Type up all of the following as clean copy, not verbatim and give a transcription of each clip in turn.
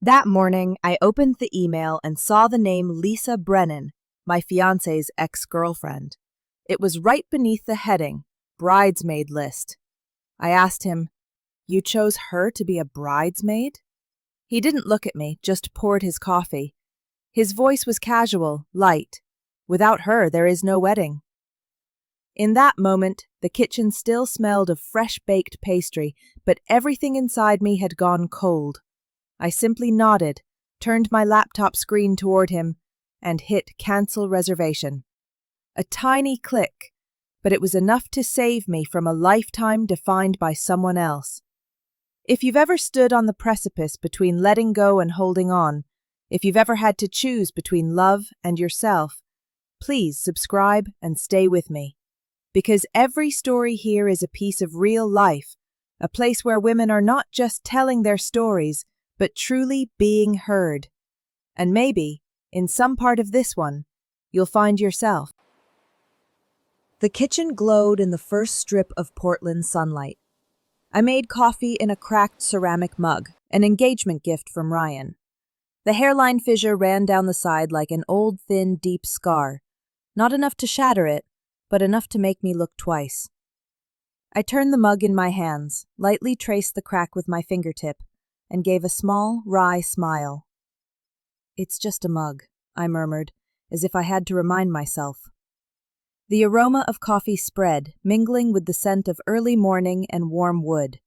That morning, I opened the email and saw the name Lisa Brennan, my fiancé's ex-girlfriend. It was right beneath the heading, Bridesmaid List. I asked him, "You chose her to be a bridesmaid?" He didn't look at me, just poured his coffee. His voice was casual, light. "Without her, there is no wedding." In that moment, the kitchen still smelled of fresh-baked pastry, but everything inside me had gone cold. I simply nodded, turned my laptop screen toward him, and hit cancel reservation. A tiny click, but it was enough to save me from a lifetime defined by someone else. If you've ever stood on the precipice between letting go and holding on, if you've ever had to choose between love and yourself, please subscribe and stay with me. Because every story here is a piece of real life, a place where women are not just telling their stories, but truly being heard. And maybe, in some part of this one, you'll find yourself. The kitchen glowed in the first strip of Portland sunlight. I made coffee in a cracked ceramic mug, an engagement gift from Ryan. The hairline fissure ran down the side like an old, thin, deep scar. Not enough to shatter it, but enough to make me look twice. I turned the mug in my hands, lightly traced the crack with my fingertip, and gave a small, wry smile. "It's just a mug," I murmured, as if I had to remind myself. The aroma of coffee spread, mingling with the scent of early morning and warm wood.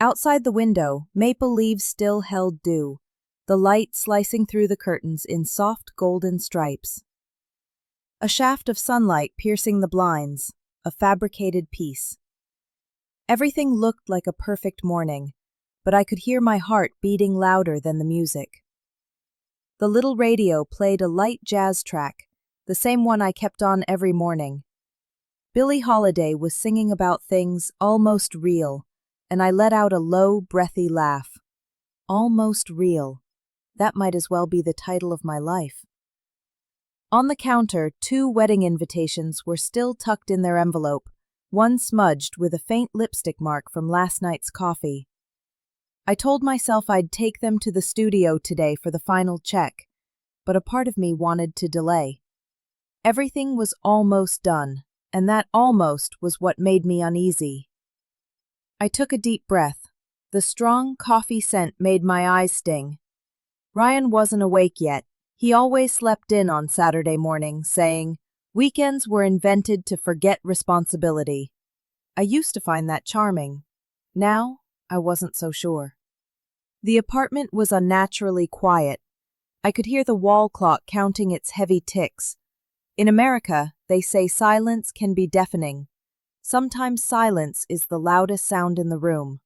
Outside the window, maple leaves still held dew, the light slicing through the curtains in soft golden stripes. A shaft of sunlight piercing the blinds, a fabricated piece. Everything looked like a perfect morning, but I could hear my heart beating louder than the music. The little radio played a light jazz track, the same one I kept on every morning. Billie Holiday was singing about things almost real, and I let out a low, breathy laugh. Almost real. That might as well be the title of my life. On the counter, 2 wedding invitations were still tucked in their envelope, one smudged with a faint lipstick mark from last night's coffee. I told myself I'd take them to the studio today for the final check, but a part of me wanted to delay. Everything was almost done, and that almost was what made me uneasy. I took a deep breath. The strong coffee scent made my eyes sting. Ryan wasn't awake yet. He always slept in on Saturday morning, saying, "Weekends were invented to forget responsibility." I used to find that charming. Now, I wasn't so sure. The apartment was unnaturally quiet. I could hear the wall clock counting its heavy ticks. In America, they say silence can be deafening. Sometimes silence is the loudest sound in the room.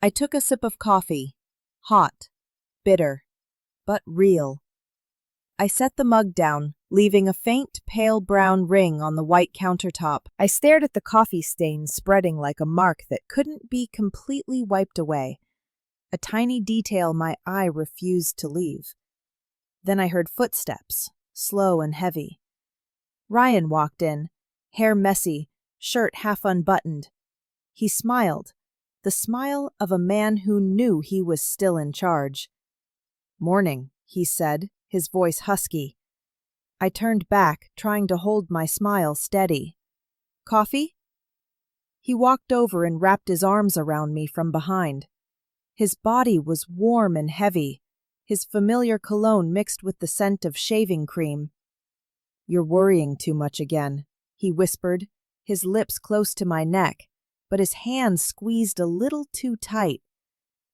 I took a sip of coffee. Hot, bitter, but real. I set the mug down, leaving a faint, pale brown ring on the white countertop. I stared at the coffee stains spreading like a mark that couldn't be completely wiped away. A tiny detail my eye refused to leave. Then I heard footsteps, slow and heavy. Ryan walked in, hair messy, shirt half unbuttoned. He smiled, the smile of a man who knew he was still in charge. "Morning," he said, his voice husky. I turned back, trying to hold my smile steady. "Coffee?" He walked over and wrapped his arms around me from behind. His body was warm and heavy, his familiar cologne mixed with the scent of shaving cream. "You're worrying too much again," he whispered, his lips close to my neck, but his hands squeezed a little too tight.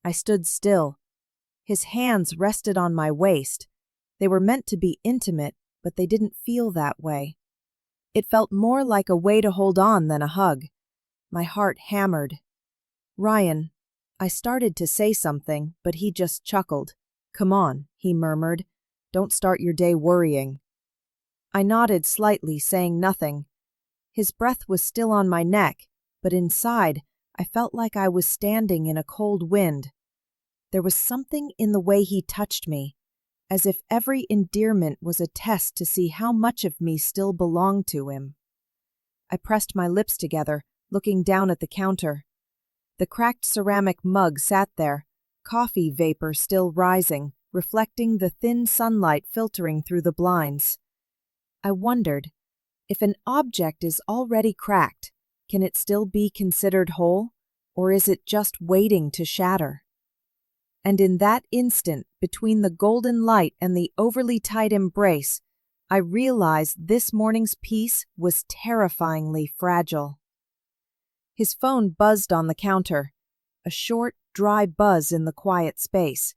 I stood still. His hands rested on my waist. They were meant to be intimate, but they didn't feel that way. It felt more like a way to hold on than a hug. My heart hammered. "Ryan," I started to say something, but he just chuckled. "Come on," he murmured. "Don't start your day worrying." I nodded slightly, saying nothing. His breath was still on my neck, but inside, I felt like I was standing in a cold wind. There was something in the way he touched me, as if every endearment was a test to see how much of me still belonged to him. I pressed my lips together, looking down at the counter. The cracked ceramic mug sat there, coffee vapor still rising, reflecting the thin sunlight filtering through the blinds. I wondered, if an object is already cracked, can it still be considered whole, or is it just waiting to shatter? And in that instant, between the golden light and the overly tight embrace, I realized this morning's piece was terrifyingly fragile. His phone buzzed on the counter, a short, dry buzz in the quiet space.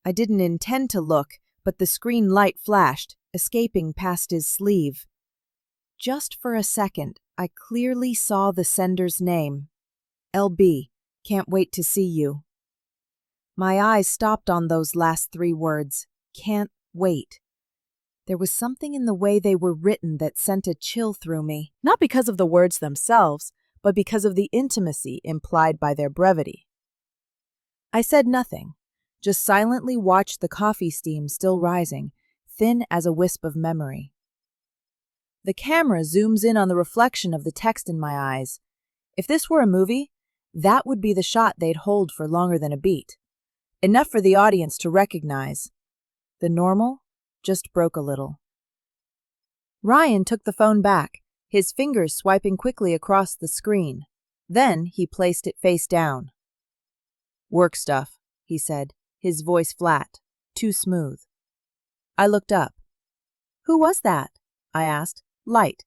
I didn't intend to look, but the screen light flashed, escaping past his sleeve. Just for a second, I clearly saw the sender's name. LB, can't wait to see you. My eyes stopped on those last 3 words, can't wait. There was something in the way they were written that sent a chill through me, not because of the words themselves, but because of the intimacy implied by their brevity. I said nothing, just silently watched the coffee steam still rising, thin as a wisp of memory. The camera zooms in on the reflection of the text in my eyes. If this were a movie, that would be the shot they'd hold for longer than a beat. Enough for the audience to recognize. The normal just broke a little. Ryan took the phone back, his fingers swiping quickly across the screen. Then he placed it face down. Work stuff, he said, his voice flat, too smooth. I looked up. Who was that? I asked, light,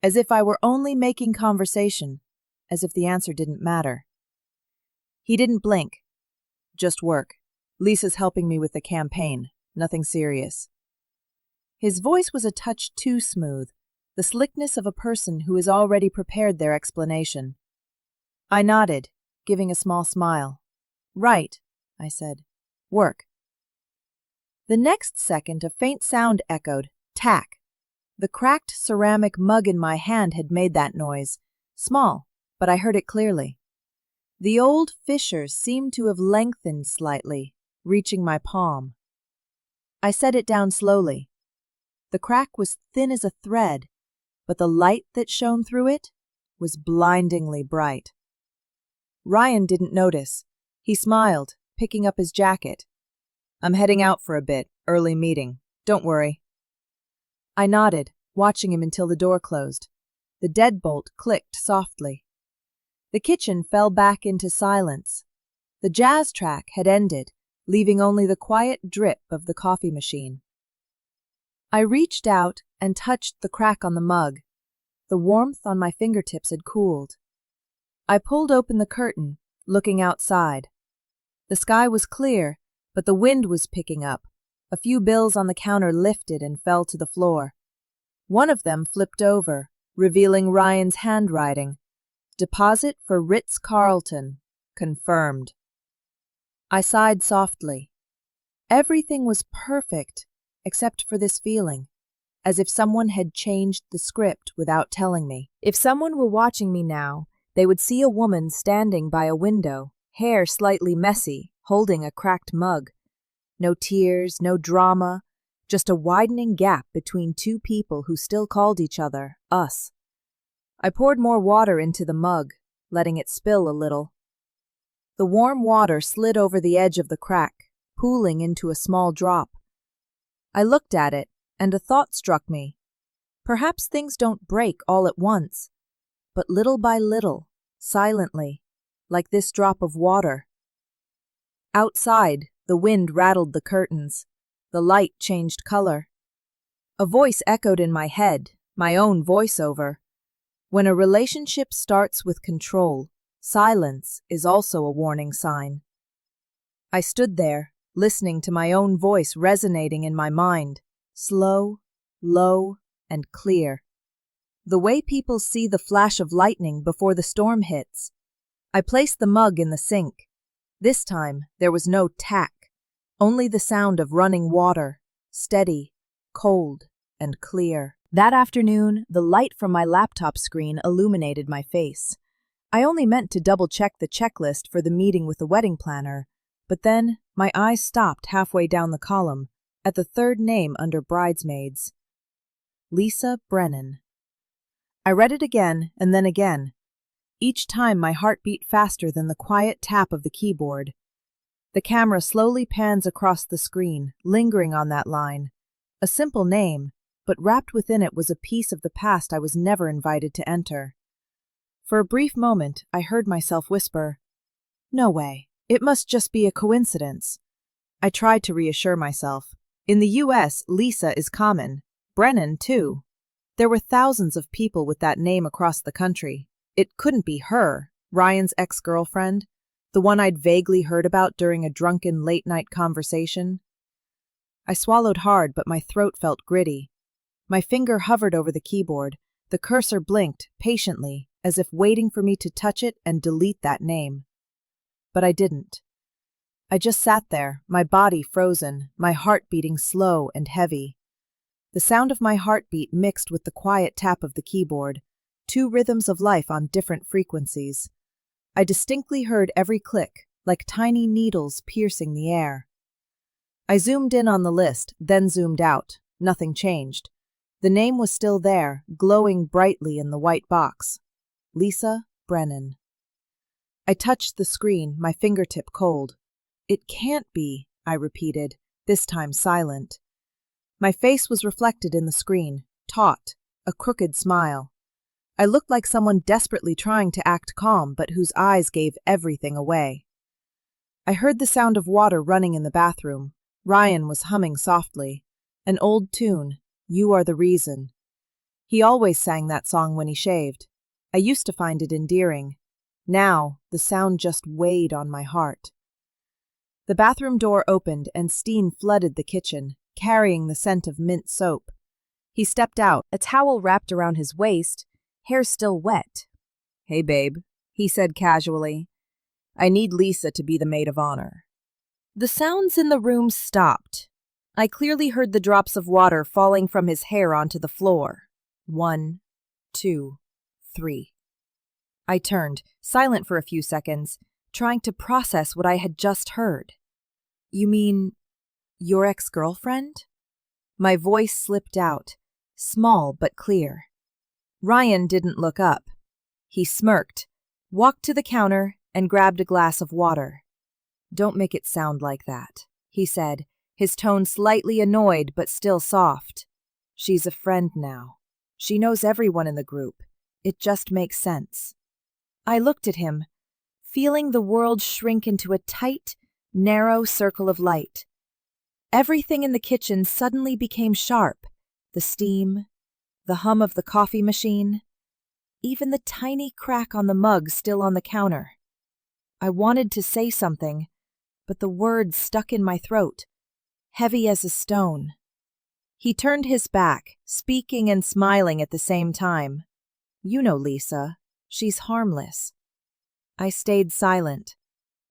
as if I were only making conversation, as if the answer didn't matter. He didn't blink. Just work. Lisa's helping me with the campaign. Nothing serious. His voice was a touch too smooth, the slickness of a person who has already prepared their explanation. I nodded, giving a small smile. Right, I said. Work. The next second, a faint sound echoed, tack. The cracked ceramic mug in my hand had made that noise, small, but I heard it clearly. The old fissures seemed to have lengthened slightly, reaching my palm. I set it down slowly. The crack was thin as a thread, but the light that shone through it was blindingly bright. Ryan didn't notice. He smiled, picking up his jacket. I'm heading out for a bit, early meeting. Don't worry. I nodded, watching him until the door closed. The deadbolt clicked softly. The kitchen fell back into silence. The jazz track had ended, leaving only the quiet drip of the coffee machine. I reached out and touched the crack on the mug. The warmth on my fingertips had cooled. I pulled open the curtain, looking outside. The sky was clear, but the wind was picking up. A few bills on the counter lifted and fell to the floor. One of them flipped over, revealing Ryan's handwriting. Deposit for Ritz-Carlton. Confirmed. I sighed softly. Everything was perfect, except for this feeling, as if someone had changed the script without telling me. If someone were watching me now, they would see a woman standing by a window, hair slightly messy, holding a cracked mug. No tears, no drama, just a widening gap between 2 people who still called each other us. I poured more water into the mug, letting it spill a little. The warm water slid over the edge of the crack, pooling into a small drop. I looked at it, and a thought struck me. Perhaps things don't break all at once, but little by little, silently, like this drop of water. Outside, the wind rattled the curtains. The light changed color. A voice echoed in my head, my own voiceover. When a relationship starts with control, silence is also a warning sign. I stood there, listening to my own voice resonating in my mind, slow, low, and clear. The way people see the flash of lightning before the storm hits. I placed the mug in the sink. This time, there was no tack, only the sound of running water, steady, cold, and clear. That afternoon, the light from my laptop screen illuminated my face. I only meant to double-check the checklist for the meeting with the wedding planner, but then my eyes stopped halfway down the column, at the 3rd name under Bridesmaids. Lisa Brennan. I read it again and then again. Each time my heart beat faster than the quiet tap of the keyboard. The camera slowly pans across the screen, lingering on that line. A simple name, but wrapped within it was a piece of the past I was never invited to enter. For a brief moment, I heard myself whisper, "No way, it must just be a coincidence." I tried to reassure myself. In the US, Lisa is common. Brennan, too. There were thousands of people with that name across the country. It couldn't be her, Ryan's ex-girlfriend, the one I'd vaguely heard about during a drunken late-night conversation. I swallowed hard, but my throat felt gritty. My finger hovered over the keyboard. The cursor blinked, patiently, as if waiting for me to touch it and delete that name. But I didn't. I just sat there, my body frozen, my heart beating slow and heavy. The sound of my heartbeat mixed with the quiet tap of the keyboard, two rhythms of life on different frequencies. I distinctly heard every click, like tiny needles piercing the air. I zoomed in on the list, then zoomed out. Nothing changed. The name was still there, glowing brightly in the white box. Lisa Brennan. I touched the screen, my fingertip cold. "It can't be," I repeated, this time silent. My face was reflected in the screen, taut, a crooked smile. I looked like someone desperately trying to act calm, but whose eyes gave everything away. I heard the sound of water running in the bathroom. Ryan was humming softly. An old tune, "You Are the Reason." He always sang that song when he shaved. I used to find it endearing. Now, the sound just weighed on my heart. The bathroom door opened and Steen flooded the kitchen, carrying the scent of mint soap. He stepped out, a towel wrapped around his waist, hair still wet. "Hey, babe," he said casually. "I need Lisa to be the maid of honor." The sounds in the room stopped. I clearly heard the drops of water falling from his hair onto the floor. 1, 2, 3. I turned, silent for a few seconds, trying to process what I had just heard. "You mean your ex-girlfriend?" My voice slipped out, small but clear. Ryan didn't look up. He smirked, walked to the counter, and grabbed a glass of water. "Don't make it sound like that," he said, his tone slightly annoyed but still soft. "She's a friend now. She knows everyone in the group. It just makes sense." I looked at him, feeling the world shrink into a tight, narrow circle of light. Everything in the kitchen suddenly became sharp. The steam, the hum of the coffee machine, even the tiny crack on the mug still on the counter. I wanted to say something, but the words stuck in my throat, heavy as a stone. He turned his back, speaking and smiling at the same time. "You know Lisa. She's harmless." I stayed silent.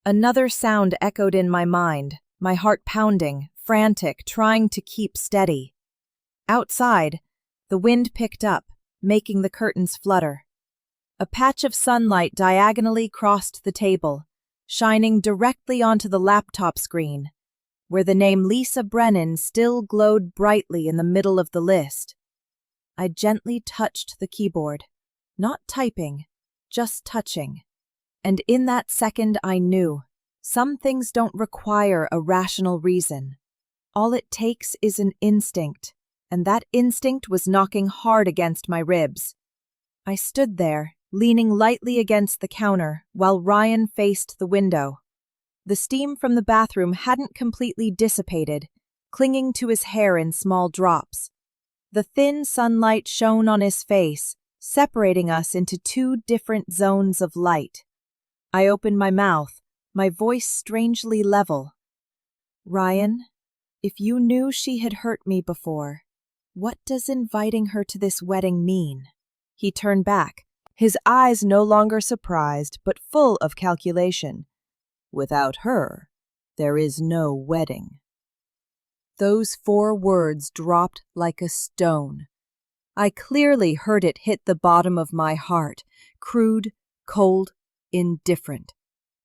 Another sound echoed in my mind, my heart pounding, frantic, trying to keep steady. Outside, the wind picked up, making the curtains flutter. A patch of sunlight diagonally crossed the table, shining directly onto the laptop screen, where the name Lisa Brennan still glowed brightly in the middle of the list. I gently touched the keyboard, not typing, just touching. And in that second I knew, some things don't require a rational reason. All it takes is an instinct, and that instinct was knocking hard against my ribs. I stood there, leaning lightly against the counter, while Ryan faced the window. The steam from the bathroom hadn't completely dissipated, clinging to his hair in small drops. The thin sunlight shone on his face, separating us into two different zones of light. I opened my mouth, my voice strangely level. "Ryan, if you knew she had hurt me before, what does inviting her to this wedding mean?" He turned back, his eyes no longer surprised but full of calculation. "Without her, there is no wedding." Those 4 words dropped like a stone. I clearly heard it hit the bottom of my heart, crude, cold, indifferent.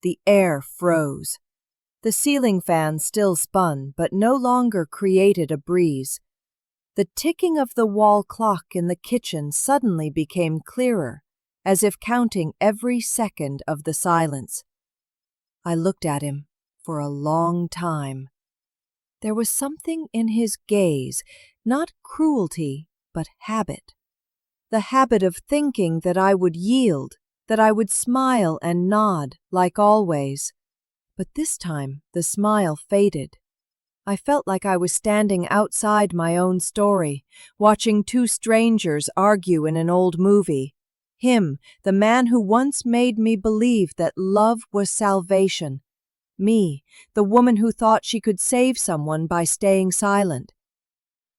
The air froze. The ceiling fan still spun, but no longer created a breeze. The ticking of the wall clock in the kitchen suddenly became clearer, as if counting every second of the silence. I looked at him, for a long time. There was something in his gaze, not cruelty, but habit. The habit of thinking that I would yield, that I would smile and nod, like always. But this time the smile faded. I felt like I was standing outside my own story, watching two strangers argue in an old movie. Him, the man who once made me believe that love was salvation. Me, the woman who thought she could save someone by staying silent.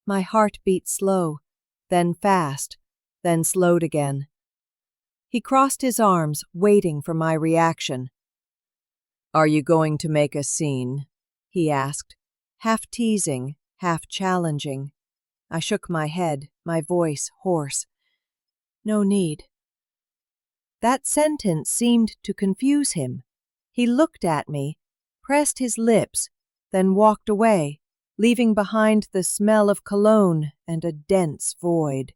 My heart beat slow, then fast, then slowed again. He crossed his arms, waiting for my reaction. "Are you going to make a scene?" he asked, half teasing, half challenging. I shook my head, my voice hoarse. "No need." That sentence seemed to confuse him. He looked at me, pressed his lips, then walked away, leaving behind the smell of cologne and a dense void.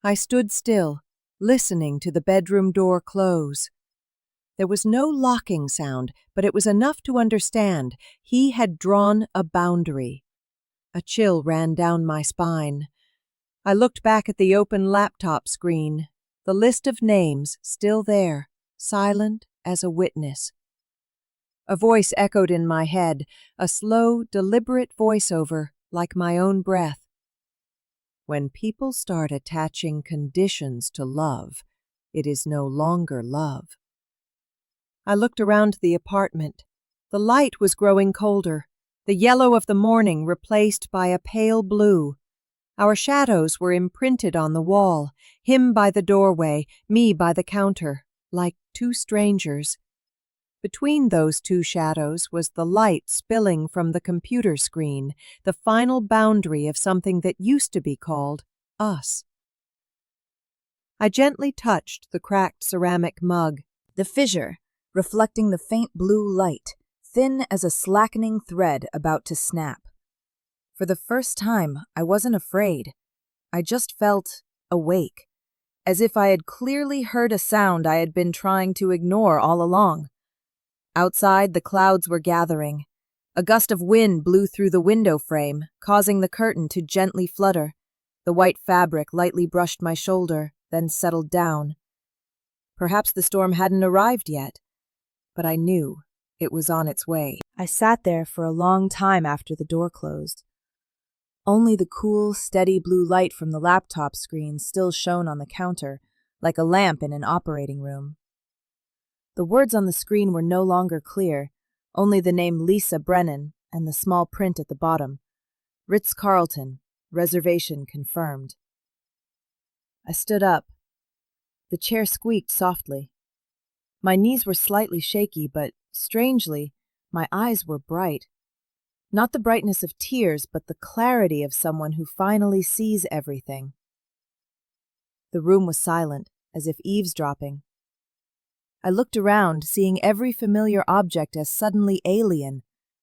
I stood still, listening to the bedroom door close. There was no locking sound, but it was enough to understand he had drawn a boundary. A chill ran down my spine. I looked back at the open laptop screen, the list of names still there, silent as a witness. A voice echoed in my head, a slow, deliberate voiceover, like my own breath. When people start attaching conditions to love, it is no longer love. I looked around the apartment. The light was growing colder, the yellow of the morning replaced by a pale blue. Our shadows were imprinted on the wall, him by the doorway, me by the counter, like two strangers. Between those two shadows was the light spilling from the computer screen, the final boundary of something that used to be called us. I gently touched the cracked ceramic mug, the fissure reflecting the faint blue light, thin as a slackening thread about to snap. For the first time, I wasn't afraid. I just felt awake, as if I had clearly heard a sound I had been trying to ignore all along. Outside, the clouds were gathering. A gust of wind blew through the window frame, causing the curtain to gently flutter. The white fabric lightly brushed my shoulder, then settled down. Perhaps the storm hadn't arrived yet, but I knew it was on its way. I sat there for a long time after the door closed. Only the cool, steady blue light from the laptop screen still shone on the counter, like a lamp in an operating room. The words on the screen were no longer clear, only the name Lisa Brennan and the small print at the bottom. Ritz-Carlton, reservation confirmed. I stood up. The chair squeaked softly. My knees were slightly shaky, but, strangely, my eyes were bright. Not the brightness of tears, but the clarity of someone who finally sees everything. The room was silent, as if eavesdropping. I looked around, seeing every familiar object as suddenly alien.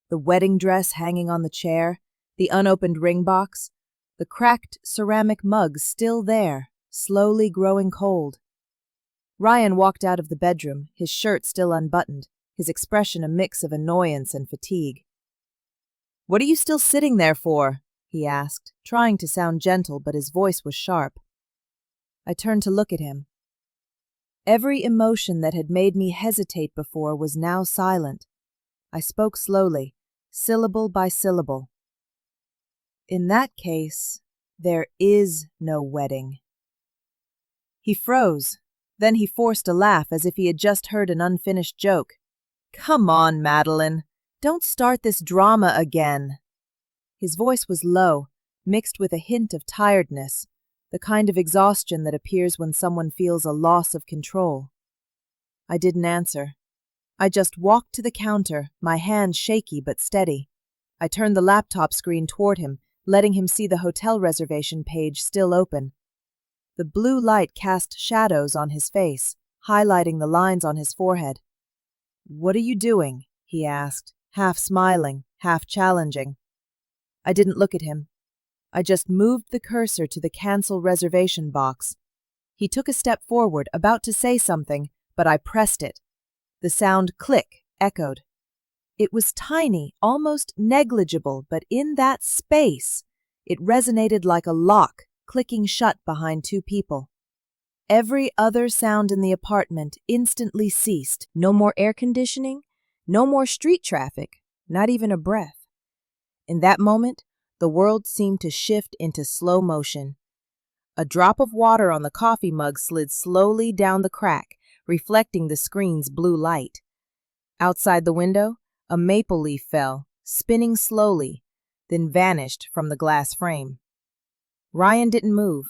The wedding dress hanging on the chair, the unopened ring box, the cracked ceramic mug still there, slowly growing cold. Ryan walked out of the bedroom, his shirt still unbuttoned, his expression a mix of annoyance and fatigue. "What are you still sitting there for?" he asked, trying to sound gentle, but his voice was sharp. I turned to look at him. Every emotion that had made me hesitate before was now silent. I spoke slowly, syllable by syllable. "In that case, there is no wedding." He froze. Then he forced a laugh as if he had just heard an unfinished joke. "Come on, Madeline. Don't start this drama again." His voice was low, mixed with a hint of tiredness, the kind of exhaustion that appears when someone feels a loss of control. I didn't answer. I just walked to the counter, my hand shaky but steady. I turned the laptop screen toward him, letting him see the hotel reservation page still open. The blue light cast shadows on his face, highlighting the lines on his forehead. "What are you doing?" he asked, half smiling, half challenging. I didn't look at him. I just moved the cursor to the cancel reservation box. He took a step forward, about to say something, but I pressed it. The sound click echoed. It was tiny, almost negligible, but in that space, it resonated like a lock clicking shut behind two people. Every other sound in the apartment instantly ceased. No more air conditioning, no more street traffic, not even a breath. In that moment, the world seemed to shift into slow motion. A drop of water on the coffee mug slid slowly down the crack, reflecting the screen's blue light. Outside the window, a maple leaf fell, spinning slowly, then vanished from the glass frame. Ryan didn't move,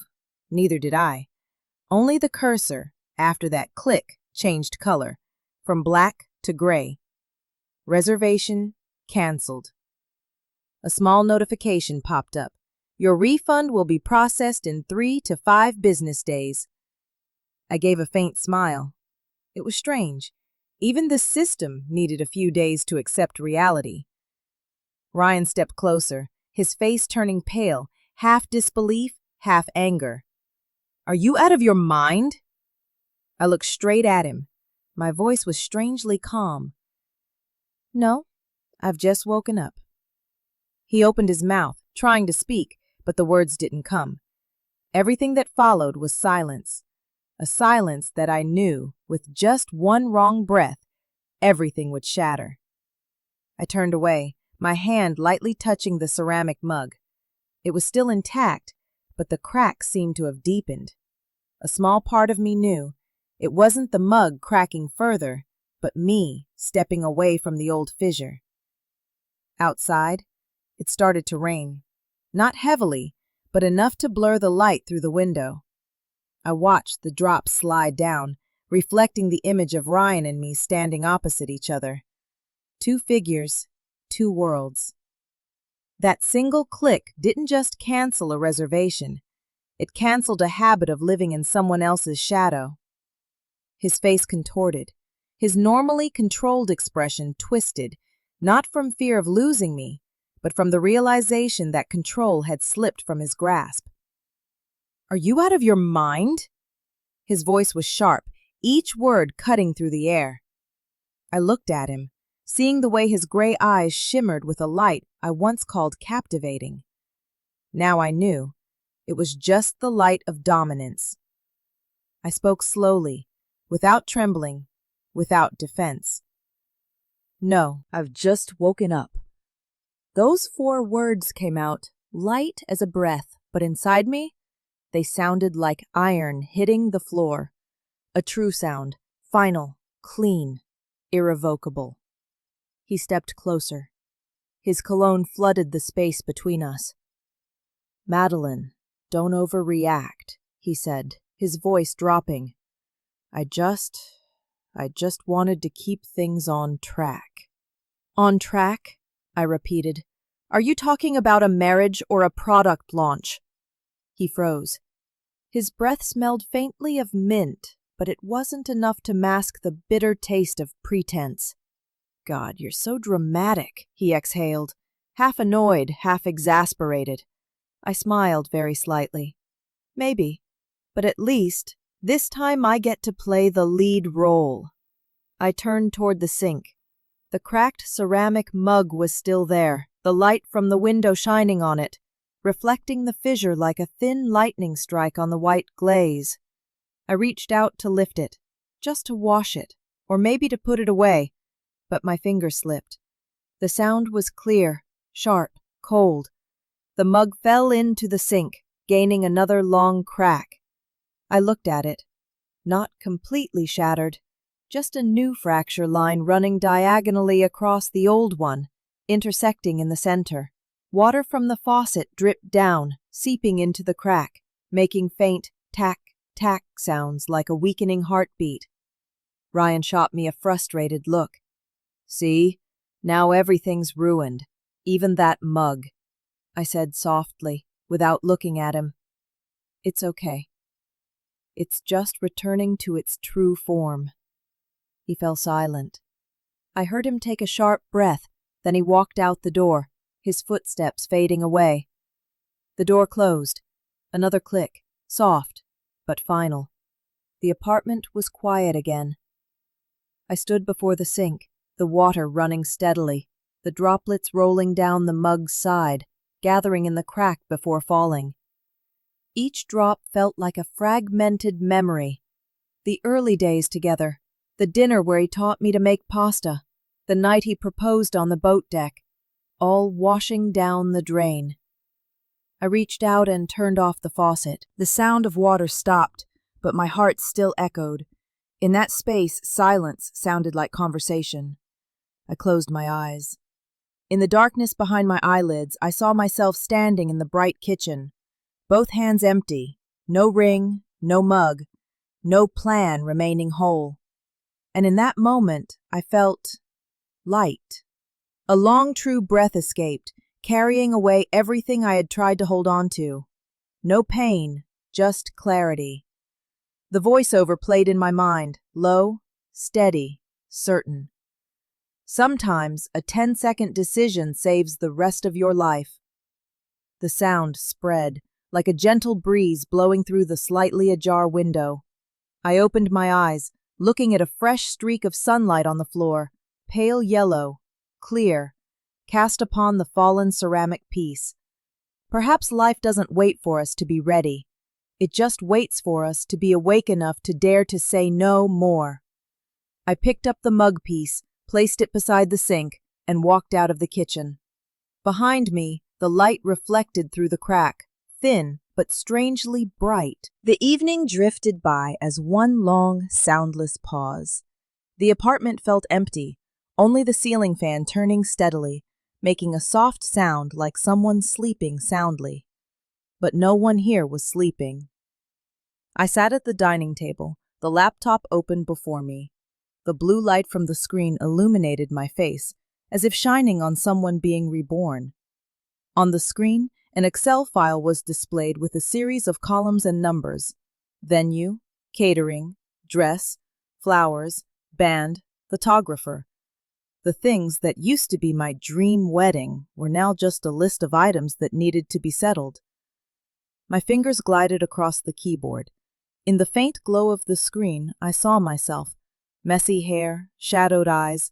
neither did I. Only the cursor, after that click, changed color, from black to gray. Reservation canceled. A small notification popped up. Your refund will be processed in 3 to 5 business days. I gave a faint smile. It was strange. Even the system needed a few days to accept reality. Ryan stepped closer, his face turning pale, half disbelief, half anger. Are you out of your mind? I looked straight at him. My voice was strangely calm. No, I've just woken up. He opened his mouth, trying to speak, but the words didn't come. Everything that followed was silence. A silence that I knew, with just one wrong breath, everything would shatter. I turned away, my hand lightly touching the ceramic mug. It was still intact, but the crack seemed to have deepened. A small part of me knew it wasn't the mug cracking further, but me stepping away from the old fissure. Outside, it started to rain. Not heavily, but enough to blur the light through the window. I watched the drops slide down, reflecting the image of Ryan and me standing opposite each other. 2 figures, 2 worlds. That single click didn't just cancel a reservation. It canceled a habit of living in someone else's shadow. His face contorted, his normally controlled expression twisted, not from fear of losing me, but from the realization that control had slipped from his grasp. Are you out of your mind? His voice was sharp, each word cutting through the air. I looked at him, seeing the way his gray eyes shimmered with a light I once called captivating. Now I knew. It was just the light of dominance. I spoke slowly, without trembling, without defense. No, I've just woken up. Those 4 words came out, light as a breath, but inside me, they sounded like iron hitting the floor. A true sound, final, clean, irrevocable. He stepped closer. His cologne flooded the space between us. Madeline, don't overreact, he said, his voice dropping. I just wanted to keep things on track. On track? I repeated. Are you talking about a marriage or a product launch? He froze. His breath smelled faintly of mint, but it wasn't enough to mask the bitter taste of pretense. God, you're so dramatic, he exhaled, half annoyed, half exasperated. I smiled very slightly. Maybe, but at least, this time I get to play the lead role. I turned toward the sink. The cracked ceramic mug was still there, the light from the window shining on it, reflecting the fissure like a thin lightning strike on the white glaze. I reached out to lift it, just to wash it, or maybe to put it away, but my finger slipped. The sound was clear, sharp, cold. The mug fell into the sink, gaining another long crack. I looked at it. Not completely shattered, just a new fracture line running diagonally across the old one, intersecting in the center. Water from the faucet dripped down, seeping into the crack, making faint tack, tack sounds like a weakening heartbeat. Ryan shot me a frustrated look. See, now everything's ruined, even that mug, I said softly, without looking at him. It's okay. It's just returning to its true form. He fell silent. I heard him take a sharp breath, then he walked out the door, his footsteps fading away. The door closed. Another click, soft, but final. The apartment was quiet again. I stood before the sink, the water running steadily, the droplets rolling down the mug's side, gathering in the crack before falling. Each drop felt like a fragmented memory. The early days together, the dinner where he taught me to make pasta, the night he proposed on the boat deck, all washing down the drain. I reached out and turned off the faucet. The sound of water stopped, but my heart still echoed. In that space, silence sounded like conversation. I closed my eyes. In the darkness behind my eyelids, I saw myself standing in the bright kitchen, both hands empty, no ring, no mug, no plan remaining whole. And in that moment, I felt light. A long, true breath escaped, carrying away everything I had tried to hold on to. No pain, just clarity. The voiceover played in my mind, low, steady, certain. Sometimes a 10-second decision saves the rest of your life. The sound spread, like a gentle breeze blowing through the slightly ajar window. I opened my eyes, looking at a fresh streak of sunlight on the floor, pale yellow, clear, cast upon the fallen ceramic piece. Perhaps life doesn't wait for us to be ready. It just waits for us to be awake enough to dare to say no more. I picked up the mug piece, placed it beside the sink, and walked out of the kitchen. Behind me, the light reflected through the crack, thin but strangely bright. The evening drifted by as one long, soundless pause. The apartment felt empty, only the ceiling fan turning steadily, making a soft sound like someone sleeping soundly. But no one here was sleeping. I sat at the dining table, the laptop open before me. The blue light from the screen illuminated my face, as if shining on someone being reborn. On the screen, an Excel file was displayed with a series of columns and numbers: venue, catering, dress, flowers, band, photographer. The things that used to be my dream wedding were now just a list of items that needed to be settled. My fingers glided across the keyboard. In the faint glow of the screen, I saw myself. Messy hair, shadowed eyes,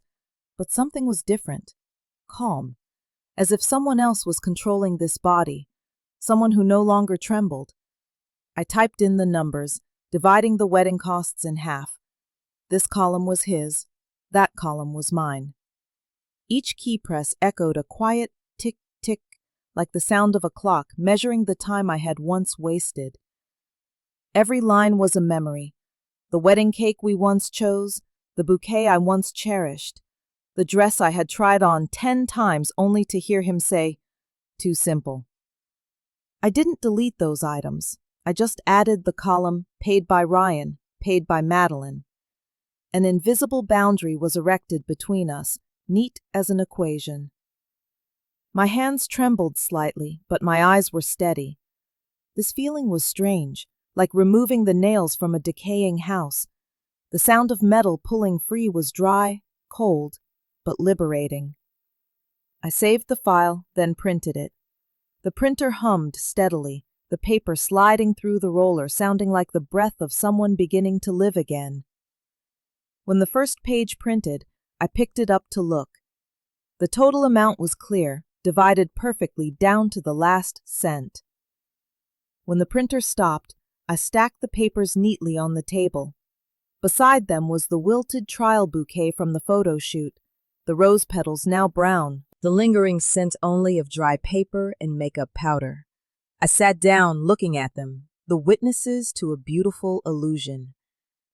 but something was different. Calm, as if someone else was controlling this body, someone who no longer trembled. I typed in the numbers, dividing the wedding costs in half. This column was his, that column was mine. Each key press echoed a quiet tick-tick, like the sound of a clock measuring the time I had once wasted. Every line was a memory. The wedding cake we once chose, the bouquet I once cherished, the dress I had tried on 10 times only to hear him say, "Too simple." I didn't delete those items. I just added the column, paid by Ryan, paid by Madeline. An invisible boundary was erected between us, neat as an equation. My hands trembled slightly, but my eyes were steady. This feeling was strange, like removing the nails from a decaying house. The sound of metal pulling free was dry, cold, but liberating. I saved the file, then printed it. The printer hummed steadily, the paper sliding through the roller, sounding like the breath of someone beginning to live again. When the first page printed, I picked it up to look. The total amount was clear, divided perfectly down to the last cent. When the printer stopped, I stacked the papers neatly on the table. Beside them was the wilted trial bouquet from the photo shoot, the rose petals now brown, the lingering scent only of dry paper and makeup powder. I sat down looking at them, the witnesses to a beautiful illusion.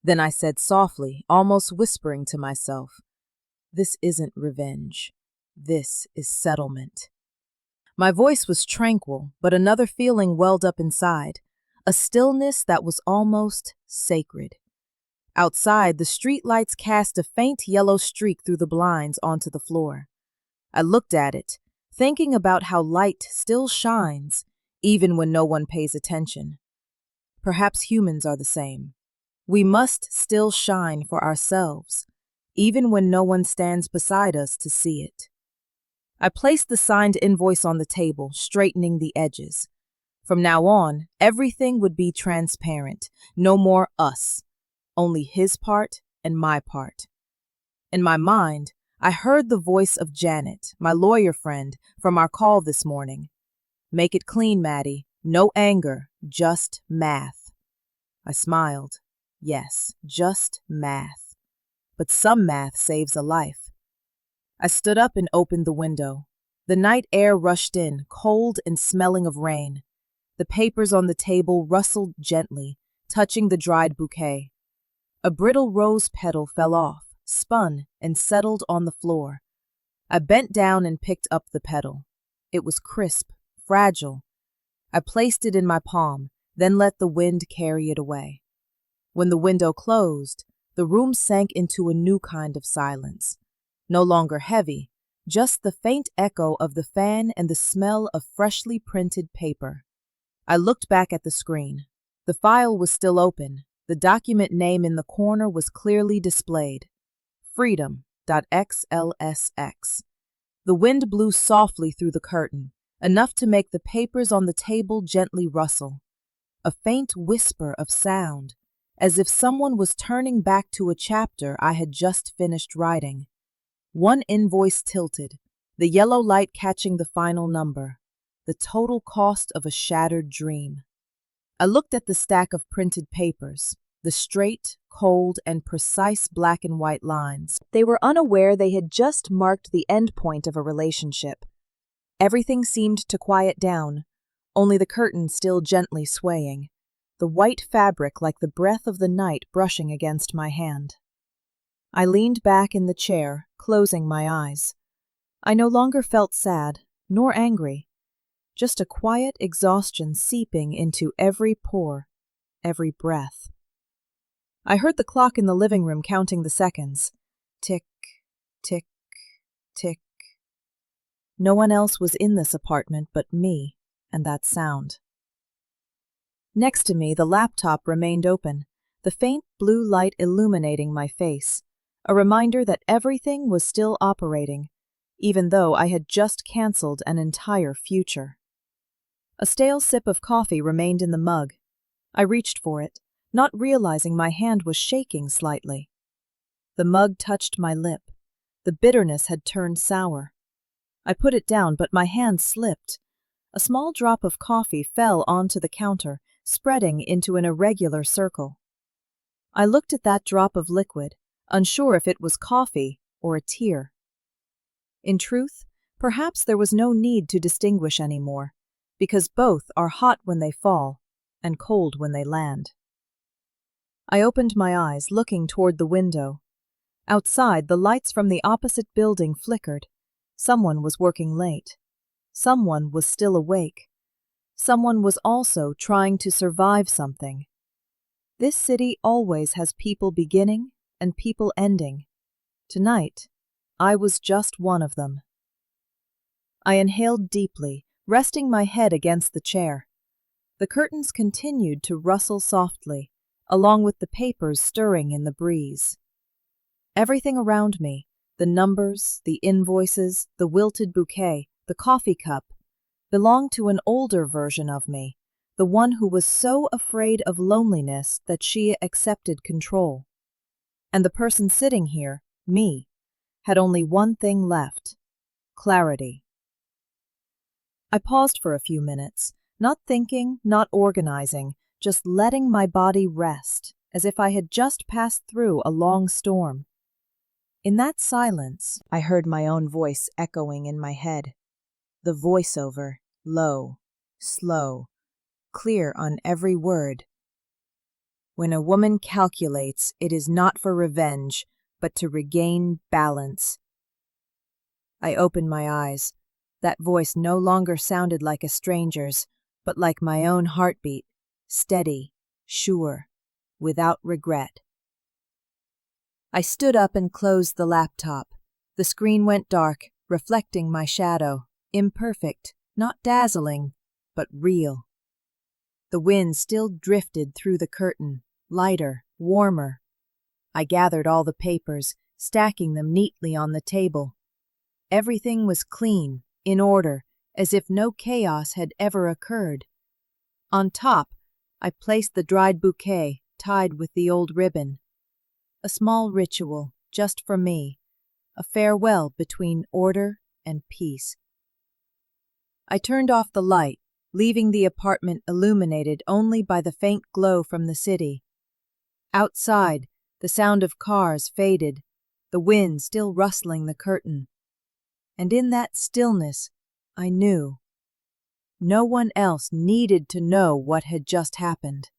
Then I said softly, almost whispering to myself, "This isn't revenge. This is settlement." My voice was tranquil, but another feeling welled up inside, a stillness that was almost sacred. Outside, the streetlights cast a faint yellow streak through the blinds onto the floor. I looked at it, thinking about how light still shines, even when no one pays attention. Perhaps humans are the same. We must still shine for ourselves, even when no one stands beside us to see it. I placed the signed invoice on the table, straightening the edges. From now on, everything would be transparent. No more us. Only his part and my part. In my mind, I heard the voice of Janet, my lawyer friend, from our call this morning. Make it clean, Maddie. No anger, just math. I smiled. Yes, just math. But some math saves a life. I stood up and opened the window. The night air rushed in, cold and smelling of rain. The papers on the table rustled gently, touching the dried bouquet. A brittle rose petal fell off, spun, and settled on the floor. I bent down and picked up the petal. It was crisp, fragile. I placed it in my palm, then let the wind carry it away. When the window closed, the room sank into a new kind of silence. No longer heavy, just the faint echo of the fan and the smell of freshly printed paper. I looked back at the screen. The file was still open. The document name in the corner was clearly displayed. Freedom.xlsx. The wind blew softly through the curtain, enough to make the papers on the table gently rustle. A faint whisper of sound, as if someone was turning back to a chapter I had just finished writing. One invoice tilted, the yellow light catching the final number, the total cost of a shattered dream. I looked at the stack of printed papers, the straight, cold, and precise black and white lines. They were unaware they had just marked the end point of a relationship. Everything seemed to quiet down, only the curtain still gently swaying, the white fabric like the breath of the night brushing against my hand. I leaned back in the chair, closing my eyes. I no longer felt sad, nor angry, just a quiet exhaustion seeping into every pore, every breath. I heard the clock in the living room counting the seconds. Tick, tick, tick. No one else was in this apartment but me and that sound. Next to me, the laptop remained open, the faint blue light illuminating my face, a reminder that everything was still operating, even though I had just canceled an entire future. A stale sip of coffee remained in the mug. I reached for it, not realizing my hand was shaking slightly. The mug touched my lip. The bitterness had turned sour. I put it down, but my hand slipped. A small drop of coffee fell onto the counter, spreading into an irregular circle. I looked at that drop of liquid, unsure if it was coffee or a tear. In truth, perhaps there was no need to distinguish anymore, because both are hot when they fall and cold when they land. I opened my eyes, looking toward the window. Outside, the lights from the opposite building flickered. Someone was working late. Someone was still awake. Someone was also trying to survive something. This city always has people beginning and people ending. Tonight, I was just one of them. I inhaled deeply, resting my head against the chair. The curtains continued to rustle softly, along with the papers stirring in the breeze. Everything around me, the numbers, the invoices, the wilted bouquet, the coffee cup, belonged to an older version of me, the one who was so afraid of loneliness that she accepted control. And the person sitting here, me, had only one thing left: clarity. I paused for a few minutes, not thinking, not organizing, just letting my body rest, as if I had just passed through a long storm. In that silence, I heard my own voice echoing in my head. The voiceover, low, slow, clear on every word. When a woman calculates, it is not for revenge, but to regain balance. I opened my eyes. That voice no longer sounded like a stranger's, but like my own heartbeat, steady, sure, without regret. I stood up and closed the laptop. The screen went dark, reflecting my shadow, imperfect, not dazzling, but real. The wind still drifted through the curtain, lighter, warmer. I gathered all the papers, stacking them neatly on the table. Everything was clean, in order, as if no chaos had ever occurred. On top, I placed the dried bouquet tied with the old ribbon. A small ritual, just for me, a farewell between order and peace. I turned off the light, leaving the apartment illuminated only by the faint glow from the city. Outside, the sound of cars faded, the wind still rustling the curtain. And in that stillness, I knew. No one else needed to know what had just happened.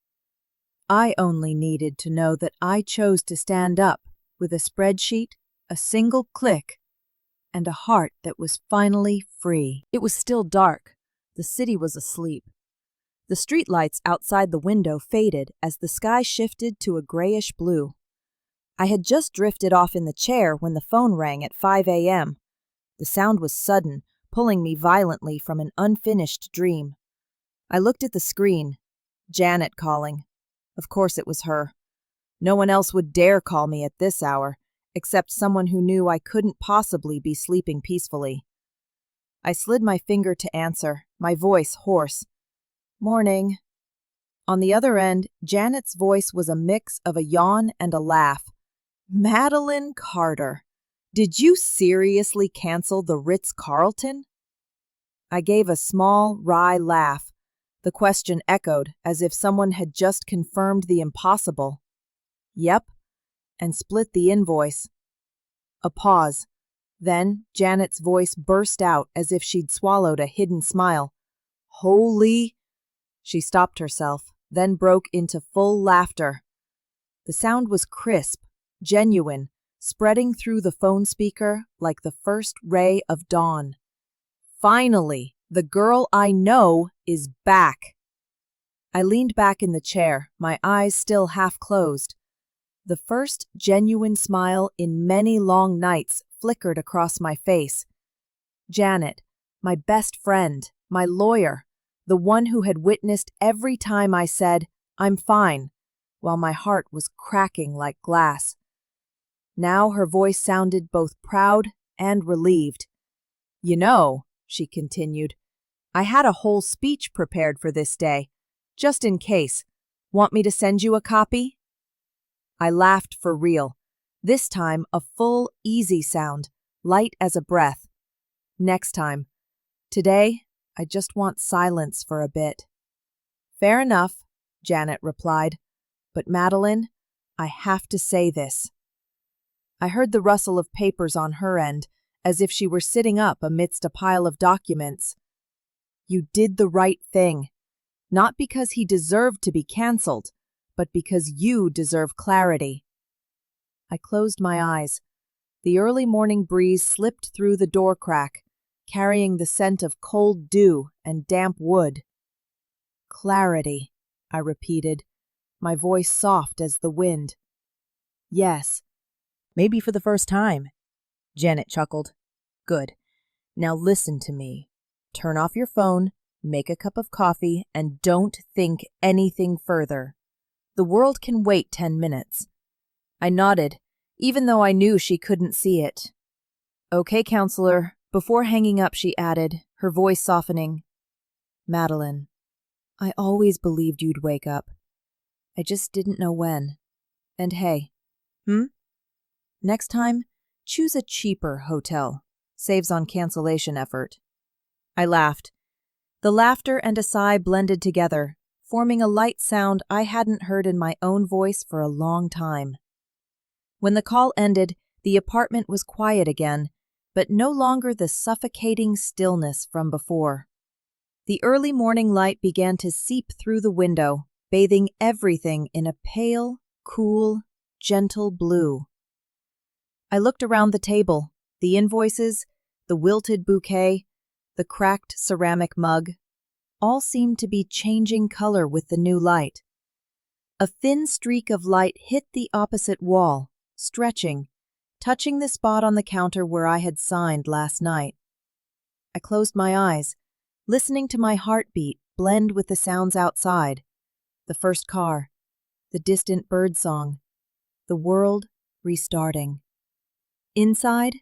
I only needed to know that I chose to stand up with a spreadsheet, a single click, and a heart that was finally free. It was still dark. The city was asleep. The streetlights outside the window faded as the sky shifted to a grayish blue. I had just drifted off in the chair when the phone rang at 5 a.m. The sound was sudden, pulling me violently from an unfinished dream. I looked at the screen. Janet calling. Of course it was her. No one else would dare call me at this hour, except someone who knew I couldn't possibly be sleeping peacefully. I slid my finger to answer, my voice hoarse. "Morning." On the other end, Janet's voice was a mix of a yawn and a laugh. "Madeline Carter, did you seriously cancel the Ritz-Carlton?" I gave a small, wry laugh. The question echoed as if someone had just confirmed the impossible. "Yep," and split the invoice. A pause. Then Janet's voice burst out as if she'd swallowed a hidden smile. "Holy—" She stopped herself, then broke into full laughter. The sound was crisp, genuine, spreading through the phone speaker like the first ray of dawn. "Finally, the girl I know is back." I leaned back in the chair, my eyes still half closed. The first genuine smile in many long nights flickered across my face. Janet, my best friend, my lawyer, the one who had witnessed every time I said, "I'm fine," while my heart was cracking like glass. Now her voice sounded both proud and relieved. "You know," she continued, "I had a whole speech prepared for this day, just in case. Want me to send you a copy?" I laughed for real, this time a full, easy sound, light as a breath. "Next time. Today, I just want silence for a bit." "Fair enough," Janet replied. "But Madeline, I have to say this." I heard the rustle of papers on her end, as if she were sitting up amidst a pile of documents. "You did the right thing. Not because he deserved to be cancelled, but because you deserve clarity." I closed my eyes. The early morning breeze slipped through the door crack, carrying the scent of cold dew and damp wood. "Clarity," I repeated, my voice soft as the wind. "Yes, maybe for the first time." Janet chuckled. "Good. Now listen to me. Turn off your phone, make a cup of coffee, and don't think anything further. The world can wait 10 minutes. I nodded, even though I knew she couldn't see it. "Okay, counselor." Before hanging up, she added, her voice softening. "Madeline, I always believed you'd wake up. I just didn't know when. And hey, next time, choose a cheaper hotel. Saves on cancellation effort." I laughed. The laughter and a sigh blended together, forming a light sound I hadn't heard in my own voice for a long time. When the call ended, the apartment was quiet again, but no longer the suffocating stillness from before. The early morning light began to seep through the window, bathing everything in a pale, cool, gentle blue. I looked around the table, the invoices, the wilted bouquet, the cracked ceramic mug. All seemed to be changing color with the new light. A thin streak of light hit the opposite wall, stretching, touching the spot on the counter where I had signed last night. I closed my eyes, listening to my heartbeat blend with the sounds outside. The first car, the distant bird song, the world restarting. Inside,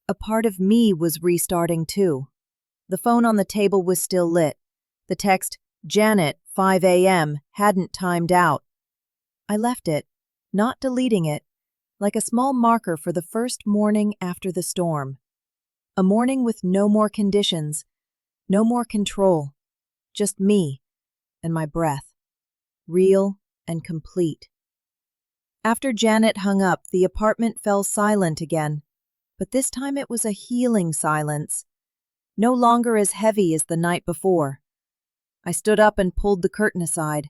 a part of me was restarting too. The phone on the table was still lit. The text, "Janet, 5 a.m., hadn't timed out. I left it, not deleting it, like a small marker for the first morning after the storm. A morning with no more conditions, no more control, just me and my breath, real and complete. After Janet hung up, the apartment fell silent again, but this time it was a healing silence, no longer as heavy as the night before. I stood up and pulled the curtain aside.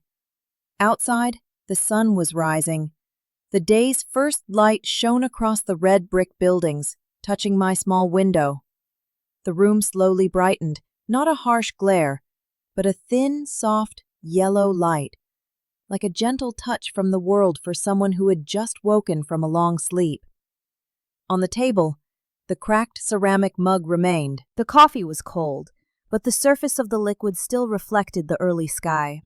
Outside, the sun was rising. The day's first light shone across the red brick buildings, touching my small window. The room slowly brightened, not a harsh glare, but a thin, soft, yellow light, like a gentle touch from the world for someone who had just woken from a long sleep. On the table, the cracked ceramic mug remained. The coffee was cold, but the surface of the liquid still reflected the early sky.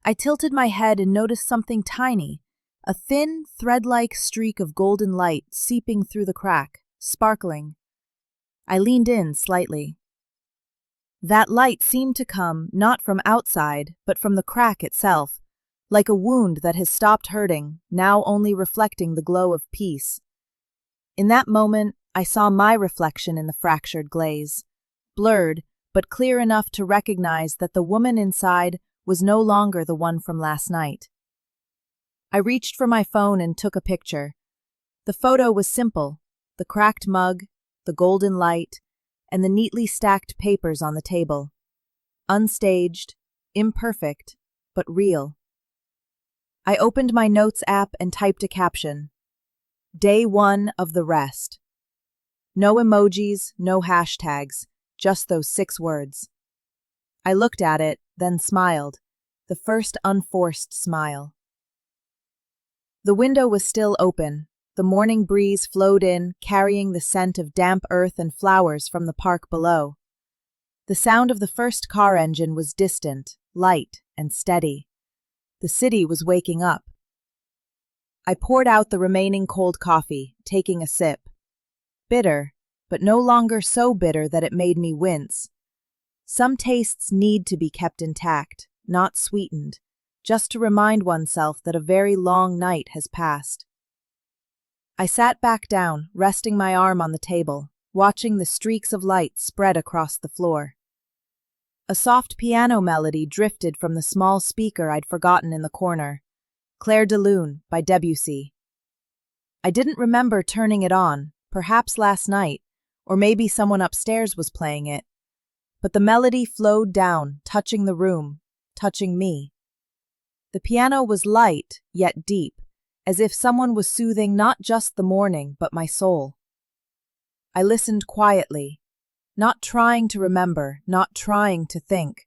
I tilted my head and noticed something tiny, a thin, thread-like streak of golden light seeping through the crack, sparkling. I leaned in slightly. That light seemed to come not from outside, but from the crack itself, like a wound that has stopped hurting, now only reflecting the glow of peace. In that moment, I saw my reflection in the fractured glaze, blurred, but clear enough to recognize that the woman inside was no longer the one from last night. I reached for my phone and took a picture. The photo was simple: the cracked mug, the golden light, and the neatly stacked papers on the table. Unstaged, imperfect, but real. I opened my notes app and typed a caption. Day 1 of the rest. No emojis, no hashtags, just those 6 words. I looked at it, then smiled, the first unforced smile. The window was still open. The morning breeze flowed in, carrying the scent of damp earth and flowers from the park below. The sound of the first car engine was distant, light, and steady. The city was waking up. I poured out the remaining cold coffee, taking a sip. Bitter, but no longer so bitter that it made me wince. Some tastes need to be kept intact, not sweetened, just to remind oneself that a very long night has passed. I sat back down, resting my arm on the table, watching the streaks of light spread across the floor. A soft piano melody drifted from the small speaker I'd forgotten in the corner, Clair de Lune by Debussy. I didn't remember turning it on, perhaps last night, or maybe someone upstairs was playing it. But the melody flowed down, touching the room, touching me. The piano was light, yet deep, as if someone was soothing not just the morning, but my soul. I listened quietly, not trying to remember, not trying to think,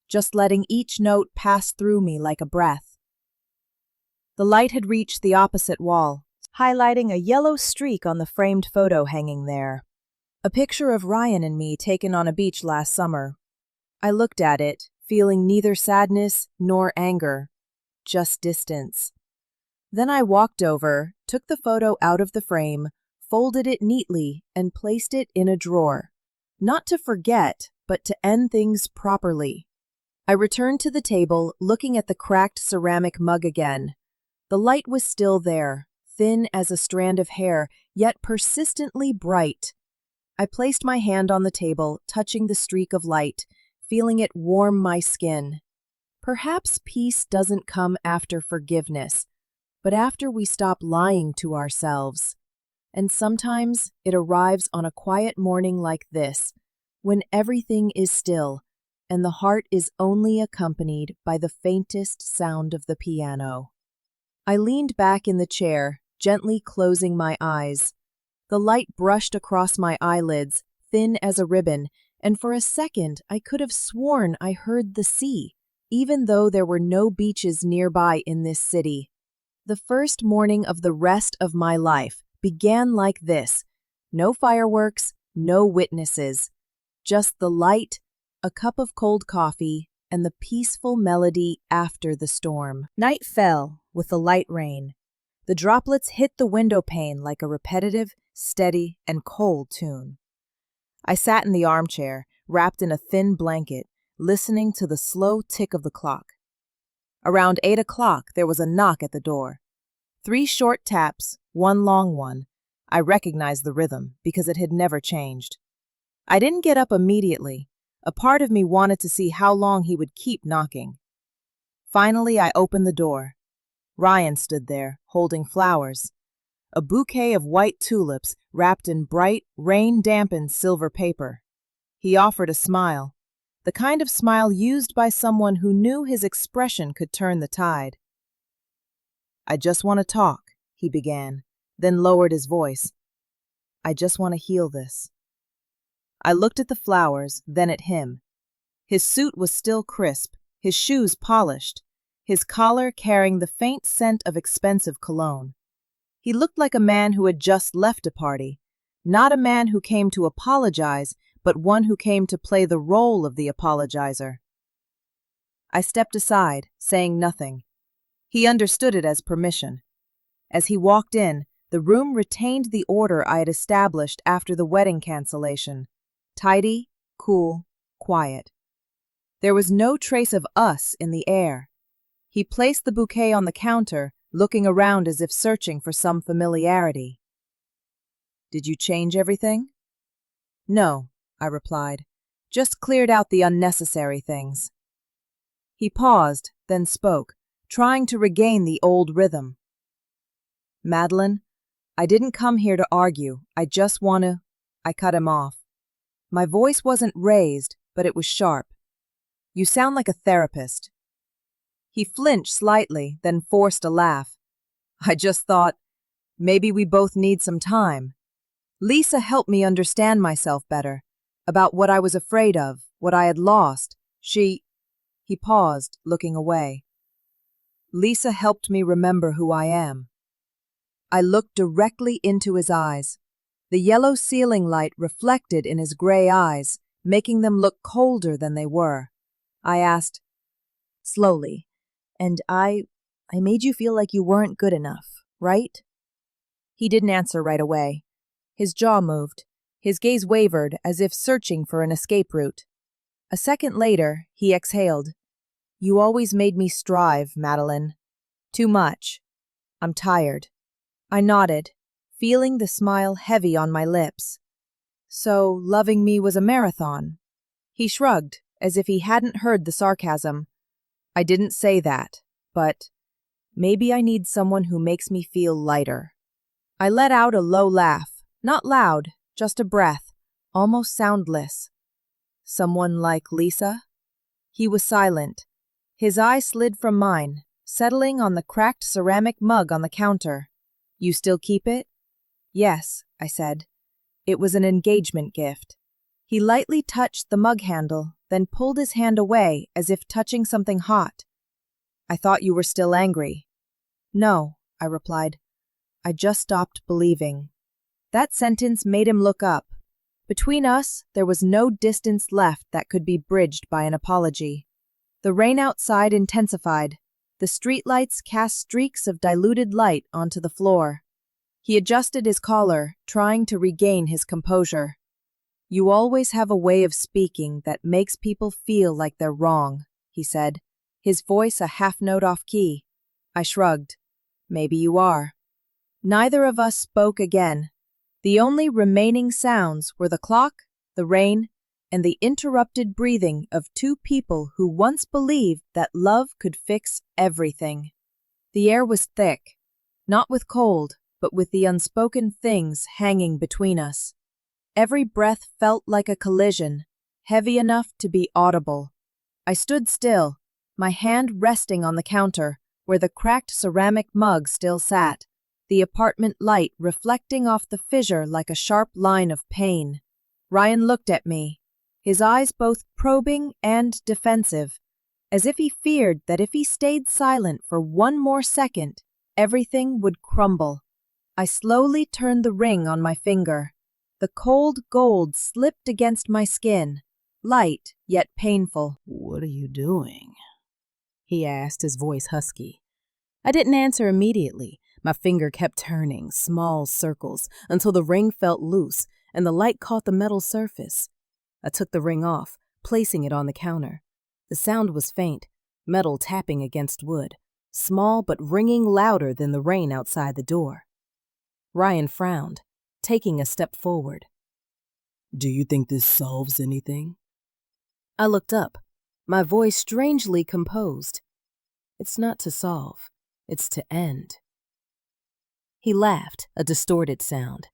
just letting each note pass through me like a breath. The light had reached the opposite wall, highlighting a yellow streak on the framed photo hanging there. A picture of Ryan and me taken on a beach last summer. I looked at it, feeling neither sadness nor anger, just distance. Then I walked over, took the photo out of the frame, folded it neatly, and placed it in a drawer. Not to forget, but to end things properly. I returned to the table, looking at the cracked ceramic mug again. The light was still there, thin as a strand of hair, yet persistently bright. I placed my hand on the table, touching the streak of light, feeling it warm my skin. Perhaps peace doesn't come after forgiveness, but after we stop lying to ourselves. And sometimes it arrives on a quiet morning like this, when everything is still, and the heart is only accompanied by the faintest sound of the piano. I leaned back in the chair, gently closing my eyes. The light brushed across my eyelids, thin as a ribbon, and for a second I could have sworn I heard the sea, even though there were no beaches nearby in this city. The first morning of the rest of my life began like this. No fireworks, no witnesses. Just the light, a cup of cold coffee, and the peaceful melody after the storm. Night fell, with a light rain. The droplets hit the window pane like a repetitive, steady, and cold tune. I sat in the armchair, wrapped in a thin blanket, listening to the slow tick of the clock. Around 8 o'clock, there was a knock at the door. 3 short taps, 1 long one. I recognized the rhythm because it had never changed. I didn't get up immediately. A part of me wanted to see how long he would keep knocking. Finally, I opened the door. Ryan stood there, holding flowers. A bouquet of white tulips wrapped in bright, rain-dampened silver paper. He offered a smile, the kind of smile used by someone who knew his expression could turn the tide. "I just want to talk," he began, then lowered his voice. "I just want to heal this." I looked at the flowers, then at him. His suit was still crisp, his shoes polished, his collar carrying the faint scent of expensive cologne. He looked like a man who had just left a party, not a man who came to apologize, but one who came to play the role of the apologizer. I stepped aside, saying nothing. He understood it as permission. As he walked in, the room retained the order I had established after the wedding cancellation. Tidy, cool, quiet. There was no trace of us in the air. He placed the bouquet on the counter, looking around as if searching for some familiarity. "Did you change everything?" "No," I replied. "Just cleared out the unnecessary things." He paused, then spoke, trying to regain the old rhythm. "Madeline, I didn't come here to argue. I just want to—" I cut him off. My voice wasn't raised, but it was sharp. "You sound like a therapist." He flinched slightly, then forced a laugh. "I just thought, maybe we both need some time. Lisa helped me understand myself better, about what I was afraid of, what I had lost. He paused, looking away. "Lisa helped me remember who I am." I looked directly into his eyes. The yellow ceiling light reflected in his gray eyes, making them look colder than they were. I asked, slowly, "And I made you feel like you weren't good enough, right?" He didn't answer right away. His jaw moved. His gaze wavered, as if searching for an escape route. A second later, he exhaled. "You always made me strive, Madeline. Too much. I'm tired." I nodded, feeling the smile heavy on my lips. "So, loving me was a marathon?" He shrugged, as if he hadn't heard the sarcasm. "I didn't say that, but maybe I need someone who makes me feel lighter." I let out a low laugh, not loud, just a breath, almost soundless. "Someone like Lisa?" He was silent. His eye slid from mine, settling on the cracked ceramic mug on the counter. "You still keep it?" "Yes," I said. "It was an engagement gift." He lightly touched the mug handle, then pulled his hand away as if touching something hot. "I thought you were still angry." "No," I replied. "I just stopped believing." That sentence made him look up. Between us, there was no distance left that could be bridged by an apology. The rain outside intensified. The streetlights cast streaks of diluted light onto the floor. He adjusted his collar, trying to regain his composure. "You always have a way of speaking that makes people feel like they're wrong," he said, his voice a half note off key. I shrugged. "Maybe you are." Neither of us spoke again. The only remaining sounds were the clock, the rain, and the interrupted breathing of two people who once believed that love could fix everything. The air was thick, not with cold, but with the unspoken things hanging between us. Every breath felt like a collision, heavy enough to be audible. I stood still, my hand resting on the counter, where the cracked ceramic mug still sat, the apartment light reflecting off the fissure like a sharp line of pain. Ryan looked at me, his eyes both probing and defensive, as if he feared that if he stayed silent for one more second, everything would crumble. I slowly turned the ring on my finger. The cold gold slipped against my skin, light yet painful. "What are you doing?" he asked, his voice husky. I didn't answer immediately. My finger kept turning, small circles, until the ring felt loose and the light caught the metal surface. I took the ring off, placing it on the counter. The sound was faint, metal tapping against wood. small but ringing louder than the rain outside the door. Ryan frowned, taking a step forward. Do you think this solves anything? I looked up, my voice strangely composed. It's not to solve, it's to end. He laughed, a distorted sound.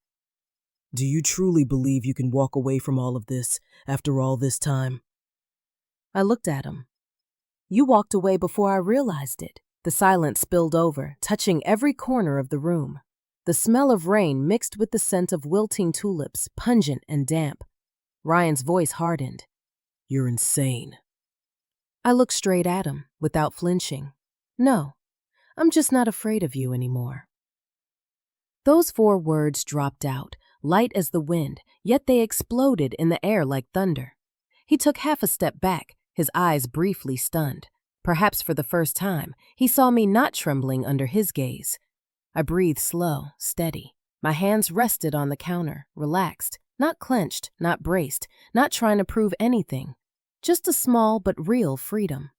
Do you truly believe you can walk away from all of this after all this time? I looked at him. You walked away before I realized it. The silence spilled over, touching every corner of the room. The smell of rain mixed with the scent of wilting tulips, pungent and damp. Ryan's voice hardened. You're insane. I looked straight at him, without flinching. No, I'm just not afraid of you anymore. Those 4 words dropped out, light as the wind, yet they exploded in the air like thunder. He took half a step back, his eyes briefly stunned. Perhaps for the first time, he saw me not trembling under his gaze. I breathed slow, steady. My hands rested on the counter, relaxed, not clenched, not braced, not trying to prove anything. Just a small but real freedom.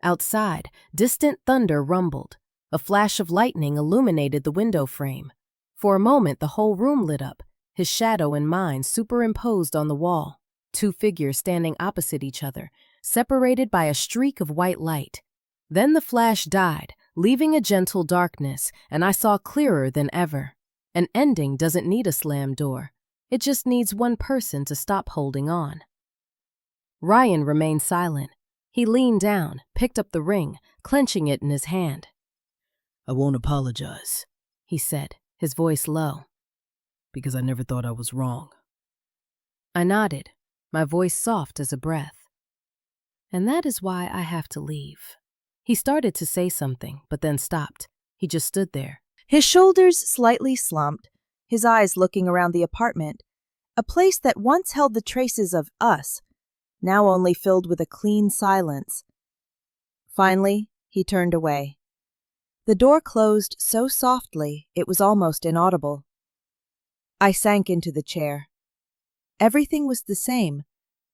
Outside, distant thunder rumbled. A flash of lightning illuminated the window frame. For a moment, the whole room lit up, his shadow and mine superimposed on the wall. 2 figures standing opposite each other, separated by a streak of white light. Then the flash died, leaving a gentle darkness, and I saw clearer than ever. An ending doesn't need a slammed door. It just needs one person to stop holding on. Ryan remained silent. He leaned down, picked up the ring, clenching it in his hand. I won't apologize, he said, his voice low. Because I never thought I was wrong. I nodded, my voice soft as a breath. And that is why I have to leave. He started to say something, but then stopped. He just stood there. His shoulders slightly slumped, his eyes looking around the apartment, a place that once held the traces of us, now only filled with a clean silence. Finally, he turned away. The door closed so softly it was almost inaudible. I sank into the chair. Everything was the same,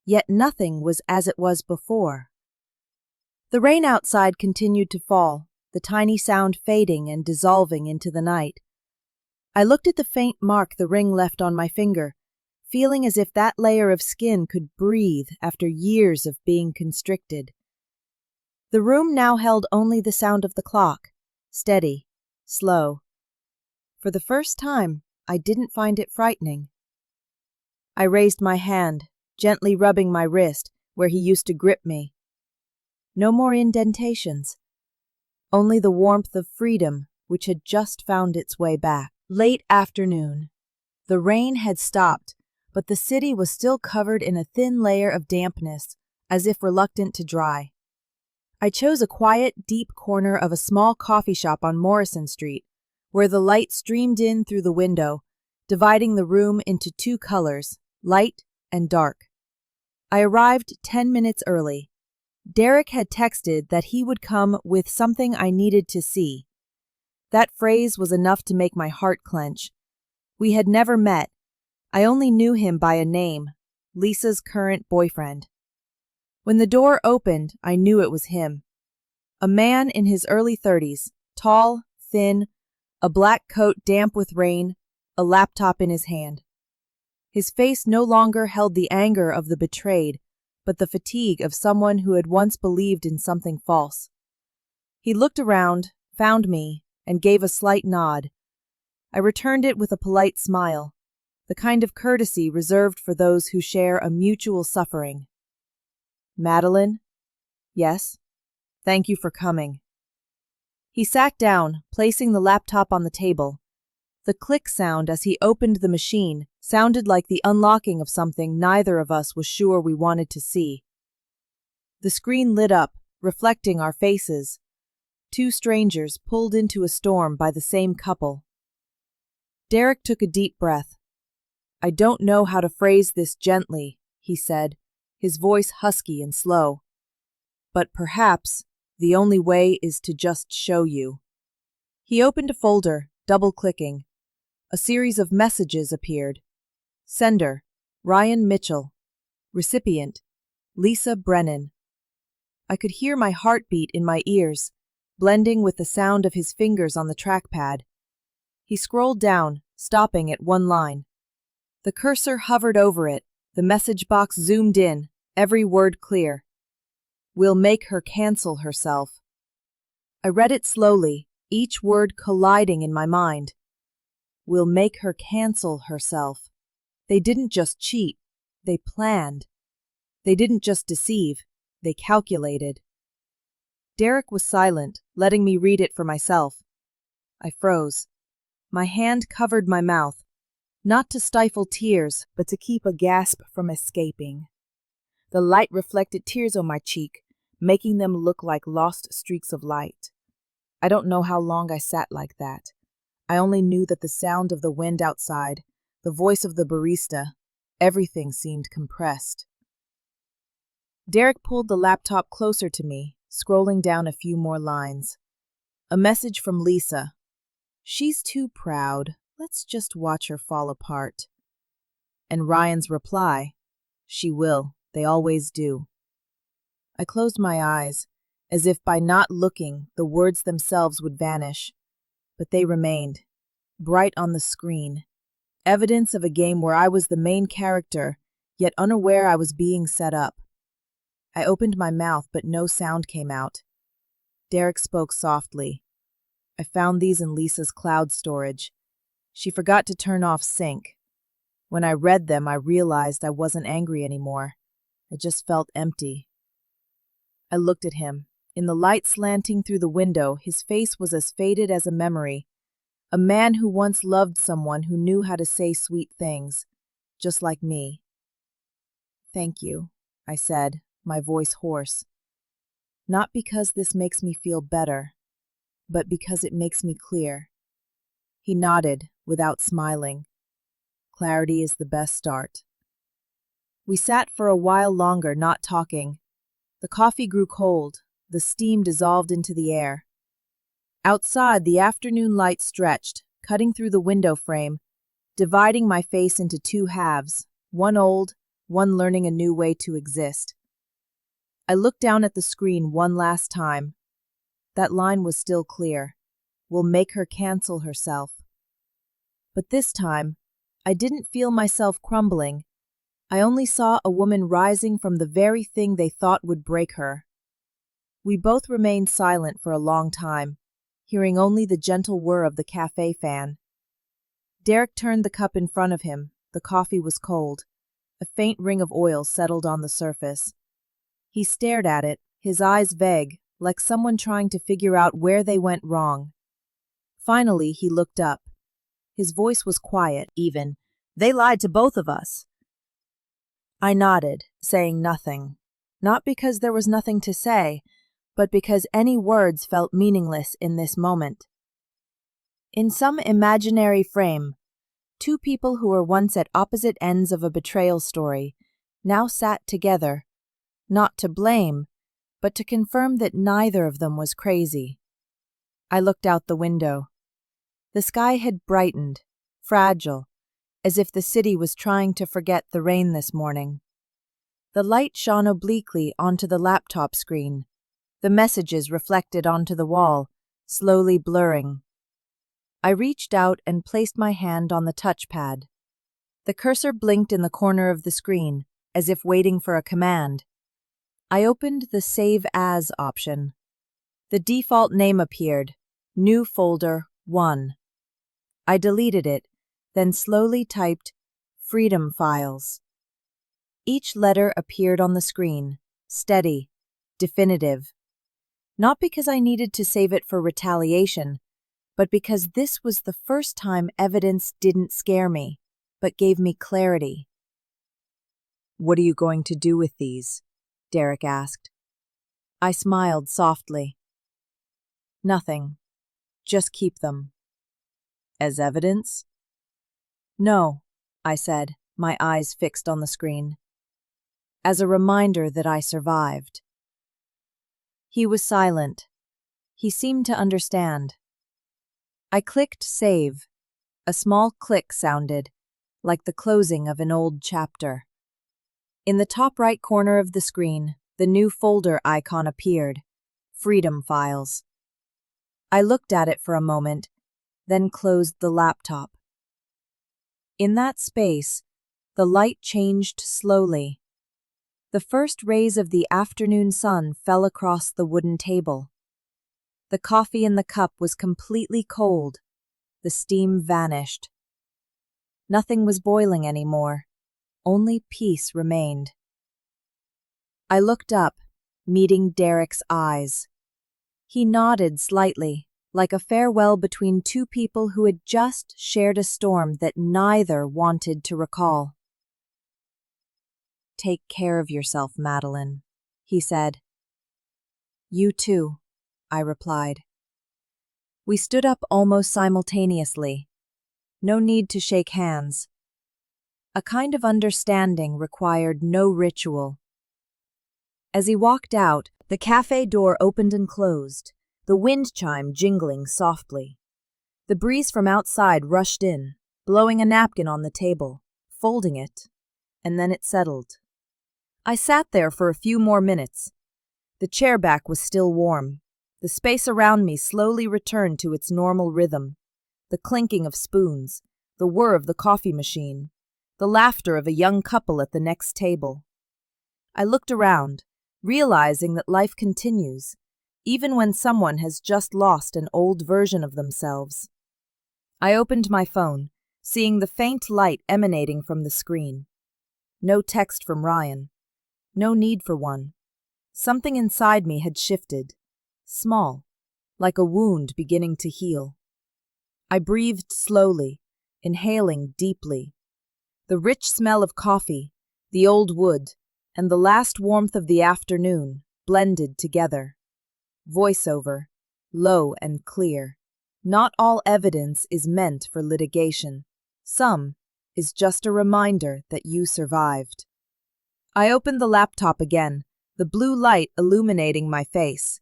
yet nothing was as it was before. The rain outside continued to fall, the tiny sound fading and dissolving into the night. I looked at the faint mark the ring left on my finger, feeling as if that layer of skin could breathe after years of being constricted. The room now held only the sound of the clock, steady, slow. For the first time, I didn't find it frightening. I raised my hand, gently rubbing my wrist where he used to grip me. No more indentations. Only the warmth of freedom which had just found its way back. Late afternoon. The rain had stopped, but the city was still covered in a thin layer of dampness, as if reluctant to dry. I chose a quiet, deep corner of a small coffee shop on Morrison Street, where the light streamed in through the window, dividing the room into 2 colors, light and dark. I arrived 10 minutes early. Derek had texted that he would come with something I needed to see. That phrase was enough to make my heart clench. We had never met. I only knew him by a name, Lisa's current boyfriend. When the door opened, I knew it was him. A man in his early 30s, tall, thin, a black coat damp with rain, a laptop in his hand. His face no longer held the anger of the betrayed, but the fatigue of someone who had once believed in something false. He looked around, found me, and gave a slight nod. I returned it with a polite smile, the kind of courtesy reserved for those who share a mutual suffering. Madeline? Yes. Thank you for coming. He sat down, placing the laptop on the table. The click sound as he opened the machine sounded like the unlocking of something neither of us was sure we wanted to see. The screen lit up, reflecting our faces. 2 strangers pulled into a storm by the same couple. Derek took a deep breath. I don't know how to phrase this gently, he said, his voice husky and slow. But perhaps the only way is to just show you. He opened a folder, double-clicking. A series of messages appeared. Sender, Ryan Mitchell. Recipient, Lisa Brennan. I could hear my heartbeat in my ears. blending with the sound of his fingers on the trackpad. He scrolled down, stopping at one line. The cursor hovered over it, the message box zoomed in, every word clear. "We'll make her cancel herself." I read it slowly, each word colliding in my mind. "We'll make her cancel herself." They didn't just cheat, they planned. They didn't just deceive, they calculated. Derek was silent, letting me read it for myself. I froze. My hand covered my mouth, not to stifle tears, but to keep a gasp from escaping. The light reflected tears on my cheek, making them look like lost streaks of light. I don't know how long I sat like that. I only knew that the sound of the wind outside, the voice of the barista, everything seemed compressed. Derek pulled the laptop closer to me, scrolling down a few more lines. A message from Lisa. "She's too proud. Let's just watch her fall apart." And Ryan's reply. "She will. They always do." I closed my eyes, as if by not looking, the words themselves would vanish. But they remained, bright on the screen, evidence of a game where I was the main character, yet unaware I was being set up. I opened my mouth, but no sound came out. Derek spoke softly. "I found these in Lisa's cloud storage. She forgot to turn off sync. When I read them, I realized I wasn't angry anymore. I just felt empty." I looked at him. In the light slanting through the window, his face was as faded as a memory. A man who once loved someone who knew how to say sweet things, just like me. "Thank you," I said, my voice hoarse. "Not because this makes me feel better, but because it makes me clear." He nodded, without smiling. "Clarity is the best start." We sat for a while longer, not talking. The coffee grew cold, the steam dissolved into the air. Outside, the afternoon light stretched, cutting through the window frame, dividing my face into two halves, one old, one learning a new way to exist. I looked down at the screen one last time. That line was still clear. "We'll make her cancel herself." But this time, I didn't feel myself crumbling. I only saw a woman rising from the very thing they thought would break her. We both remained silent for a long time, hearing only the gentle whir of the cafe fan. Derek turned the cup in front of him. The coffee was cold. A faint ring of oil settled on the surface. He stared at it, his eyes vague, like someone trying to figure out where they went wrong. Finally, he looked up. His voice was quiet, even. "They lied to both of us." I nodded, saying nothing. Not because there was nothing to say, but because any words felt meaningless in this moment. In some imaginary frame, two people who were once at opposite ends of a betrayal story now sat together, not to blame, but to confirm that neither of them was crazy. I looked out the window. The sky had brightened, fragile, as if the city was trying to forget the rain this morning. The light shone obliquely onto the laptop screen, the messages reflected onto the wall, slowly blurring. I reached out and placed my hand on the touchpad. The cursor blinked in the corner of the screen, as if waiting for a command. I opened the Save As option. The default name appeared, New Folder 1. I deleted it, then slowly typed Freedom Files. Each letter appeared on the screen, steady, definitive. Not because I needed to save it for retaliation, but because this was the first time evidence didn't scare me, but gave me clarity. "What are you going to do with these?" Derek asked. I smiled softly. "Nothing. Just keep them." "As evidence?" "No," I said, my eyes fixed on the screen. "As a reminder that I survived." He was silent. He seemed to understand. I clicked Save. A small click sounded, like the closing of an old chapter. In the top right corner of the screen, the new folder icon appeared, Freedom Files. I looked at it for a moment, then closed the laptop. In that space, the light changed slowly. The first rays of the afternoon sun fell across the wooden table. The coffee in the cup was completely cold. The steam vanished. Nothing was boiling anymore. Only peace remained. I looked up, meeting Derek's eyes. He nodded slightly, like a farewell between two people who had just shared a storm that neither wanted to recall. "Take care of yourself, Madeline," he said. "You too," I replied. We stood up almost simultaneously. No need to shake hands. A kind of understanding required no ritual. As he walked out, the cafe door opened and closed, the wind chime jingling softly. The breeze from outside rushed in, blowing a napkin on the table, folding it, and then it settled. I sat there for a few more minutes. The chair back was still warm. The space around me slowly returned to its normal rhythm. The clinking of spoons, the whir of the coffee machine, the laughter of a young couple at the next table. I looked around, realizing that life continues, even when someone has just lost an old version of themselves. I opened my phone, seeing the faint light emanating from the screen. No text from Ryan. No need for one. Something inside me had shifted, small, like a wound beginning to heal. I breathed slowly, inhaling deeply. The rich smell of coffee, the old wood, and the last warmth of the afternoon blended together. Voiceover, low and clear. Not all evidence is meant for litigation. Some is just a reminder that you survived. I opened the laptop again, the blue light illuminating my face.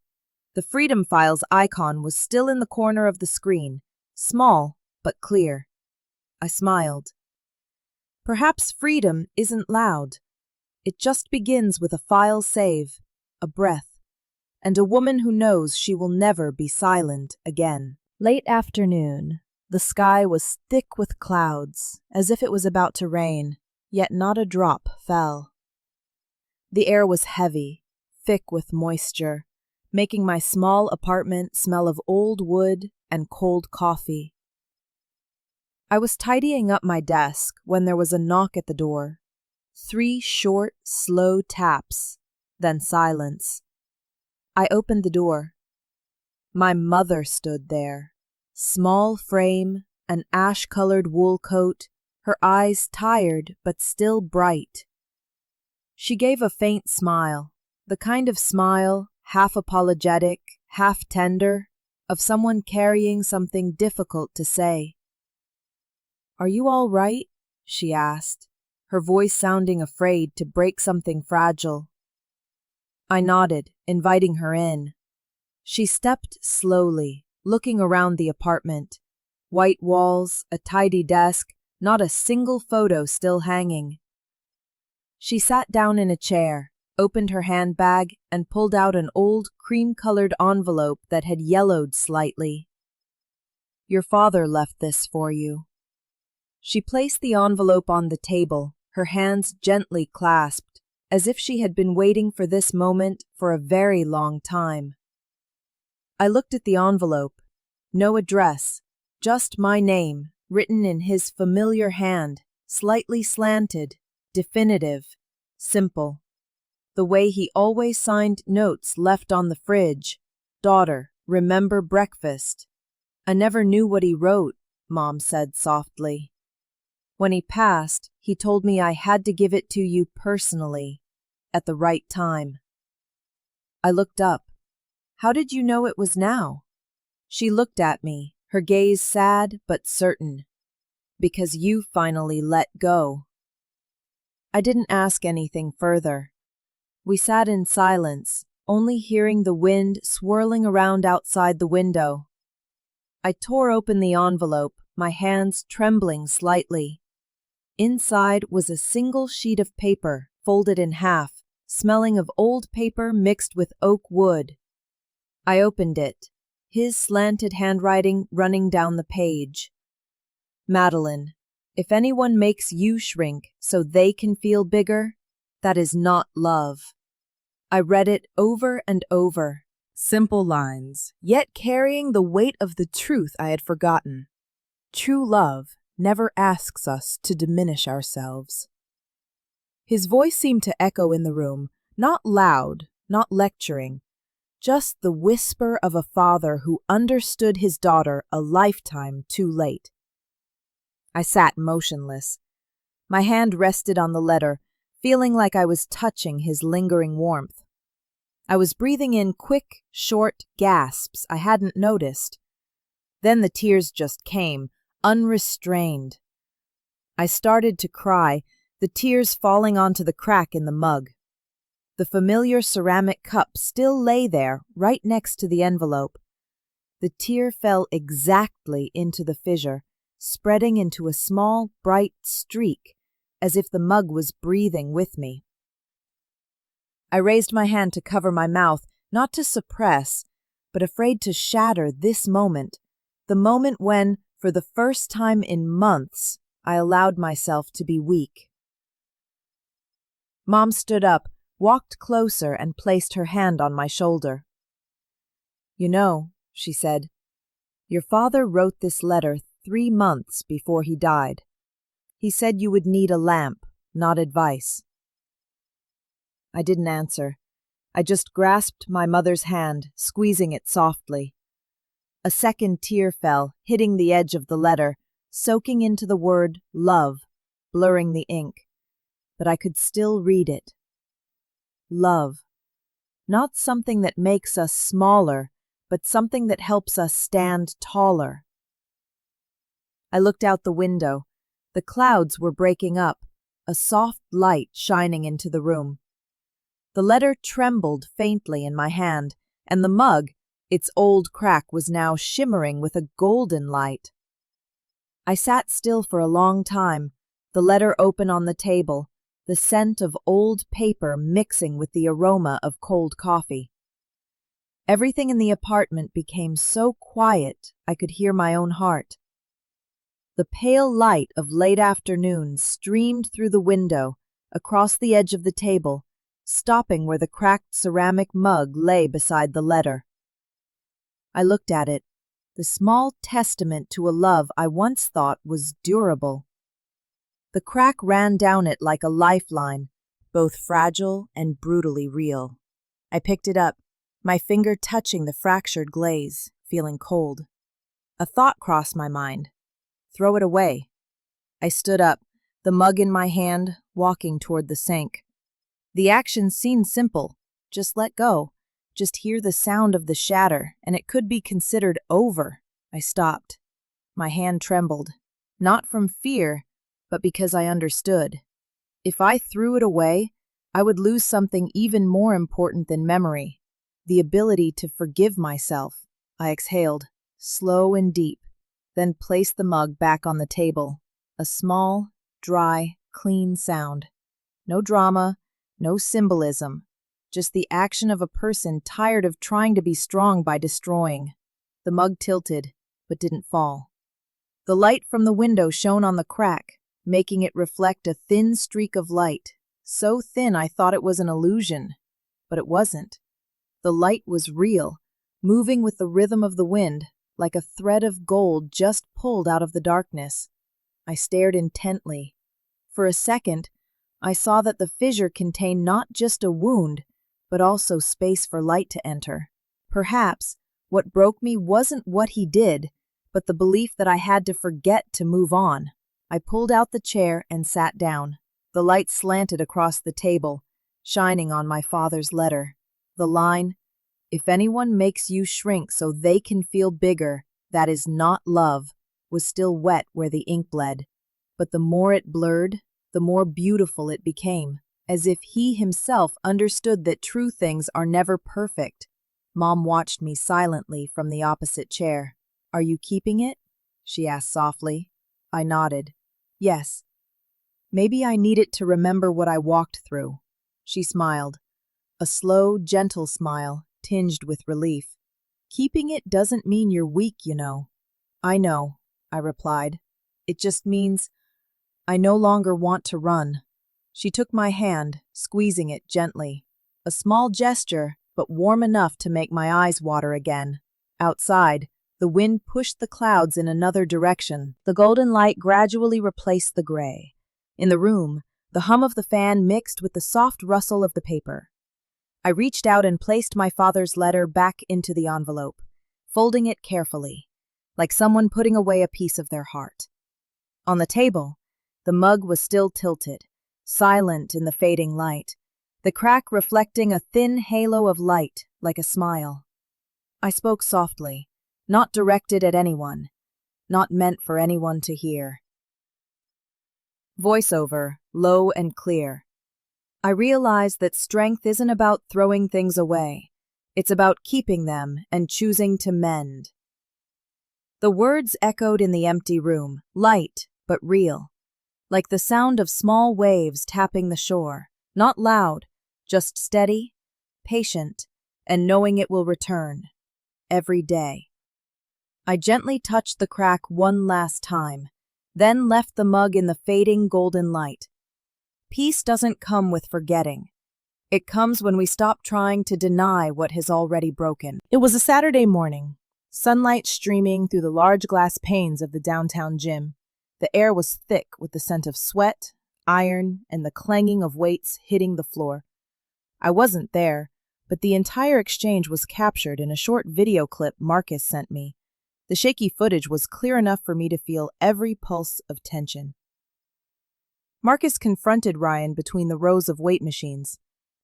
The Freedom Files icon was still in the corner of the screen, small but clear. I smiled. Perhaps freedom isn't loud. It just begins with a file save, a breath, and a woman who knows she will never be silent again. Late afternoon. The sky was thick with clouds, as if it was about to rain, yet not a drop fell. The air was heavy, thick with moisture, making my small apartment smell of old wood and cold coffee. I was tidying up my desk when there was a knock at the door. 3 short, slow taps, then silence. I opened the door. My mother stood there, small frame, an ash-colored wool coat, her eyes tired but still bright. She gave a faint smile, the kind of smile, half apologetic, half tender, of someone carrying something difficult to say. "Are you all right?" she asked, her voice sounding afraid to break something fragile. I nodded, inviting her in. She stepped slowly, looking around the apartment. White walls, a tidy desk, not a single photo still hanging. She sat down in a chair, opened her handbag, and pulled out an old cream-colored envelope that had yellowed slightly. "Your father left this for you." She placed the envelope on the table, her hands gently clasped, as if she had been waiting for this moment for a very long time. I looked at the envelope. No address, just my name, written in his familiar hand, slightly slanted, definitive, simple. The way he always signed notes left on the fridge. "Daughter, remember breakfast." "I never knew what he wrote," Mom said softly. "When he passed, he told me I had to give it to you personally, at the right time." I looked up. "How did you know it was now?" She looked at me, her gaze sad but certain. "Because you finally let go." I didn't ask anything further. We sat in silence, only hearing the wind swirling around outside the window. I tore open the envelope, my hands trembling slightly. Inside was a single sheet of paper, folded in half, smelling of old paper mixed with oak wood. I opened it. his slanted handwriting running down the page. Madeline, if anyone makes you shrink so they can feel bigger, that is not love. I read it over and over. Simple lines, yet carrying the weight of the truth I had forgotten. True love never asks us to diminish ourselves. His voice seemed to echo in the room, not loud, not lecturing, just the whisper of a father who understood his daughter a lifetime too late. I sat motionless. My hand rested on the letter, feeling like I was touching his lingering warmth. I was breathing in quick, short gasps I hadn't noticed. Then the tears just came, unrestrained. I started to cry, the tears falling onto the crack in the mug. The familiar ceramic cup still lay there, right next to the envelope. The tear fell exactly into the fissure, spreading into a small, bright streak, as if the mug was breathing with me. I raised my hand to cover my mouth, not to suppress, but afraid to shatter this moment, the moment when, for the first time in months, I allowed myself to be weak. Mom stood up, walked closer, and placed her hand on my shoulder. "You know," she said, "your father wrote this letter 3 months before he died. He said you would need a lamp, not advice." I didn't answer. I just grasped my mother's hand, squeezing it softly. A second tear fell, hitting the edge of the letter, soaking into the word love, blurring the ink. But I could still read it. Love. Not something that makes us smaller, but something that helps us stand taller. I looked out the window. The clouds were breaking up, a soft light shining into the room. The letter trembled faintly in my hand, and the mug, its old crack, was now shimmering with a golden light. I sat still for a long time, the letter open on the table, the scent of old paper mixing with the aroma of cold coffee. Everything in the apartment became so quiet I could hear my own heart. The pale light of late afternoon streamed through the window, across the edge of the table, stopping where the cracked ceramic mug lay beside the letter. I looked at it, the small testament to a love I once thought was durable. The crack ran down it like a lifeline, both fragile and brutally real. I picked it up, my finger touching the fractured glaze, feeling cold. A thought crossed my mind. Throw it away. I stood up, the mug in my hand, walking toward the sink. The action seemed simple. Just let go. Just hear the sound of the shatter, and it could be considered over. I stopped. My hand trembled, not from fear, but because I understood. If I threw it away, I would lose something even more important than memory, the ability to forgive myself. I exhaled, slow and deep, then placed the mug back on the table. A small, dry, clean sound. No drama, no symbolism, just the action of a person tired of trying to be strong by destroying. The mug tilted, but didn't fall. The light from the window shone on the crack, making it reflect a thin streak of light, so thin I thought it was an illusion. But it wasn't. The light was real, moving with the rhythm of the wind, like a thread of gold just pulled out of the darkness. I stared intently. For a second, I saw that the fissure contained not just a wound, but also space for light to enter. Perhaps what broke me wasn't what he did, but the belief that I had to forget to move on. I pulled out the chair and sat down. The light slanted across the table, shining on my father's letter. The line, "If anyone makes you shrink so they can feel bigger, that is not love," was still wet where the ink bled. But the more it blurred, the more beautiful it became, as if he himself understood that true things are never perfect. Mom watched me silently from the opposite chair. "Are you keeping it?" she asked softly. I nodded. "Yes. Maybe I need it to remember what I walked through." She smiled, a slow, gentle smile, tinged with relief. Keeping it doesn't mean you're weak, you know. I know, I replied. It just means I no longer want to run. She took my hand, squeezing it gently. A small gesture, but warm enough to make my eyes water again. Outside, the wind pushed the clouds in another direction. The golden light gradually replaced the gray. In the room, the hum of the fan mixed with the soft rustle of the paper. I reached out and placed my father's letter back into the envelope, folding it carefully, like someone putting away a piece of their heart. On the table, the mug was still tilted, silent in the fading light, the crack reflecting a thin halo of light like a smile. I spoke softly, not directed at anyone, not meant for anyone to hear. Voiceover, low and clear. I realized that strength isn't about throwing things away. It's about keeping them and choosing to mend. The words echoed in the empty room, light but real, like the sound of small waves tapping the shore, not loud, just steady, patient, and knowing it will return. Every day. I gently touched the crack one last time, then left the mug in the fading golden light. Peace doesn't come with forgetting. It comes when we stop trying to deny what has already broken. It was a Saturday morning, sunlight streaming through the large glass panes of the downtown gym. The air was thick with the scent of sweat, iron, and the clanging of weights hitting the floor. I wasn't there, but the entire exchange was captured in a short video clip Marcus sent me. The shaky footage was clear enough for me to feel every pulse of tension. Marcus confronted Ryan between the rows of weight machines.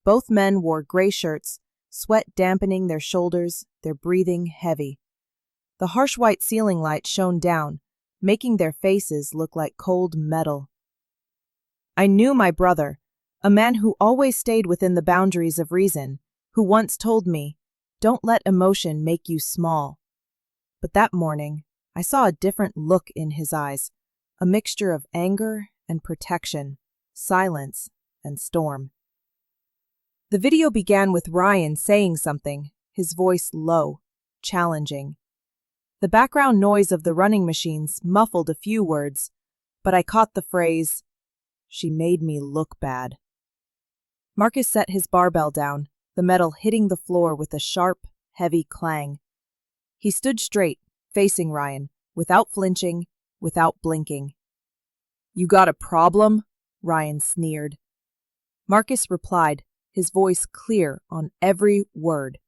Both men wore gray shirts, sweat dampening their shoulders, their breathing heavy. The harsh white ceiling light shone down, making their faces look like cold metal. I knew my brother, a man who always stayed within the boundaries of reason, who once told me, "Don't let emotion make you small." But that morning, I saw a different look in his eyes, a mixture of anger and protection, silence and storm. The video began with Ryan saying something, his voice low, challenging. The background noise of the running machines muffled a few words, but I caught the phrase, "She made me look bad." Marcus set his barbell down, the metal hitting the floor with a sharp, heavy clang. He stood straight, facing Ryan, without flinching, without blinking. "You got a problem?" Ryan sneered. Marcus replied, his voice clear on every word.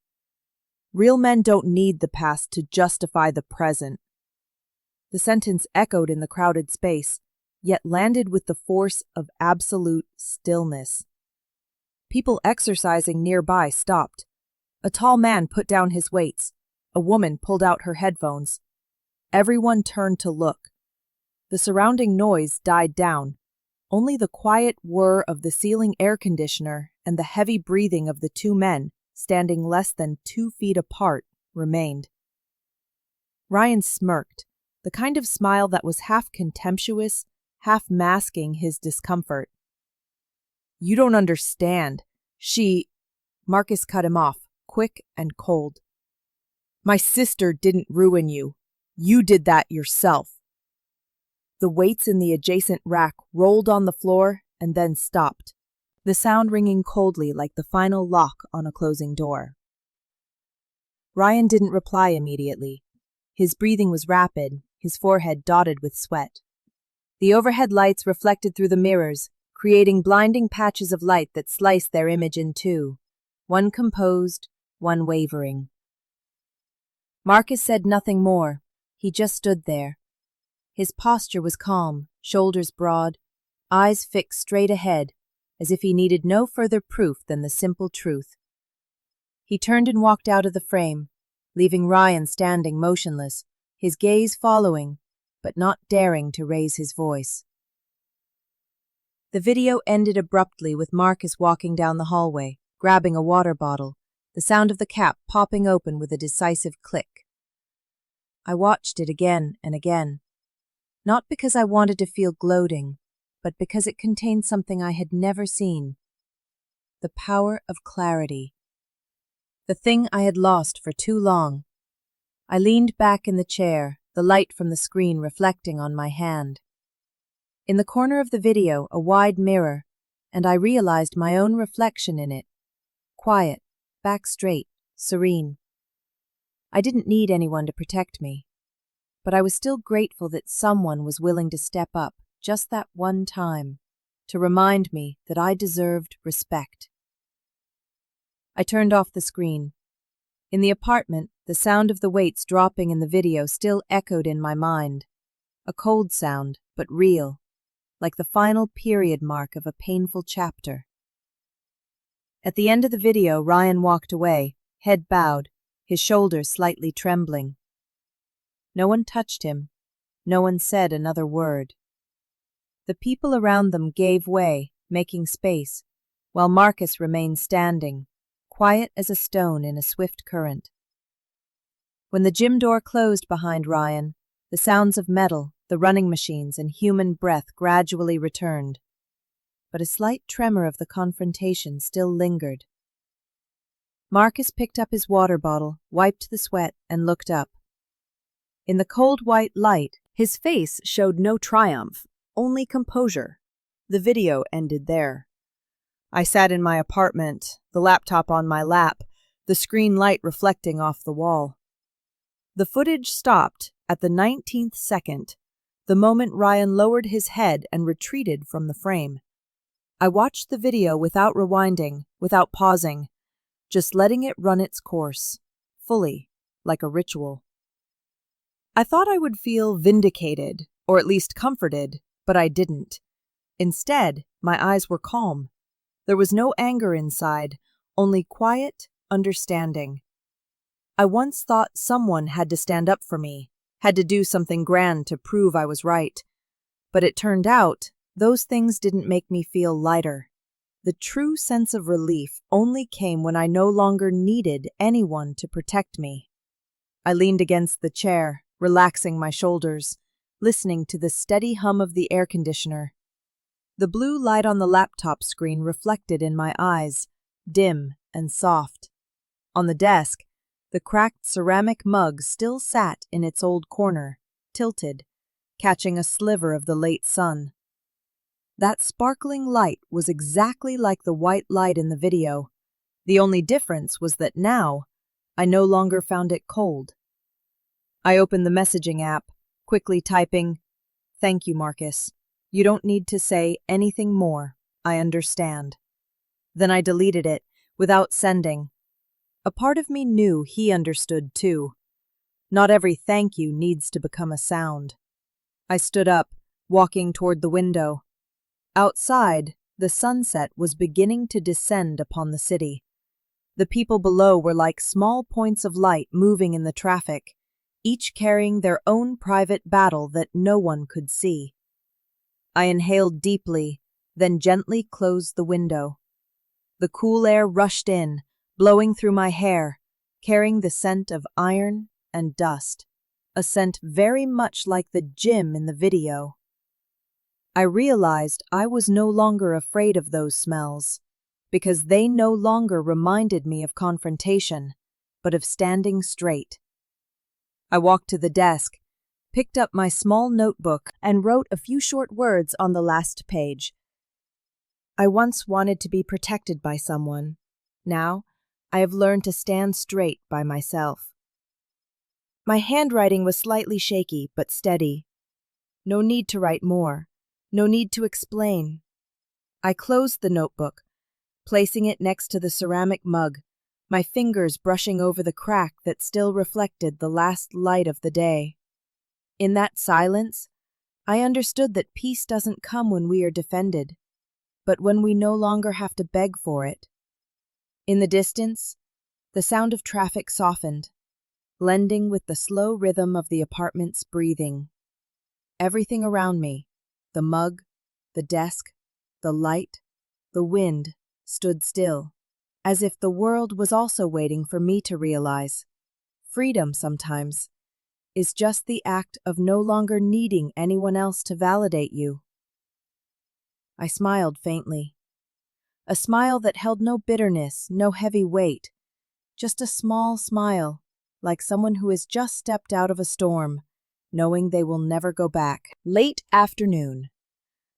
"Real men don't need the past to justify the present." The sentence echoed in the crowded space, yet landed with the force of absolute stillness. People exercising nearby stopped. A tall man put down his weights. A woman pulled out her headphones. Everyone turned to look. The surrounding noise died down. Only the quiet whir of the ceiling air conditioner and the heavy breathing of the two men, standing less than 2 feet apart, remained. Ryan smirked, the kind of smile that was half contemptuous, half masking his discomfort. "You don't understand. Marcus cut him off, quick and cold. "My sister didn't ruin you. You did that yourself." The weights in the adjacent rack rolled on the floor and then stopped, the sound ringing coldly like the final lock on a closing door. Ryan didn't reply immediately. His breathing was rapid, his forehead dotted with sweat. The overhead lights reflected through the mirrors, creating blinding patches of light that sliced their image in two, one composed, one wavering. Marcus said nothing more. He just stood there. His posture was calm, shoulders broad, eyes fixed straight ahead, as if he needed no further proof than the simple truth. He turned and walked out of the frame, leaving Ryan standing motionless, his gaze following, but not daring to raise his voice. The video ended abruptly with Marcus walking down the hallway, grabbing a water bottle, the sound of the cap popping open with a decisive click. I watched it again and again, not because I wanted to feel gloating, but because it contained something I had never seen. The power of clarity. The thing I had lost for too long, I leaned back in the chair, the light from the screen reflecting on my hand. In the corner of the video, a wide mirror, and I realized my own reflection in it. Quiet, back straight, serene. I didn't need anyone to protect me, but I was still grateful that someone was willing to step up just that one time to remind me that I deserved respect. I turned off the screen. In the apartment, the sound of the weights dropping in the video still echoed in my mind. A cold sound, but real, like the final period mark of a painful chapter. At the end of the video, Ryan walked away, head bowed, his shoulders slightly trembling. No one touched him. No one said another word. The people around them gave way, making space, while Marcus remained standing, quiet as a stone in a swift current. When the gym door closed behind Ryan, the sounds of metal, the running machines, and human breath gradually returned. But a slight tremor of the confrontation still lingered. Marcus picked up his water bottle, wiped the sweat, and looked up. In the cold white light, his face showed no triumph, only composure. The video ended there. I sat in my apartment, the laptop on my lap, the screen light reflecting off the wall. The footage stopped at the 19th second, the moment Ryan lowered his head and retreated from the frame. I watched the video without rewinding, without pausing, just letting it run its course, fully, like a ritual. I thought I would feel vindicated, or at least comforted, but I didn't. Instead, my eyes were calm. There was no anger inside, only quiet understanding. I once thought someone had to stand up for me, had to do something grand to prove I was right. But it turned out, those things didn't make me feel lighter. The true sense of relief only came when I no longer needed anyone to protect me. I leaned against the chair, relaxing my shoulders, listening to the steady hum of the air conditioner. The blue light on the laptop screen reflected in my eyes, dim and soft. On the desk, the cracked ceramic mug still sat in its old corner, tilted, catching a sliver of the late sun. That sparkling light was exactly like the white light in the video. The only difference was that now, I no longer found it cold. I opened the messaging app, quickly typing, "Thank you, Marcus. You don't need to say anything more. I understand." Then I deleted it, without sending. A part of me knew he understood too. Not every thank you needs to become a sound. I stood up, walking toward the window. Outside, the sunset was beginning to descend upon the city. The people below were like small points of light moving in the traffic, each carrying their own private battle that no one could see. I inhaled deeply, then gently closed the window. The cool air rushed in, blowing through my hair, carrying the scent of iron and dust, a scent very much like the gym in the video. I realized I was no longer afraid of those smells, because they no longer reminded me of confrontation, but of standing straight. I walked to the desk, picked up my small notebook, and wrote a few short words on the last page. I once wanted to be protected by someone. Now, I have learned to stand straight by myself. My handwriting was slightly shaky, but steady. No need to write more. No need to explain. I closed the notebook, placing it next to the ceramic mug, my fingers brushing over the crack that still reflected the last light of the day. In that silence, I understood that peace doesn't come when we are defended, but when we no longer have to beg for it. In the distance, the sound of traffic softened, blending with the slow rhythm of the apartment's breathing. Everything around me, the mug, the desk, the light, the wind, stood still, as if the world was also waiting for me to realize. Freedom, sometimes, is just the act of no longer needing anyone else to validate you. I smiled faintly. A smile that held no bitterness, no heavy weight, just a small smile, like someone who has just stepped out of a storm, knowing they will never go back. Late afternoon.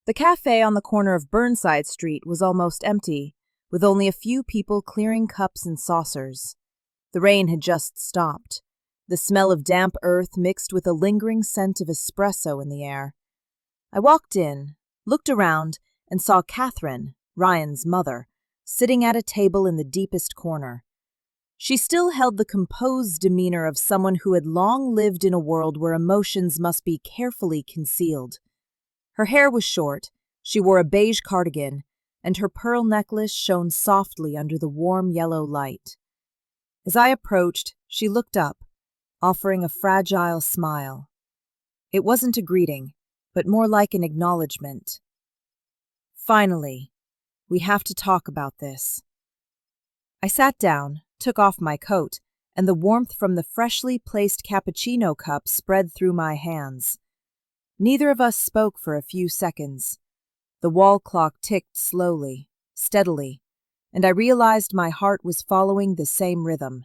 The cafe on the corner of Burnside Street was almost empty, with only a few people clearing cups and saucers. The rain had just stopped. The smell of damp earth mixed with a lingering scent of espresso in the air. I walked in, looked around, and saw Catherine, Ryan's mother, sitting at a table in the deepest corner. She still held the composed demeanor of someone who had long lived in a world where emotions must be carefully concealed. Her hair was short, she wore a beige cardigan, and her pearl necklace shone softly under the warm yellow light. As I approached, she looked up, offering a fragile smile. It wasn't a greeting, but more like an acknowledgement. Finally, we have to talk about this. I sat down, took off my coat, and the warmth from the freshly placed cappuccino cup spread through my hands. Neither of us spoke for a few seconds. The wall clock ticked slowly, steadily, and I realized my heart was following the same rhythm.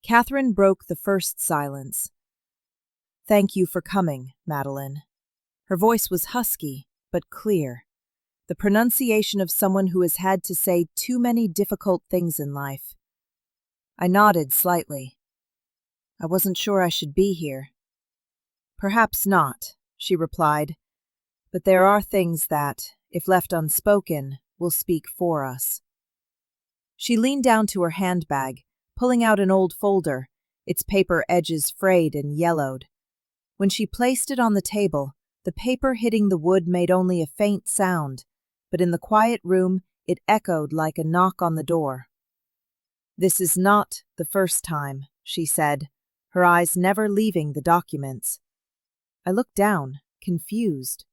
Catherine broke the first silence. "Thank you for coming, Madeline." Her voice was husky, but clear. The pronunciation of someone who has had to say too many difficult things in life. I nodded slightly. I wasn't sure I should be here. "Perhaps not," she replied, "but there are things that, if left unspoken, will speak for us." She leaned down to her handbag, pulling out an old folder, its paper edges frayed and yellowed. When she placed it on the table, the paper hitting the wood made only a faint sound, but in the quiet room it echoed like a knock on the door. "This is not the first time," she said, her eyes never leaving the documents. I looked down, confused.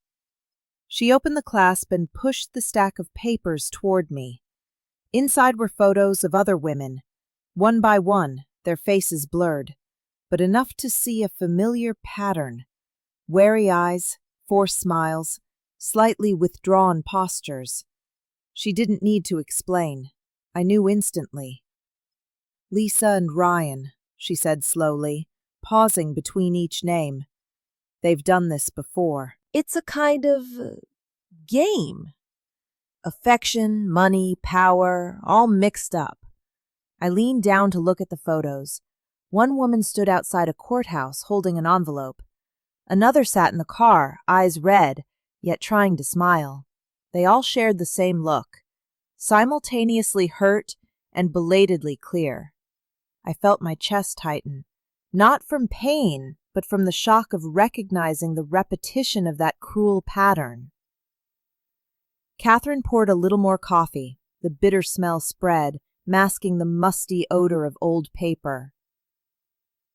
She opened the clasp and pushed the stack of papers toward me. Inside were photos of other women, one by one, their faces blurred, but enough to see a familiar pattern. Wary eyes, forced smiles, slightly withdrawn postures. She didn't need to explain. I knew instantly. "Lisa and Ryan," she said slowly, pausing between each name. "They've done this before. It's a kind of game. Affection, money, power, all mixed up." I leaned down to look at the photos. One woman stood outside a courthouse holding an envelope. Another sat in the car, eyes red, yet trying to smile. They all shared the same look, simultaneously hurt and belatedly clear. I felt my chest tighten, not from pain, but from the shock of recognizing the repetition of that cruel pattern. Catherine poured a little more coffee. The bitter smell spread, masking the musty odor of old paper.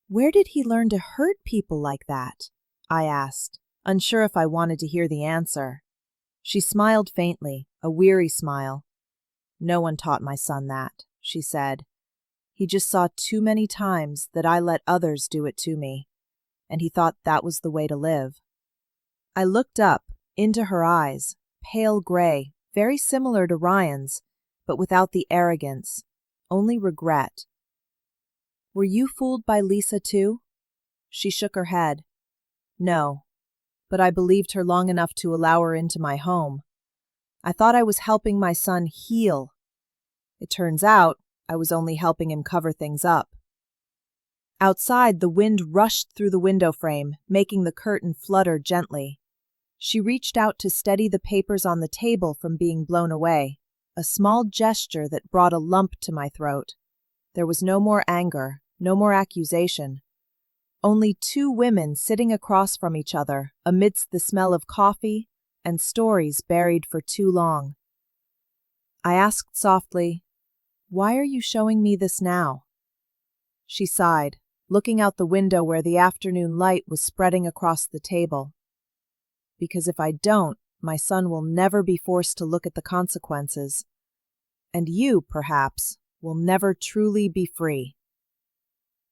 "Where did he learn to hurt people like that?" I asked, unsure if I wanted to hear the answer. She smiled faintly, a weary smile. "No one taught my son that," she said. "He just saw too many times that I let others do it to me, and he thought that was the way to live." I looked up, into her eyes, pale gray, very similar to Ryan's, but without the arrogance, only regret. "Were you fooled by Lisa too?" She shook her head. "No, but I believed her long enough to allow her into my home. I thought I was helping my son heal. It turns out I was only helping him cover things up." Outside, the wind rushed through the window frame, making the curtain flutter gently. She reached out to steady the papers on the table from being blown away, a small gesture that brought a lump to my throat. There was no more anger, no more accusation. Only two women sitting across from each other amidst the smell of coffee and stories buried for too long. I asked softly, "Why are you showing me this now?" She sighed, looking out the window where the afternoon light was spreading across the table. "Because if I don't, my son will never be forced to look at the consequences. And you, perhaps, will never truly be free."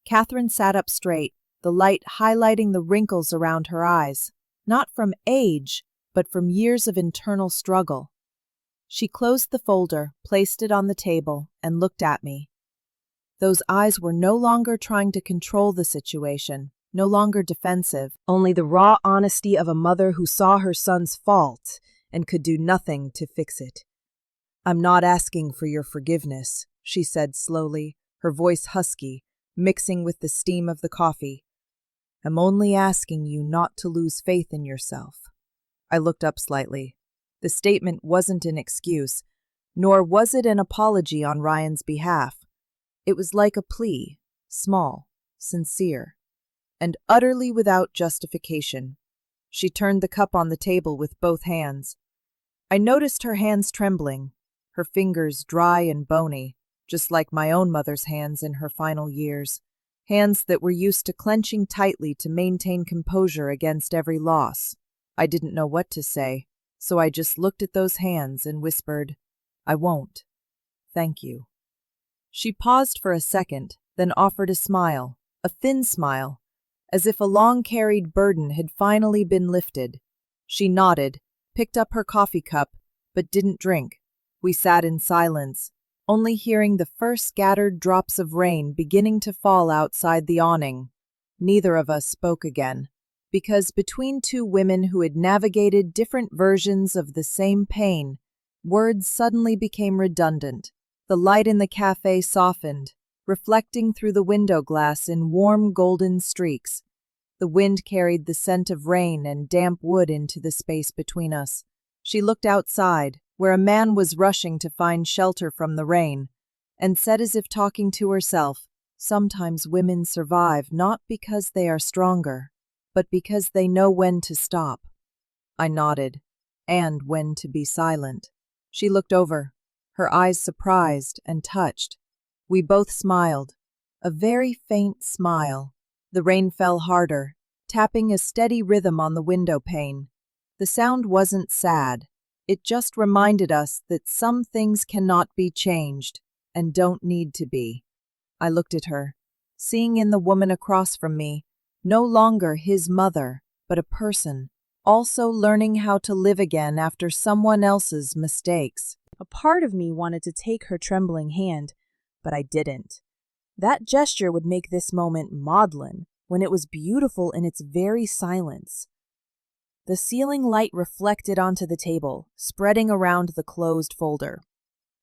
Catherine sat up straight, the light highlighting the wrinkles around her eyes, not from age, but from years of internal struggle. She closed the folder, placed it on the table, and looked at me. Those eyes were no longer trying to control the situation, no longer defensive, only the raw honesty of a mother who saw her son's fault and could do nothing to fix it. "I'm not asking for your forgiveness," she said slowly, her voice husky, mixing with the steam of the coffee. "I'm only asking you not to lose faith in yourself." I looked up slightly. The statement wasn't an excuse, nor was it an apology on Ryan's behalf. It was like a plea, small, sincere, and utterly without justification. She turned the cup on the table with both hands. I noticed her hands trembling, her fingers dry and bony, just like my own mother's hands in her final years, hands that were used to clenching tightly to maintain composure against every loss. I didn't know what to say, so I just looked at those hands and whispered, "I won't. Thank you." She paused for a second, then offered a smile, a thin smile, as if a long-carried burden had finally been lifted. She nodded, picked up her coffee cup, but didn't drink. We sat in silence, only hearing the first scattered drops of rain beginning to fall outside the awning. Neither of us spoke again, because between two women who had navigated different versions of the same pain, words suddenly became redundant. The light in the cafe softened, reflecting through the window glass in warm golden streaks. The wind carried the scent of rain and damp wood into the space between us. She looked outside, where a man was rushing to find shelter from the rain, and said as if talking to herself, "Sometimes women survive not because they are stronger, but because they know when to stop." I nodded, and when to be silent. She looked over, her eyes surprised and touched. We both smiled, a very faint smile. The rain fell harder, tapping a steady rhythm on the window pane. The sound wasn't sad. It just reminded us that some things cannot be changed and don't need to be. I looked at her, seeing in the woman across from me no longer his mother, but a person, also learning how to live again after someone else's mistakes. A part of me wanted to take her trembling hand, but I didn't. That gesture would make this moment maudlin, when it was beautiful in its very silence. The ceiling light reflected onto the table, spreading around the closed folder.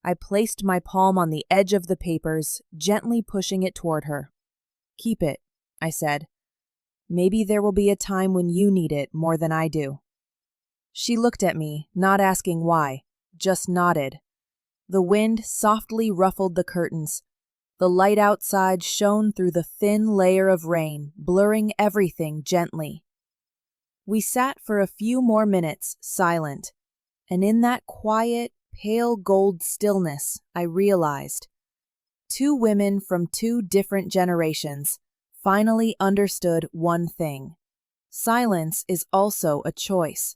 I placed my palm on the edge of the papers, gently pushing it toward her. "Keep it," I said. "Maybe there will be a time when you need it more than I do." She looked at me, not asking why, just nodded. The wind softly ruffled the curtains. The light outside shone through the thin layer of rain, blurring everything gently. We sat for a few more minutes, silent, and in that quiet, pale gold stillness, I realized two women from two different generations finally understood one thing. Silence is also a choice.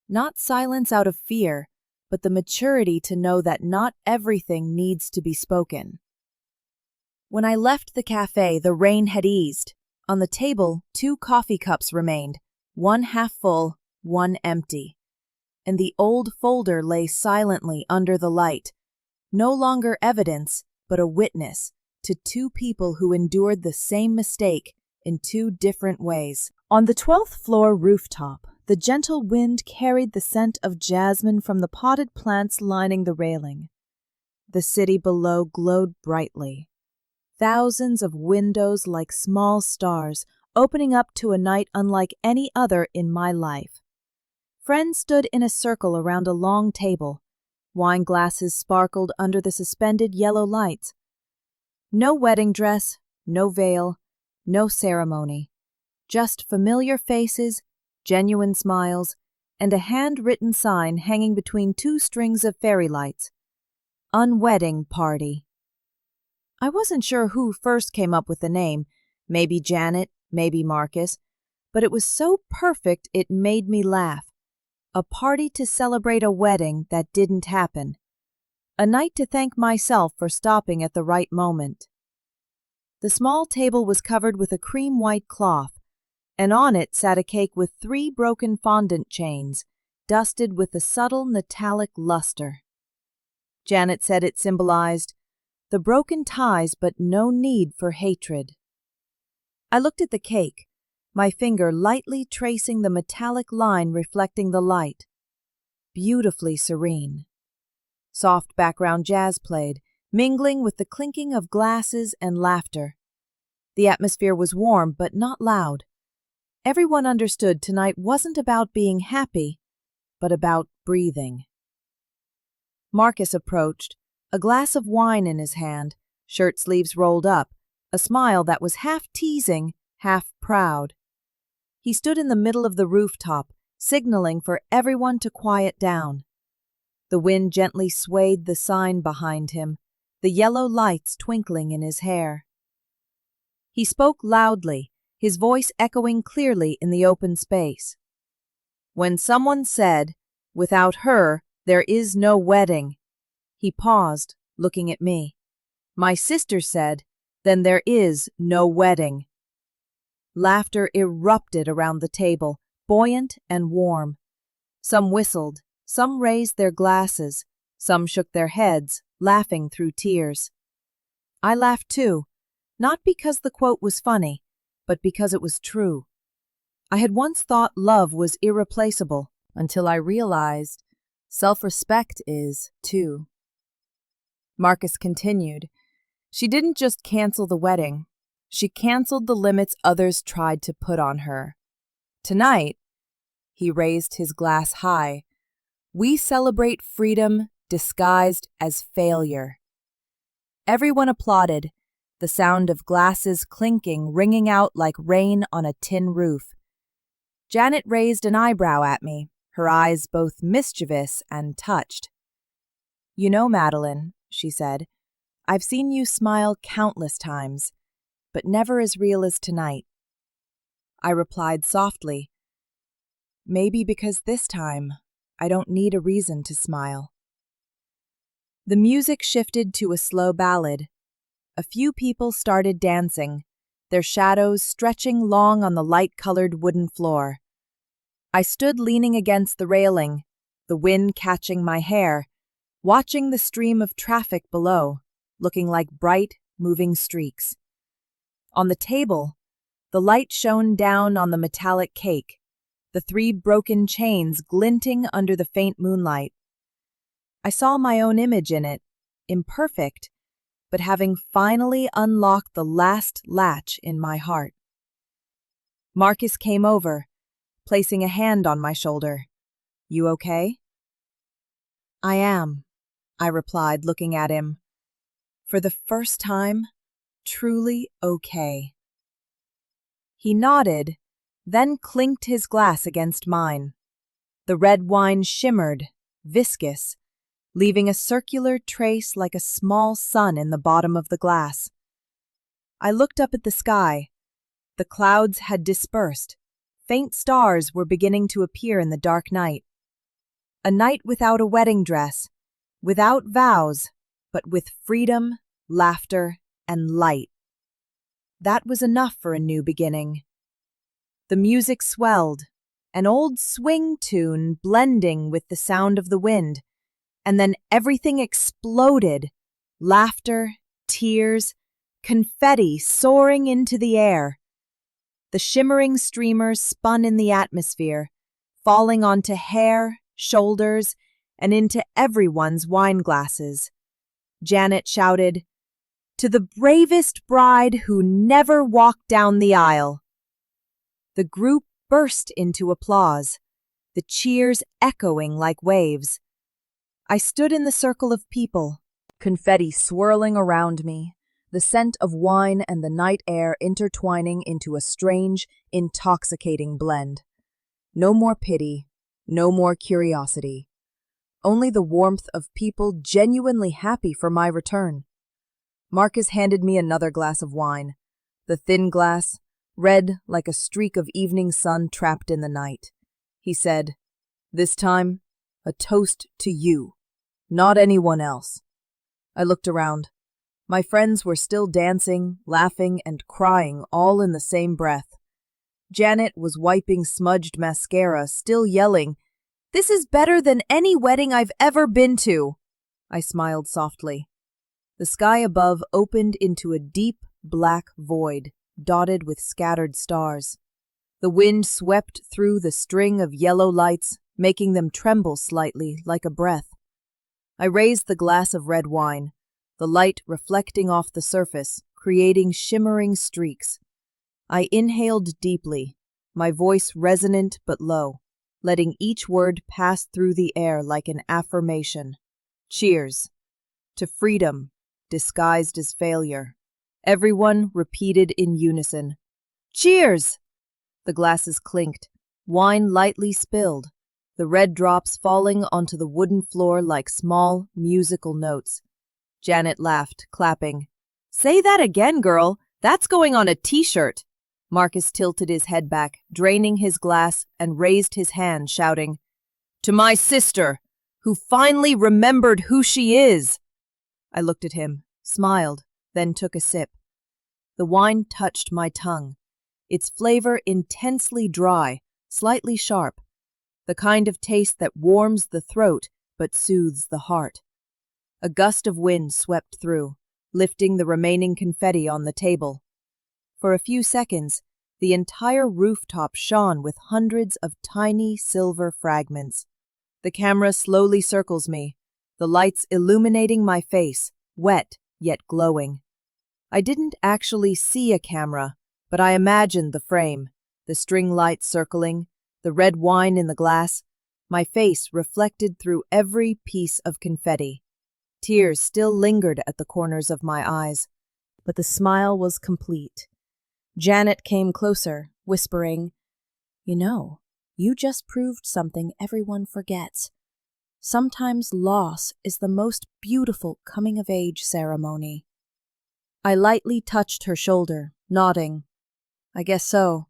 Not silence out of fear, but the maturity to know that not everything needs to be spoken. When I left the cafe, the rain had eased. On the table, 2 coffee cups remained, one half full, one empty. And the old folder lay silently under the light, no longer evidence, but a witness to 2 people who endured the same mistake in 2 different ways. On the 12th floor rooftop, the gentle wind carried the scent of jasmine from the potted plants lining the railing. The city below glowed brightly. Thousands of windows like small stars, opening up to a night unlike any other in my life. Friends stood in a circle around a long table. Wine glasses sparkled under the suspended yellow lights. No wedding dress, no veil, no ceremony. Just familiar faces, genuine smiles, and a handwritten sign hanging between 2 strings of fairy lights. Unwedding party. I wasn't sure who first came up with the name, maybe Janet, maybe Marcus, but it was so perfect it made me laugh. A party to celebrate a wedding that didn't happen. A night to thank myself for stopping at the right moment. The small table was covered with a cream-white cloth, and on it sat a cake with 3 broken fondant chains, dusted with a subtle metallic luster. Janet said it symbolized the broken ties but no need for hatred. I looked at the cake, my finger lightly tracing the metallic line reflecting the light. Beautifully serene. Soft background jazz played, mingling with the clinking of glasses and laughter. The atmosphere was warm but not loud. Everyone understood tonight wasn't about being happy, but about breathing. Marcus approached, a glass of wine in his hand, shirt sleeves rolled up, a smile that was half teasing, half proud. He stood in the middle of the rooftop, signaling for everyone to quiet down. The wind gently swayed the sign behind him, the yellow lights twinkling in his hair. He spoke loudly, his voice echoing clearly in the open space. When someone said, "Without her, there is no wedding," he paused, looking at me. My sister said, "Then there is no wedding." Laughter erupted around the table, buoyant and warm. Some whistled, some raised their glasses, some shook their heads, laughing through tears. I laughed too, not because the quote was funny, but because it was true. I had once thought love was irreplaceable, until I realized self-respect is, too. Marcus continued. She didn't just cancel the wedding. She canceled the limits others tried to put on her. Tonight, he raised his glass high, we celebrate freedom disguised as failure. Everyone applauded, the sound of glasses clinking ringing out like rain on a tin roof. Janet raised an eyebrow at me, her eyes both mischievous and touched. "You know, Madeline," she said, "I've seen you smile countless times, but never as real as tonight." I replied softly, "Maybe because this time I don't need a reason to smile." The music shifted to a slow ballad. A few people started dancing, their shadows stretching long on the light-colored wooden floor. I stood leaning against the railing, the wind catching my hair, watching the stream of traffic below, looking like bright, moving streaks. On the table, the light shone down on the metallic cake, the 3 broken chains glinting under the faint moonlight. I saw my own image in it, imperfect, but having finally unlocked the last latch in my heart. Marcus came over, placing a hand on my shoulder. "You okay?" "I am," I replied, looking at him. For the first time, truly okay. He nodded, then clinked his glass against mine. The red wine shimmered, viscous, leaving a circular trace like a small sun in the bottom of the glass. I looked up at the sky. The clouds had dispersed. Faint stars were beginning to appear in the dark night. A night without a wedding dress, without vows, but with freedom, laughter, and light. That was enough for a new beginning. The music swelled, an old swing tune blending with the sound of the wind, and then everything exploded. Laughter, tears, confetti soaring into the air. The shimmering streamers spun in the atmosphere, falling onto hair, shoulders, and into everyone's wine glasses. Janet shouted, "To the bravest bride who never walked down the aisle." The group burst into applause, the cheers echoing like waves. I stood in the circle of people, confetti swirling around me, the scent of wine and the night air intertwining into a strange, intoxicating blend. No more pity, no more curiosity. Only the warmth of people genuinely happy for my return. Marcus handed me another glass of wine, the thin glass, red like a streak of evening sun trapped in the night. He said, "This time, a toast to you, not anyone else." I looked around. My friends were still dancing, laughing, and crying all in the same breath. Janet was wiping smudged mascara, still yelling, "This is better than any wedding I've ever been to." I smiled softly. The sky above opened into a deep, black void, dotted with scattered stars. The wind swept through the string of yellow lights, making them tremble slightly like a breath. I raised the glass of red wine, the light reflecting off the surface, creating shimmering streaks. I inhaled deeply, my voice resonant but low, letting each word pass through the air like an affirmation. Cheers. To freedom, disguised as failure. Everyone repeated in unison. Cheers! The glasses clinked, wine lightly spilled, the red drops falling onto the wooden floor like small, musical notes. Janet laughed, clapping. Say that again, girl. That's going on a t-shirt. Marcus tilted his head back, draining his glass, and raised his hand, shouting, To my sister, who finally remembered who she is. I looked at him, smiled, then took a sip. The wine touched my tongue, its flavor intensely dry, slightly sharp, the kind of taste that warms the throat but soothes the heart. A gust of wind swept through, lifting the remaining confetti on the table. For a few seconds, the entire rooftop shone with hundreds of tiny silver fragments. The camera slowly circles me, the lights illuminating my face, wet yet glowing. I didn't actually see a camera, but I imagined the frame, the string lights circling, the red wine in the glass, my face reflected through every piece of confetti. Tears still lingered at the corners of my eyes, but the smile was complete. Janet came closer, whispering, You just proved something everyone forgets. Sometimes loss is the most beautiful coming-of-age ceremony. I lightly touched her shoulder, nodding. I guess so.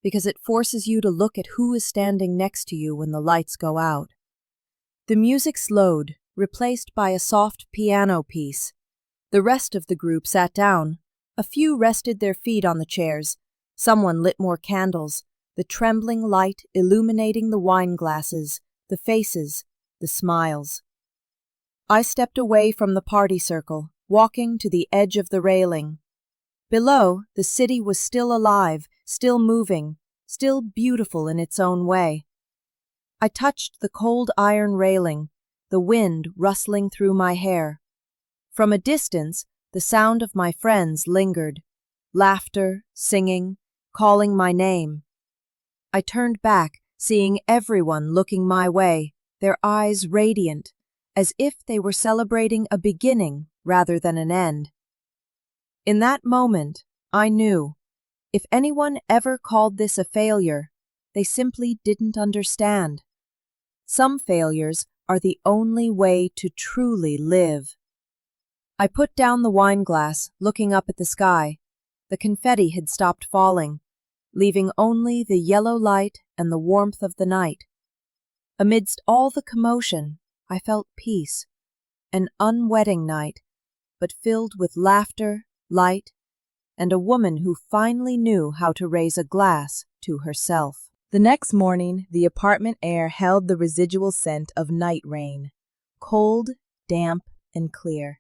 Because it forces you to look at who is standing next to you when the lights go out. The music slowed, replaced by a soft piano piece. The rest of the group sat down. A few rested their feet on the chairs. Someone lit more candles, the trembling light illuminating the wine glasses, the faces, the smiles. I stepped away from the party circle, walking to the edge of the railing. Below, the city was still alive, still moving, still beautiful in its own way. I touched the cold iron railing, the wind rustling through my hair. From a distance, the sound of my friends lingered, laughter, singing, calling my name. I turned back, seeing everyone looking my way, their eyes radiant, as if they were celebrating a beginning rather than an end. In that moment, I knew, if anyone ever called this a failure, they simply didn't understand. Some failures are the only way to truly live. I put down the wine glass, looking up at the sky. The confetti had stopped falling, leaving only the yellow light and the warmth of the night. Amidst all the commotion, I felt peace, an unwedding night, but filled with laughter, light, and a woman who finally knew how to raise a glass to herself. The next morning, the apartment air held the residual scent of night rain, cold, damp, and clear.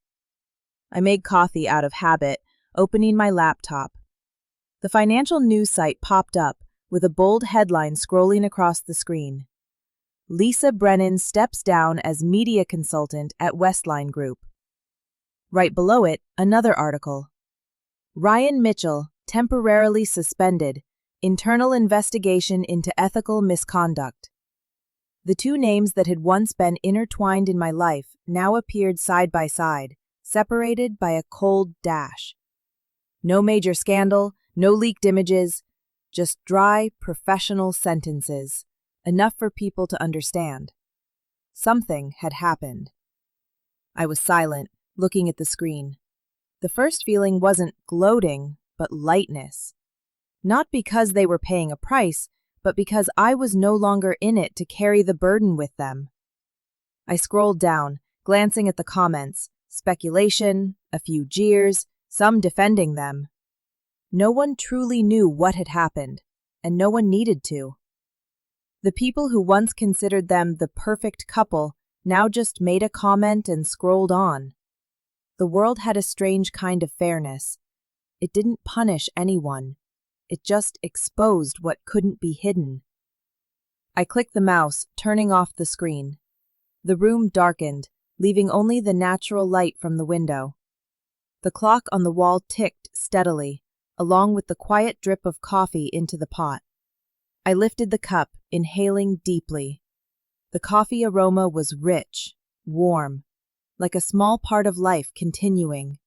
I made coffee out of habit, opening my laptop. The financial news site popped up, with a bold headline scrolling across the screen. Lisa Brennan steps down as media consultant at Westline Group. Right below it, another article. Ryan Mitchell, temporarily suspended, internal investigation into ethical misconduct. The two names that had once been intertwined in my life now appeared side by side, separated by a cold dash. No major scandal, no leaked images, just dry, professional sentences, enough for people to understand. Something had happened. I was silent, looking at the screen. The first feeling wasn't gloating, but lightness. Not because they were paying a price, but because I was no longer in it to carry the burden with them. I scrolled down, glancing at the comments, speculation, a few jeers, some defending them. No one truly knew what had happened, and no one needed to. The people who once considered them the perfect couple now just made a comment and scrolled on. The world had a strange kind of fairness. It didn't punish anyone. It just exposed what couldn't be hidden. I clicked the mouse, turning off the screen. The room darkened, leaving only the natural light from the window. The clock on the wall ticked steadily, along with the quiet drip of coffee into the pot. I lifted the cup, inhaling deeply. The coffee aroma was rich, warm, like a small part of life continuing.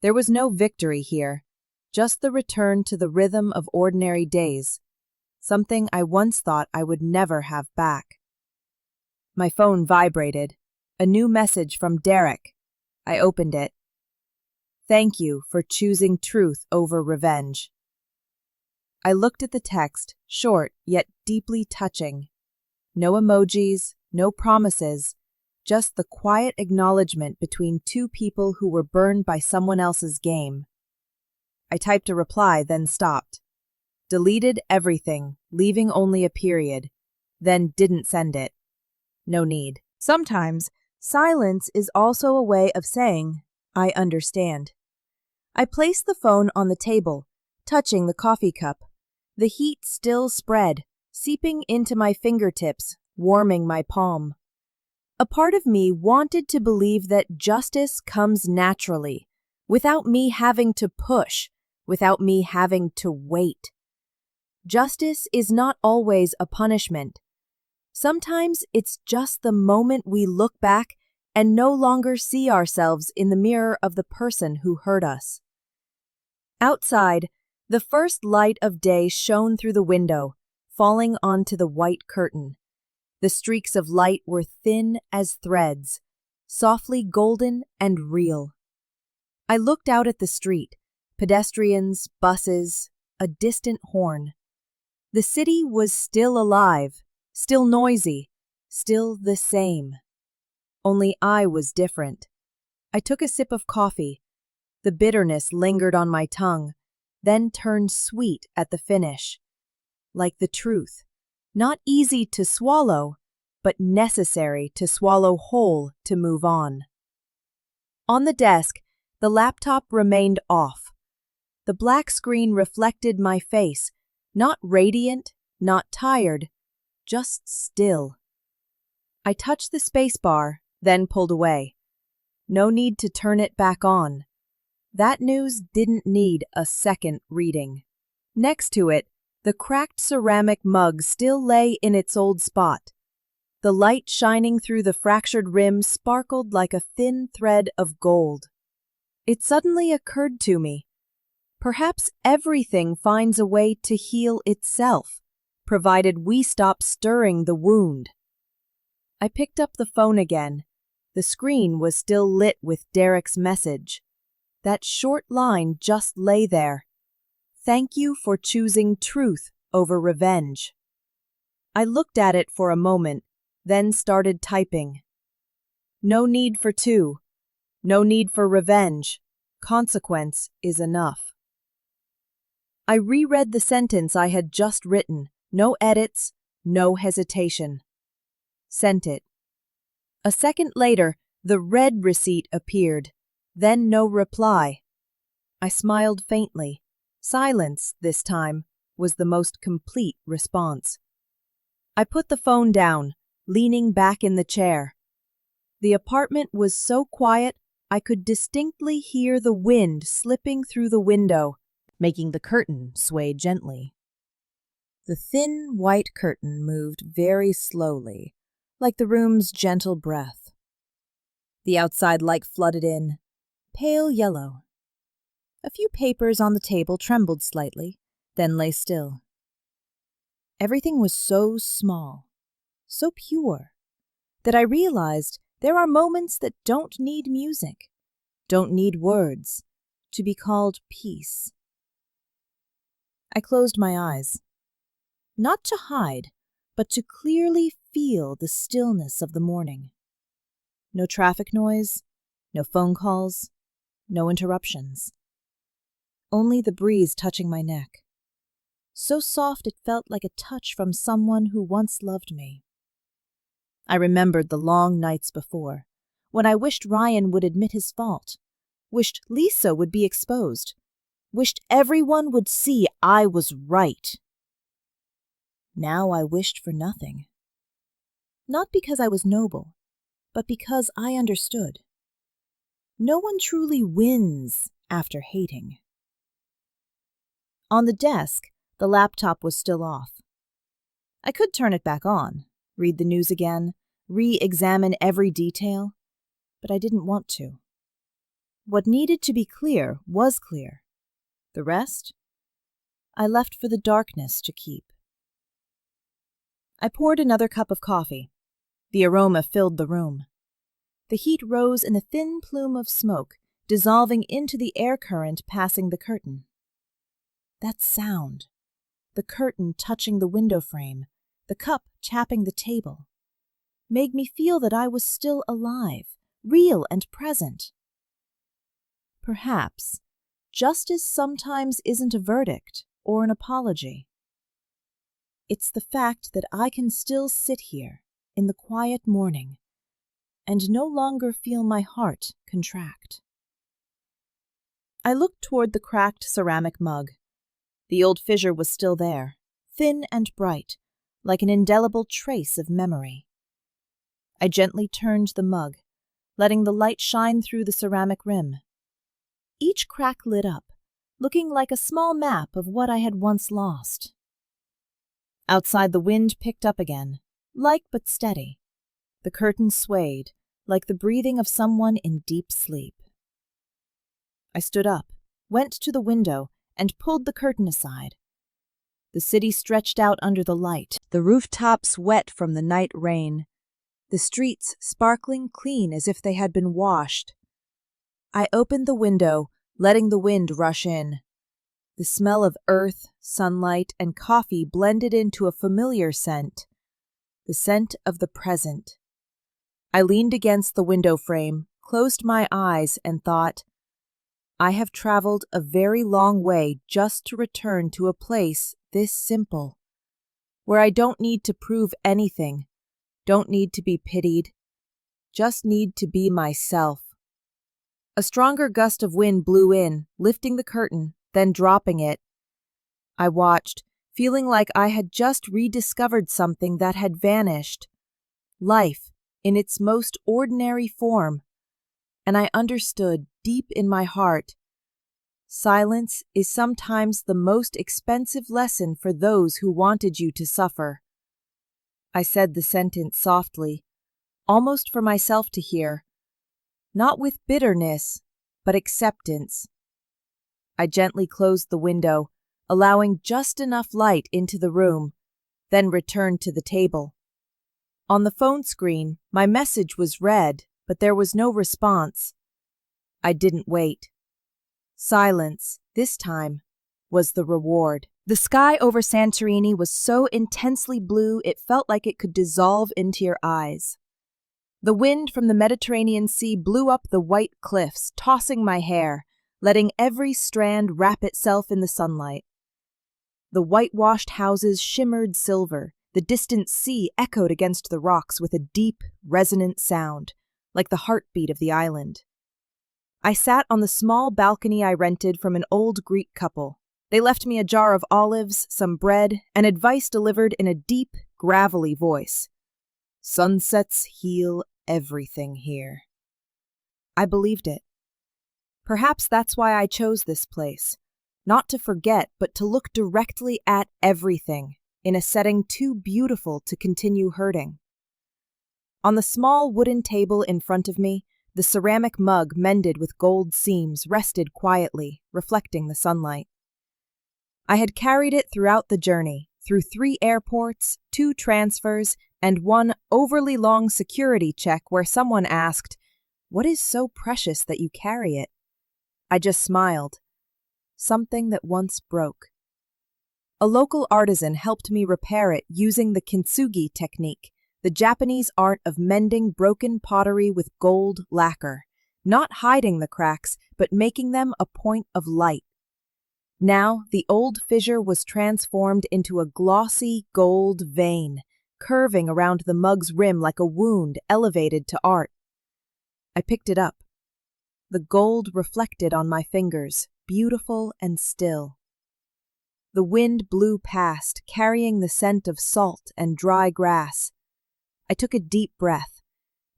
There was no victory here, just the return to the rhythm of ordinary days, something I once thought I would never have back. My phone vibrated. A new message from Derek. I opened it. Thank you for choosing truth over revenge. I looked at the text, short yet deeply touching. No emojis, no promises, just the quiet acknowledgement between two people who were burned by someone else's game. I typed a reply, then stopped. Deleted everything, leaving only a period, then didn't send it. No need. Sometimes, silence is also a way of saying, I understand. I placed the phone on the table, touching the coffee cup. The heat still spread, seeping into my fingertips, warming my palm. A part of me wanted to believe that justice comes naturally, without me having to push, without me having to wait. Justice is not always a punishment. Sometimes it's just the moment we look back and no longer see ourselves in the mirror of the person who hurt us. Outside, the first light of day shone through the window, falling onto the white curtain. The streaks of light were thin as threads, softly golden and real. I looked out at the street, pedestrians, buses, a distant horn. The city was still alive, still noisy, still the same. Only I was different. I took a sip of coffee. The bitterness lingered on my tongue, then turned sweet at the finish. Like the truth, not easy to swallow, but necessary to swallow whole to move on. On the desk, the laptop remained off. The black screen reflected my face, not radiant, not tired, just still. I touched the spacebar, then pulled away. No need to turn it back on. That news didn't need a second reading. Next to it, the cracked ceramic mug still lay in its old spot. The light shining through the fractured rim sparkled like a thin thread of gold. It suddenly occurred to me. Perhaps everything finds a way to heal itself, provided we stop stirring the wound. I picked up the phone again. The screen was still lit with Derek's message. That short line just lay there. Thank you for choosing truth over revenge. I looked at it for a moment, then started typing. No need for two. No need for revenge. Consequence is enough. I reread the sentence I had just written. No edits, no hesitation. Sent it. A second later, the red receipt appeared, then no reply. I smiled faintly. Silence, this time, was the most complete response. I put the phone down, leaning back in the chair. The apartment was so quiet I could distinctly hear the wind slipping through the window, making the curtain sway gently. The thin white curtain moved very slowly, like the room's gentle breath. The outside light flooded in, pale yellow. A few papers on the table trembled slightly, then lay still. Everything was so small, so pure, that I realized there are moments that don't need music, don't need words, to be called peace. I closed my eyes, not to hide, but to clearly feel the stillness of the morning. No traffic noise, no phone calls, no interruptions. Only the breeze touching my neck. So soft it felt like a touch from someone who once loved me. I remembered the long nights before, when I wished Ryan would admit his fault, wished Lisa would be exposed, wished everyone would see I was right. Now I wished for nothing. Not because I was noble, but because I understood. No one truly wins after hating. On the desk, the laptop was still off. I could turn it back on, read the news again, re-examine every detail, but I didn't want to. What needed to be clear was clear. The rest, I left for the darkness to keep. I poured another cup of coffee. The aroma filled the room. The heat rose in a thin plume of smoke, dissolving into the air current passing the curtain. That sound, the curtain touching the window frame, the cup tapping the table, made me feel that I was still alive, real and present. Perhaps justice sometimes isn't a verdict or an apology. It's the fact that I can still sit here in the quiet morning and no longer feel my heart contract. I looked toward the cracked ceramic mug. The old fissure was still there, thin and bright, like an indelible trace of memory. I gently turned the mug, letting the light shine through the ceramic rim. Each crack lit up, looking like a small map of what I had once lost. Outside, the wind picked up again, light but steady. The curtain swayed, like the breathing of someone in deep sleep. I stood up, went to the window, and pulled the curtain aside. The city stretched out under the light, the rooftops wet from the night rain, the streets sparkling clean as if they had been washed. I opened the window, letting the wind rush in. The smell of earth, sunlight, and coffee blended into a familiar scent, the scent of the present. I leaned against the window frame, closed my eyes, and thought, I have traveled a very long way just to return to a place this simple, where I don't need to prove anything, don't need to be pitied, just need to be myself. A stronger gust of wind blew in, lifting the curtain, then dropping it. I watched, feeling like I had just rediscovered something that had vanished. Life, in its most ordinary form. And I understood deep in my heart, silence is sometimes the most expensive lesson for those who wanted you to suffer. I said the sentence softly, almost for myself to hear, not with bitterness, but acceptance. I gently closed the window, allowing just enough light into the room, then returned to the table. On the phone screen, my message was read, but there was no response. I didn't wait. Silence, this time, was the reward. The sky over Santorini was so intensely blue it felt like it could dissolve into your eyes. The wind from the Mediterranean Sea blew up the white cliffs, tossing my hair, letting every strand wrap itself in the sunlight. The whitewashed houses shimmered silver. The distant sea echoed against the rocks with a deep, resonant sound, like the heartbeat of the island. I sat on the small balcony I rented from an old Greek couple. They left me a jar of olives, some bread, and advice delivered in a deep, gravelly voice. Sunsets heal everything here. I believed it. Perhaps that's why I chose this place. Not to forget, but to look directly at everything, in a setting too beautiful to continue hurting. On the small wooden table in front of me, the ceramic mug mended with gold seams rested quietly, reflecting the sunlight. I had carried it throughout the journey, through 3 airports, 2 transfers, and 1 overly long security check where someone asked, "What is so precious that you carry it?" I just smiled. Something that once broke. A local artisan helped me repair it using the kintsugi technique, the Japanese art of mending broken pottery with gold lacquer, not hiding the cracks, but making them a point of light. Now, the old fissure was transformed into a glossy gold vein, curving around the mug's rim like a wound elevated to art. I picked it up. The gold reflected on my fingers, beautiful and still. The wind blew past, carrying the scent of salt and dry grass. I took a deep breath.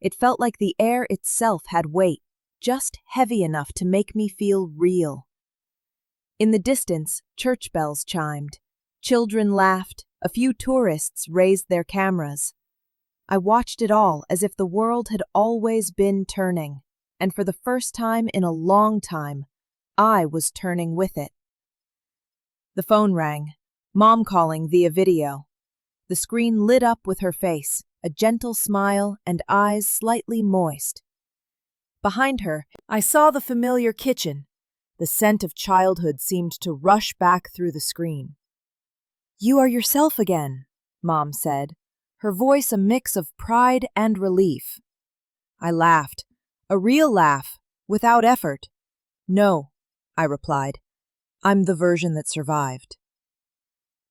It felt like the air itself had weight, just heavy enough to make me feel real. In the distance, church bells chimed. Children laughed. A few tourists raised their cameras. I watched it all as if the world had always been turning, and for the first time in a long time, I was turning with it. The phone rang, Mom calling via video. The screen lit up with her face, a gentle smile and eyes slightly moist. Behind her, I saw the familiar kitchen. The scent of childhood seemed to rush back through the screen. "You are yourself again," Mom said, her voice a mix of pride and relief. I laughed, a real laugh, without effort. "No," I replied. "I'm the version that survived."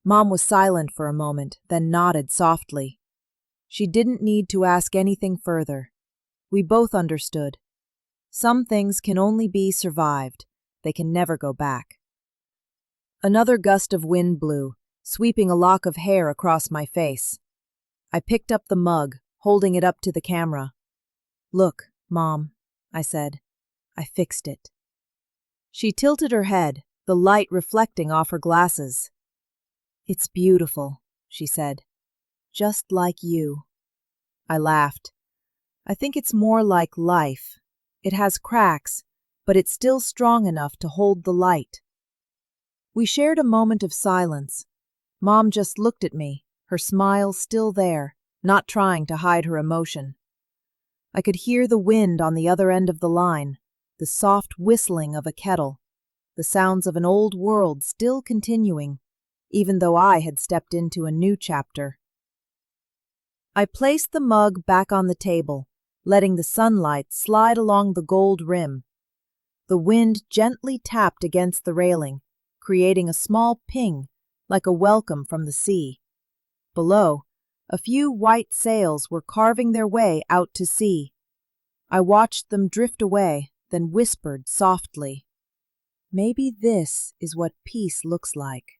Mom was silent for a moment, then nodded softly. She didn't need to ask anything further. We both understood. Some things can only be survived. They can never go back. Another gust of wind blew, sweeping a lock of hair across my face. I picked up the mug, holding it up to the camera. "Look, Mom," I said. "I fixed it." She tilted her head, the light reflecting off her glasses. "It's beautiful," she said. "Just like you." I laughed. "I think it's more like life. It has cracks, but it's still strong enough to hold the light." We shared a moment of silence. Mom just looked at me, her smile still there, not trying to hide her emotion. I could hear the wind on the other end of the line, the soft whistling of a kettle, the sounds of an old world still continuing, even though I had stepped into a new chapter. I placed the mug back on the table, letting the sunlight slide along the gold rim. The wind gently tapped against the railing, creating a small ping, like a welcome from the sea. Below, a few white sails were carving their way out to sea. I watched them drift away, then whispered softly, "Maybe this is what peace looks like."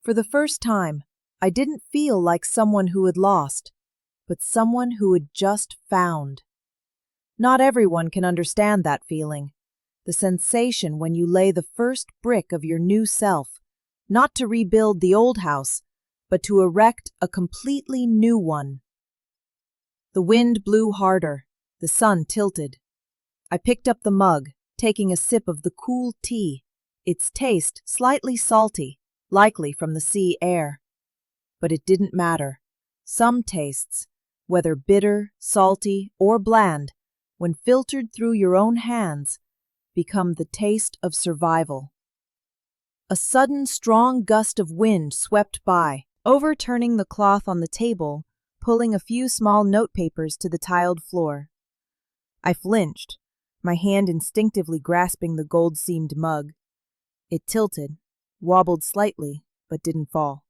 For the first time, I didn't feel like someone who had lost, but someone who had just found. Not everyone can understand that feeling, the sensation when you lay the first brick of your new self, not to rebuild the old house, but to erect a completely new one. The wind blew harder, the sun tilted. I picked up the mug, taking a sip of the cool tea, its taste slightly salty, likely from the sea air. But it didn't matter. Some tastes, whether bitter, salty, or bland, when filtered through your own hands, become the taste of survival. A sudden strong gust of wind swept by, overturning the cloth on the table, pulling a few small notepapers to the tiled floor. I flinched, my hand instinctively grasping the gold-seamed mug. It tilted, wobbled slightly, but didn't fall.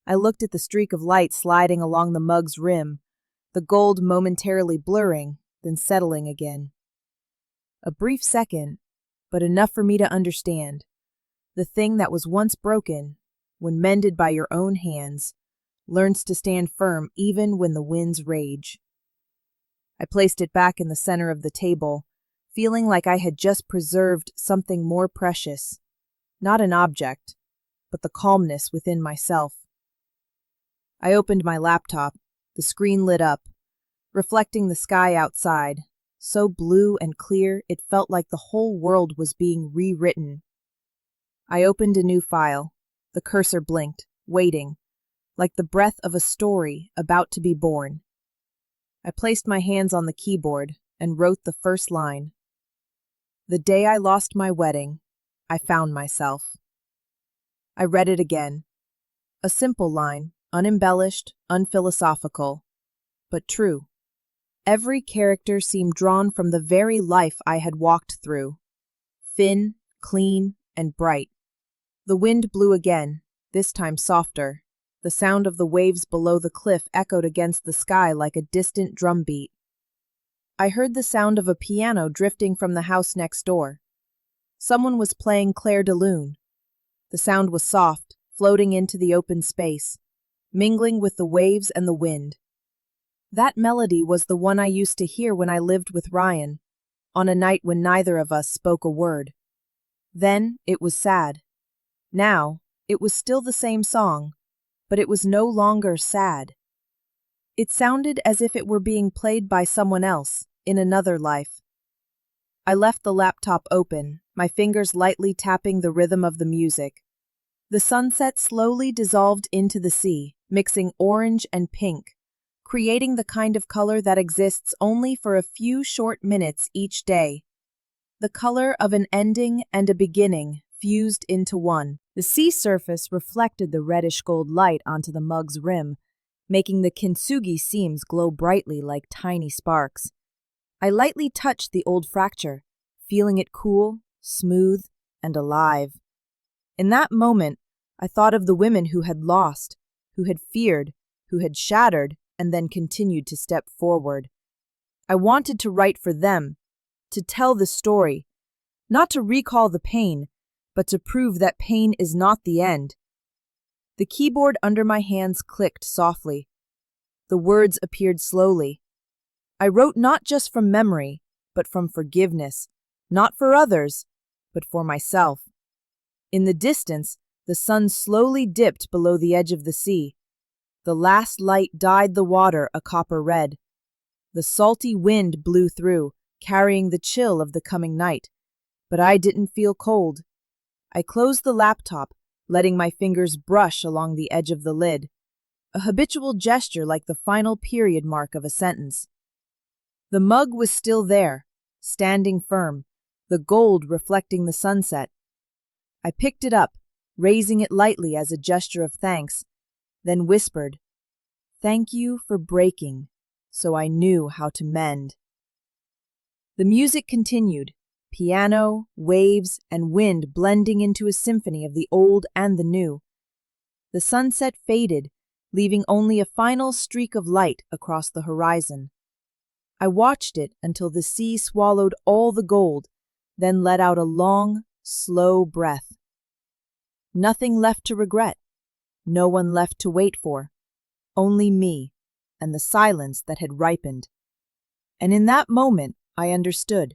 I looked at the streak of light sliding along the mug's rim, the gold momentarily blurring, then settling again. A brief second, but enough for me to understand. The thing that was once broken, when mended by your own hands, learns to stand firm even when the winds rage. I placed it back in the center of the table, feeling like I had just preserved something more precious. Not an object, but the calmness within myself. I opened my laptop. The screen lit up, reflecting the sky outside, so blue and clear it felt like the whole world was being rewritten. I opened a new file. The cursor blinked, waiting, like the breath of a story about to be born. I placed my hands on the keyboard and wrote the first line. "The day I lost my wedding, I found myself." I read it again. A simple line, unembellished, unphilosophical, but true. Every character seemed drawn from the very life I had walked through. Thin, clean, and bright. The wind blew again, this time softer. The sound of the waves below the cliff echoed against the sky like a distant drumbeat. I heard the sound of a piano drifting from the house next door. Someone was playing Clair de Lune. The sound was soft, floating into the open space, mingling with the waves and the wind. That melody was the one I used to hear when I lived with Ryan, on a night when neither of us spoke a word. Then it was sad. Now, it was still the same song, but it was no longer sad. It sounded as if it were being played by someone else, in another life. I left the laptop open, my fingers lightly tapping the rhythm of the music. The sunset slowly dissolved into the sea, mixing orange and pink, creating the kind of color that exists only for a few short minutes each day. The color of an ending and a beginning fused into one. The sea surface reflected the reddish gold light onto the mug's rim, making the kintsugi seams glow brightly like tiny sparks. I lightly touched the old fracture, feeling it cool, smooth, and alive. In that moment, I thought of the women who had lost, who had feared, who had shattered, and then continued to step forward. I wanted to write for them, to tell the story, not to recall the pain, but to prove that pain is not the end. The keyboard under my hands clicked softly. The words appeared slowly. I wrote not just from memory, but from forgiveness, not for others, but for myself. In the distance, the sun slowly dipped below the edge of the sea. The last light dyed the water a copper red. The salty wind blew through, carrying the chill of the coming night. But I didn't feel cold. I closed the laptop, letting my fingers brush along the edge of the lid, a habitual gesture like the final period mark of a sentence. The mug was still there, standing firm, the gold reflecting the sunset. I picked it up, raising it lightly as a gesture of thanks, then whispered, "Thank you for breaking, so I knew how to mend." The music continued, piano, waves, and wind blending into a symphony of the old and the new. The sunset faded, leaving only a final streak of light across the horizon. I watched it until the sea swallowed all the gold, then let out a long, slow breath. Nothing left to regret, no one left to wait for, only me and the silence that had ripened. And in that moment, I understood.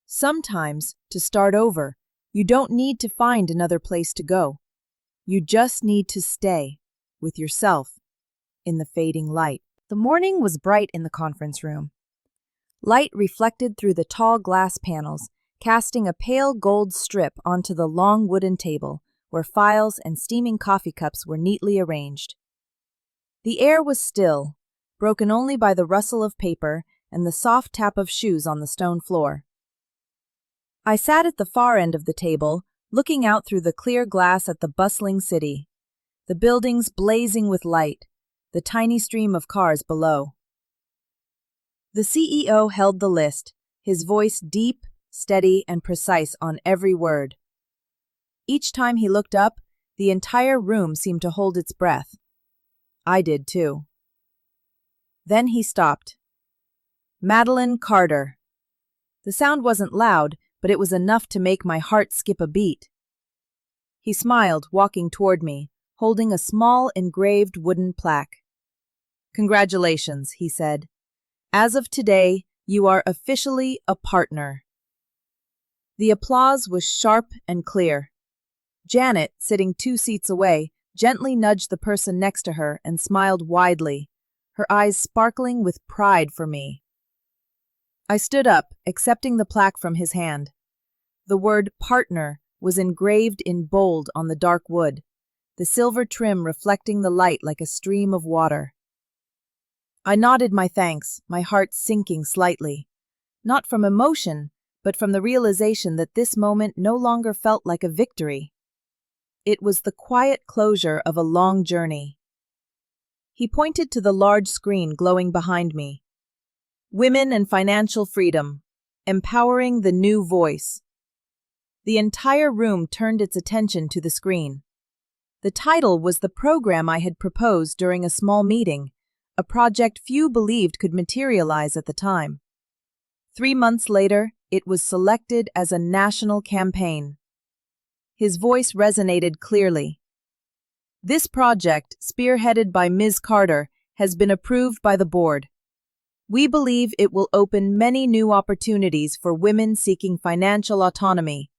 Sometimes, to start over, you don't need to find another place to go. You just need to stay, with yourself, in the fading light. The morning was bright in the conference room. Light reflected through the tall glass panels, casting a pale gold strip onto the long wooden table, where files and steaming coffee cups were neatly arranged. The air was still, broken only by the rustle of paper and the soft tap of shoes on the stone floor. I sat at the far end of the table, looking out through the clear glass at the bustling city, the buildings blazing with light, the tiny stream of cars below. The CEO held the list, his voice deep, steady, and precise on every word. Each time he looked up, the entire room seemed to hold its breath. I did too. Then he stopped. Madeline Carter. The sound wasn't loud, but it was enough to make my heart skip a beat. He smiled, walking toward me, holding a small engraved wooden plaque. "Congratulations," he said. "As of today, you are officially a partner." The applause was sharp and clear. Janet, sitting 2 seats away, gently nudged the person next to her and smiled widely, her eyes sparkling with pride for me. I stood up, accepting the plaque from his hand. The word partner was engraved in bold on the dark wood, the silver trim reflecting the light like a stream of water. I nodded my thanks, my heart sinking slightly, not from emotion, but from the realization that this moment no longer felt like a victory. It was the quiet closure of a long journey. He pointed to the large screen glowing behind me. Women and Financial Freedom, Empowering the New Voice. The entire room turned its attention to the screen. The title was the program I had proposed during a small meeting, a project few believed could materialize at the time. 3 months later, it was selected as a national campaign. His voice resonated clearly. This project, spearheaded by Ms. Carter, has been approved by the board. We believe it will open many new opportunities for women seeking financial autonomy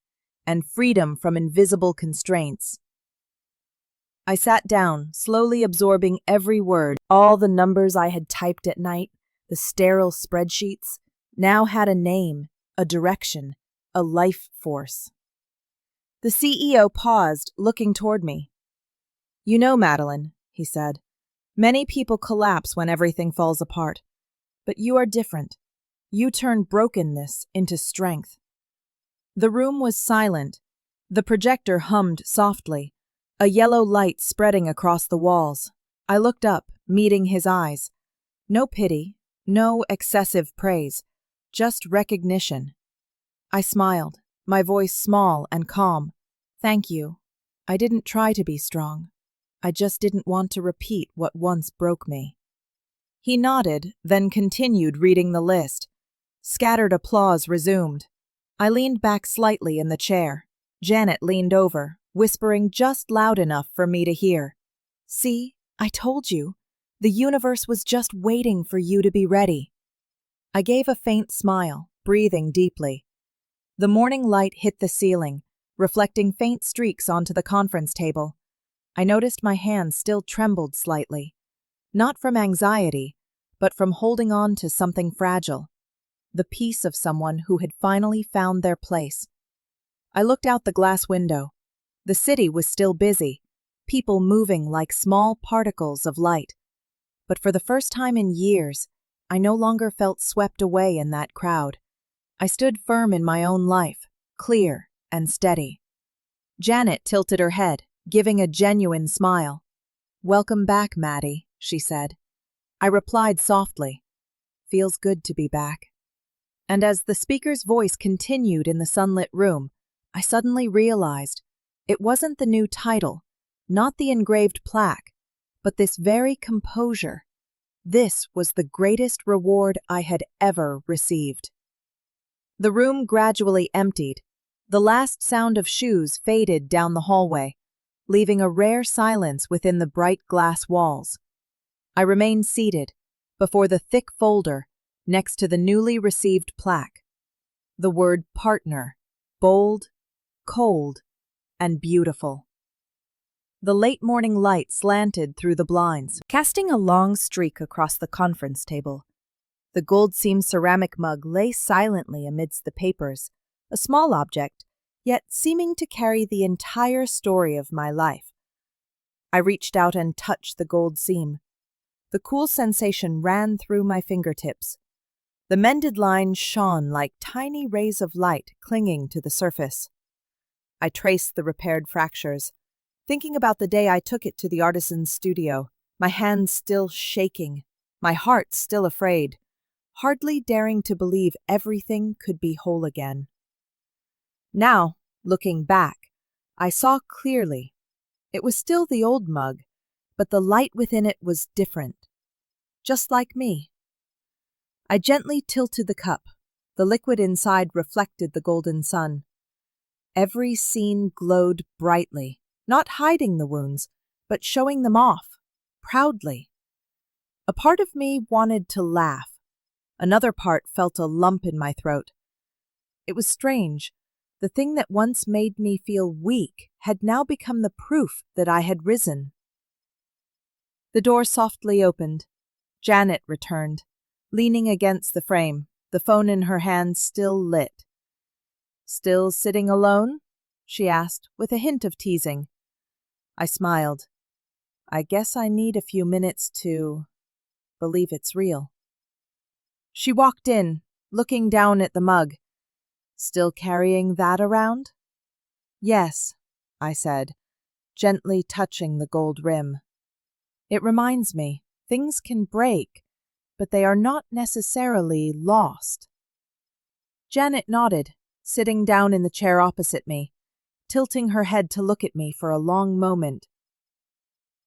and freedom from invisible constraints. I sat down, slowly absorbing every word. All the numbers I had typed at night, the sterile spreadsheets, now had a name, a direction, a life force. The CEO paused, looking toward me. "You know, Madeline," he said, "many people collapse when everything falls apart. But you are different. You turn brokenness into strength." The room was silent. The projector hummed softly, a yellow light spreading across the walls. I looked up, meeting his eyes. No pity, no excessive praise, just recognition. I smiled, my voice small and calm. "Thank you. I didn't try to be strong. I just didn't want to repeat what once broke me." He nodded, then continued reading the list. Scattered applause resumed. I leaned back slightly in the chair. Janet leaned over, whispering just loud enough for me to hear. "See, I told you. The universe was just waiting for you to be ready." I gave a faint smile, breathing deeply. The morning light hit the ceiling, reflecting faint streaks onto the conference table. I noticed my hands still trembled slightly. Not from anxiety, but from holding on to something fragile. The peace of someone who had finally found their place. I looked out the glass window. The city was still busy, people moving like small particles of light. But for the first time in years, I no longer felt swept away in that crowd. I stood firm in my own life, clear and steady. Janet tilted her head, giving a genuine smile. "Welcome back, Maddie," she said. I replied softly, "Feels good to be back." And as the speaker's voice continued in the sunlit room, I suddenly realized it wasn't the new title, not the engraved plaque, but this very composure. This was the greatest reward I had ever received. The room gradually emptied. The last sound of shoes faded down the hallway, leaving a rare silence within the bright glass walls. I remained seated, before the thick folder, next to the newly received plaque. The word partner, bold, cold, and beautiful. The late morning light slanted through the blinds, casting a long streak across the conference table. The gold-seamed ceramic mug lay silently amidst the papers, a small object, yet seeming to carry the entire story of my life. I reached out and touched the gold seam. The cool sensation ran through my fingertips. The mended lines shone like tiny rays of light clinging to the surface. I traced the repaired fractures, thinking about the day I took it to the artisan's studio, my hands still shaking, my heart still afraid, hardly daring to believe everything could be whole again. Now, looking back, I saw clearly. It was still the old mug, but the light within it was different. Just like me. I gently tilted the cup. The liquid inside reflected the golden sun. Every scene glowed brightly, not hiding the wounds, but showing them off, proudly. A part of me wanted to laugh. Another part felt a lump in my throat. It was strange. The thing that once made me feel weak had now become the proof that I had risen. The door softly opened. Janet returned, leaning against the frame, the phone in her hand still lit. "Still sitting alone?" she asked, with a hint of teasing. I smiled. "I guess I need a few minutes to believe it's real." She walked in, looking down at the mug. "Still carrying that around?" "Yes," I said, gently touching the gold rim. "It reminds me, things can break, but they are not necessarily lost." Janet nodded, sitting down in the chair opposite me, tilting her head to look at me for a long moment.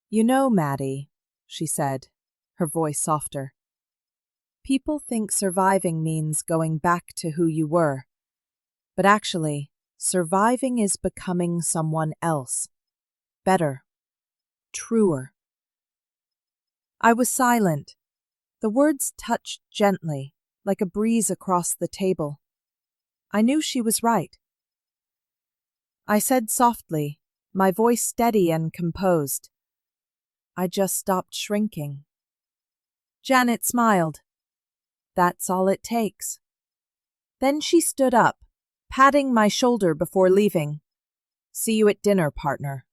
"You know, Maddie," she said, her voice softer, People think surviving means going back to who you were. But actually, surviving is becoming someone else. Better. Truer. I was silent. The words touched gently, like a breeze across the table. I knew she was right. I said softly, my voice steady and composed, I just stopped shrinking. Janet smiled. That's all it takes. Then she stood up, patting my shoulder before leaving. See you at dinner, partner.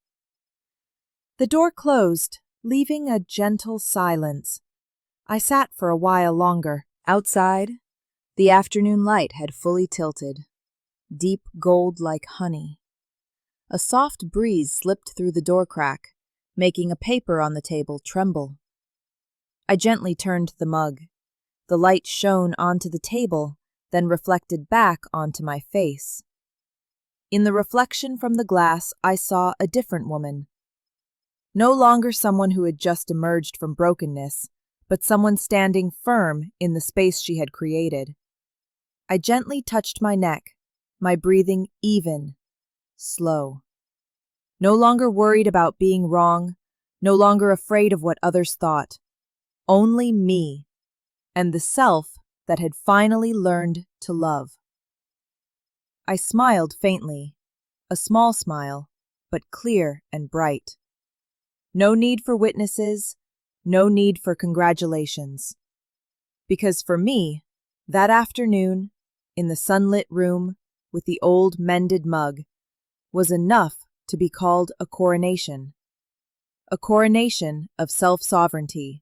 The door closed, leaving a gentle silence. I sat for a while longer. Outside, the afternoon light had fully tilted, deep gold like honey. A soft breeze slipped through the door crack, making a paper on the table tremble. I gently turned the mug. The light shone onto the table, then reflected back onto my face. In the reflection from the glass, I saw a different woman. No longer someone who had just emerged from brokenness, but someone standing firm in the space she had created. I gently touched my neck, my breathing even, slow. No longer worried about being wrong, no longer afraid of what others thought. Only me, and the self that had finally learned to love. I smiled faintly, a small smile, but clear and bright. No need for witnesses, no need for congratulations. Because for me, that afternoon, in the sunlit room with the old mended mug, was enough to be called a coronation. A coronation of self-sovereignty,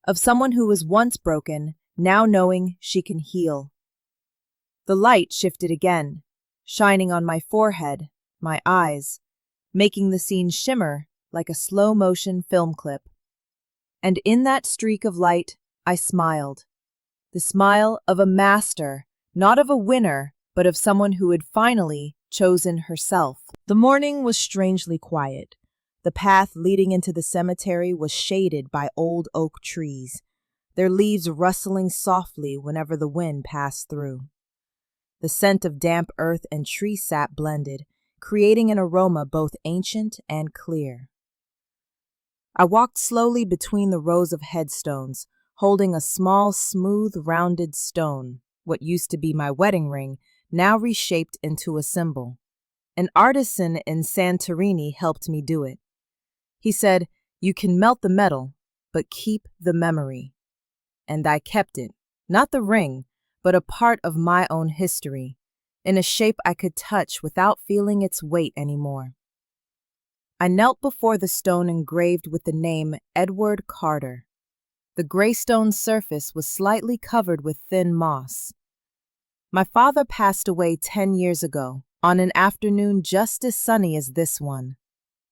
of someone who was once broken, now knowing she can heal. The light shifted again, shining on my forehead, my eyes, making the scene shimmer like a slow-motion film clip. And in that streak of light, I smiled. The smile of a master, not of a winner, but of someone who had finally chosen herself. The morning was strangely quiet. The path leading into the cemetery was shaded by old oak trees, their leaves rustling softly whenever the wind passed through. The scent of damp earth and tree sap blended, creating an aroma both ancient and clear. I walked slowly between the rows of headstones, holding a small, smooth, rounded stone, what used to be my wedding ring, now reshaped into a symbol. An artisan in Santorini helped me do it. He said, "You can melt the metal, but keep the memory." And I kept it, not the ring, but a part of my own history, in a shape I could touch without feeling its weight anymore. I knelt before the stone engraved with the name Edward Carter. The gray stone surface was slightly covered with thin moss. My father passed away 10 years ago, on an afternoon just as sunny as this one.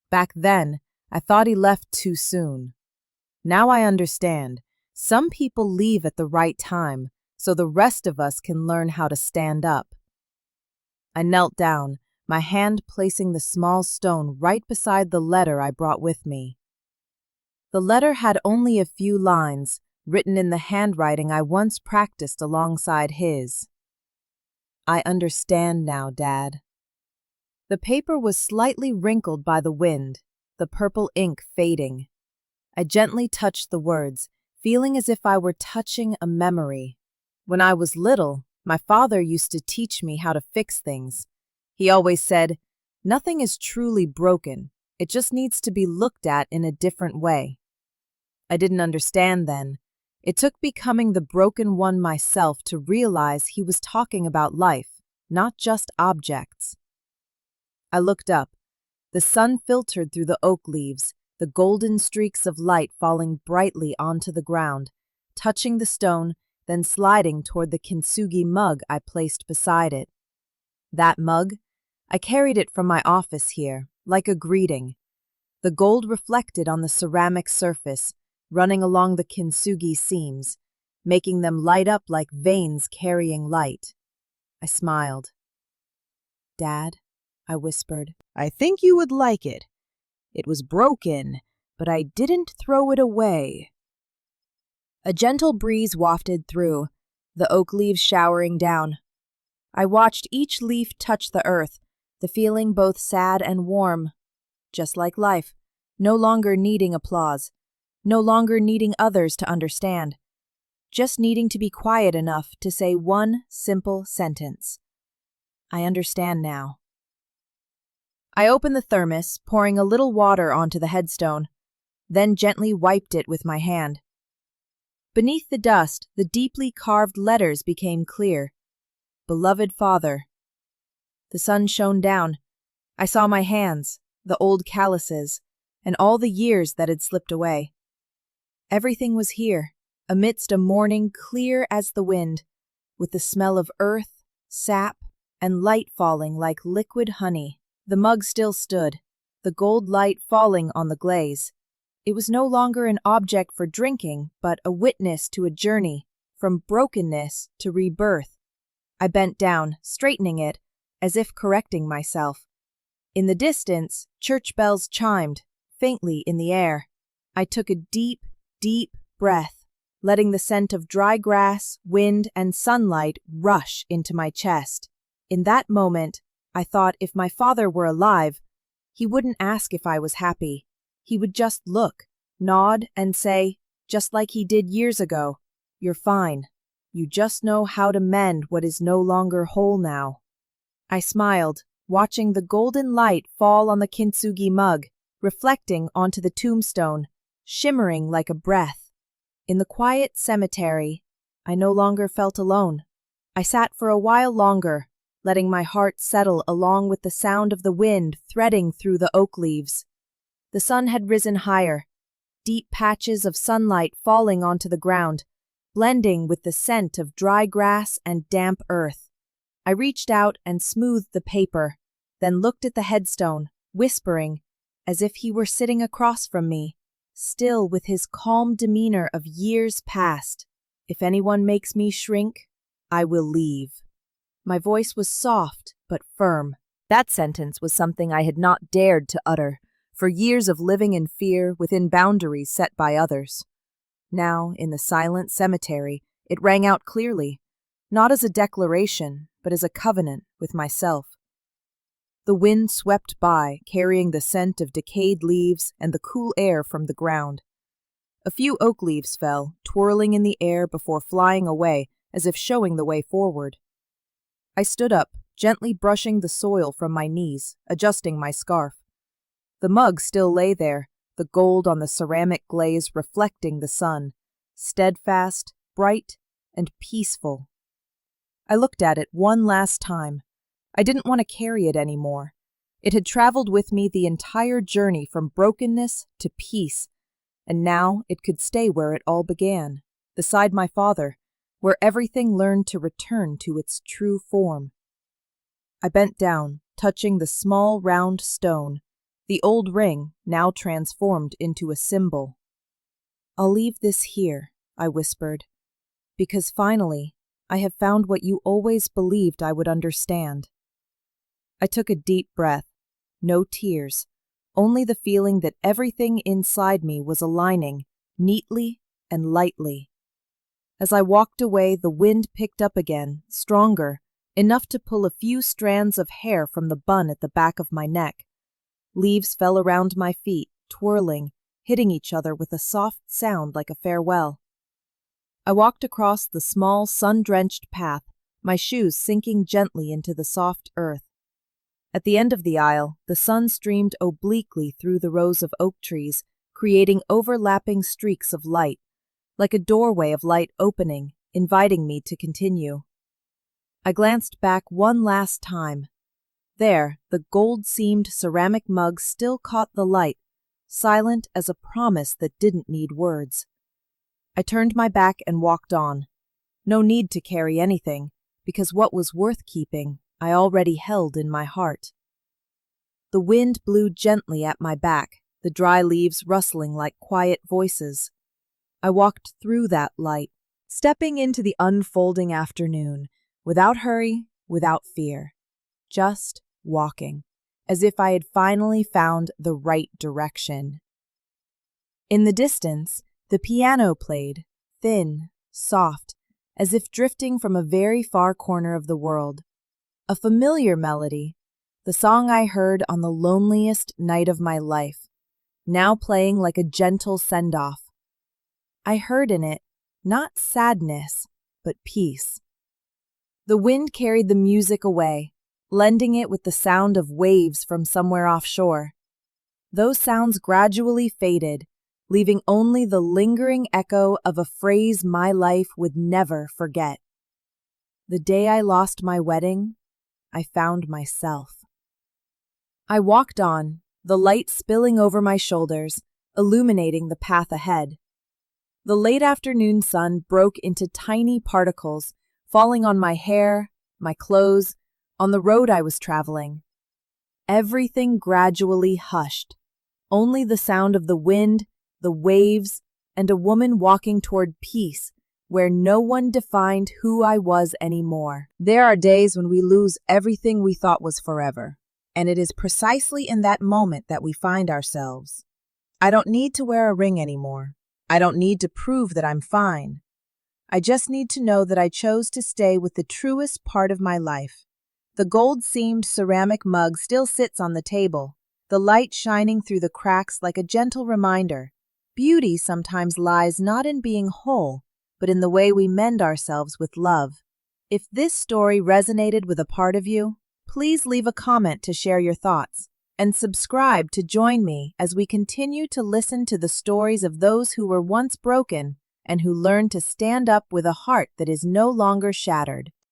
Back then, I thought he left too soon. Now I understand. Some people leave at the right time, so the rest of us can learn how to stand up. I knelt down, my hand placing the small stone right beside the letter I brought with me. The letter had only a few lines, written in the handwriting I once practiced alongside his. I understand now, Dad. The paper was slightly wrinkled by the wind, the purple ink fading. I gently touched the words, feeling as if I were touching a memory. When I was little, my father used to teach me how to fix things. He always said, "Nothing is truly broken. It just needs to be looked at in a different way." I didn't understand then. It took becoming the broken one myself to realize he was talking about life, not just objects. I looked up. The sun filtered through the oak leaves, the golden streaks of light falling brightly onto the ground, touching the stone, then sliding toward the kintsugi mug I placed beside it. That mug? I carried it from my office here, like a greeting. The gold reflected on the ceramic surface, running along the kintsugi seams, making them light up like veins carrying light. I smiled. "Dad," I whispered, "I think you would like it. It was broken, but I didn't throw it away." A gentle breeze wafted through, the oak leaves showering down. I watched each leaf touch the earth, the feeling both sad and warm, just like life, no longer needing applause, no longer needing others to understand, just needing to be quiet enough to say one simple sentence. I understand now. I opened the thermos, pouring a little water onto the headstone, then gently wiped it with my hand. Beneath the dust, the deeply carved letters became clear. Beloved Father. The sun shone down. I saw my hands, the old calluses, and all the years that had slipped away. Everything was here, amidst a morning clear as the wind, with the smell of earth, sap, and light falling like liquid honey. The mug still stood, the gold light falling on the glaze. It was no longer an object for drinking, but a witness to a journey, from brokenness to rebirth. I bent down, straightening it, as if correcting myself. In the distance, church bells chimed, faintly in the air. I took a deep, deep breath, letting the scent of dry grass, wind, and sunlight rush into my chest. In that moment, I thought if my father were alive, he wouldn't ask if I was happy. He would just look, nod, and say, just like he did years ago, "You're fine. You just know how to mend what is no longer whole now." I smiled, watching the golden light fall on the kintsugi mug, reflecting onto the tombstone, shimmering like a breath. In the quiet cemetery, I no longer felt alone. I sat for a while longer, letting my heart settle along with the sound of the wind threading through the oak leaves. The sun had risen higher, deep patches of sunlight falling onto the ground, blending with the scent of dry grass and damp earth. I reached out and smoothed the paper, then looked at the headstone, whispering, as if he were sitting across from me, still with his calm demeanor of years past. If anyone makes me shrink, I will leave. My voice was soft but firm. That sentence was something I had not dared to utter, for years of living in fear within boundaries set by others. Now, in the silent cemetery, it rang out clearly, not as a declaration, but as a covenant with myself. The wind swept by, carrying the scent of decayed leaves and the cool air from the ground. A few oak leaves fell, twirling in the air before flying away, as if showing the way forward. I stood up, gently brushing the soil from my knees, adjusting my scarf. The mug still lay there, the gold on the ceramic glaze reflecting the sun, steadfast, bright, and peaceful. I looked at it one last time. I didn't want to carry it anymore. It had traveled with me the entire journey from brokenness to peace, and now it could stay where it all began, beside my father, where everything learned to return to its true form. I bent down, touching the small round stone, the old ring now transformed into a symbol. "I'll leave this here," I whispered, "because finally I have found what you always believed I would understand." I took a deep breath, no tears, only the feeling that everything inside me was aligning, neatly and lightly. As I walked away, the wind picked up again, stronger, enough to pull a few strands of hair from the bun at the back of my neck. Leaves fell around my feet, twirling, hitting each other with a soft sound like a farewell. I walked across the small, sun-drenched path, my shoes sinking gently into the soft earth. At the end of the aisle, the sun streamed obliquely through the rows of oak trees, creating overlapping streaks of light, like a doorway of light opening, inviting me to continue. I glanced back one last time. There, the gold-seamed ceramic mug still caught the light, silent as a promise that didn't need words. I turned my back and walked on. No need to carry anything, because what was worth keeping I already held in my heart. The wind blew gently at my back, the dry leaves rustling like quiet voices. I walked through that light, stepping into the unfolding afternoon, without hurry, without fear. Just walking, as if I had finally found the right direction. In the distance, the piano played, thin, soft, as if drifting from a very far corner of the world. A familiar melody, the song I heard on the loneliest night of my life, now playing like a gentle send-off. I heard in it not sadness, but peace. The wind carried the music away, blending it with the sound of waves from somewhere offshore. Those sounds gradually faded, leaving only the lingering echo of a phrase my life would never forget. The day I lost my wedding, I found myself. I walked on, the light spilling over my shoulders, illuminating the path ahead. The late afternoon sun broke into tiny particles, falling on my hair, my clothes, on the road I was traveling. Everything gradually hushed. Only the sound of the wind, the waves, and a woman walking toward peace, where no one defined who I was anymore. There are days when we lose everything we thought was forever, and it is precisely in that moment that we find ourselves. I don't need to wear a ring anymore. I don't need to prove that I'm fine. I just need to know that I chose to stay with the truest part of my life. The gold-seamed ceramic mug still sits on the table, the light shining through the cracks like a gentle reminder. Beauty sometimes lies not in being whole, but in the way we mend ourselves with love. If this story resonated with a part of you, please leave a comment to share your thoughts, and subscribe to join me as we continue to listen to the stories of those who were once broken and who learned to stand up with a heart that is no longer shattered.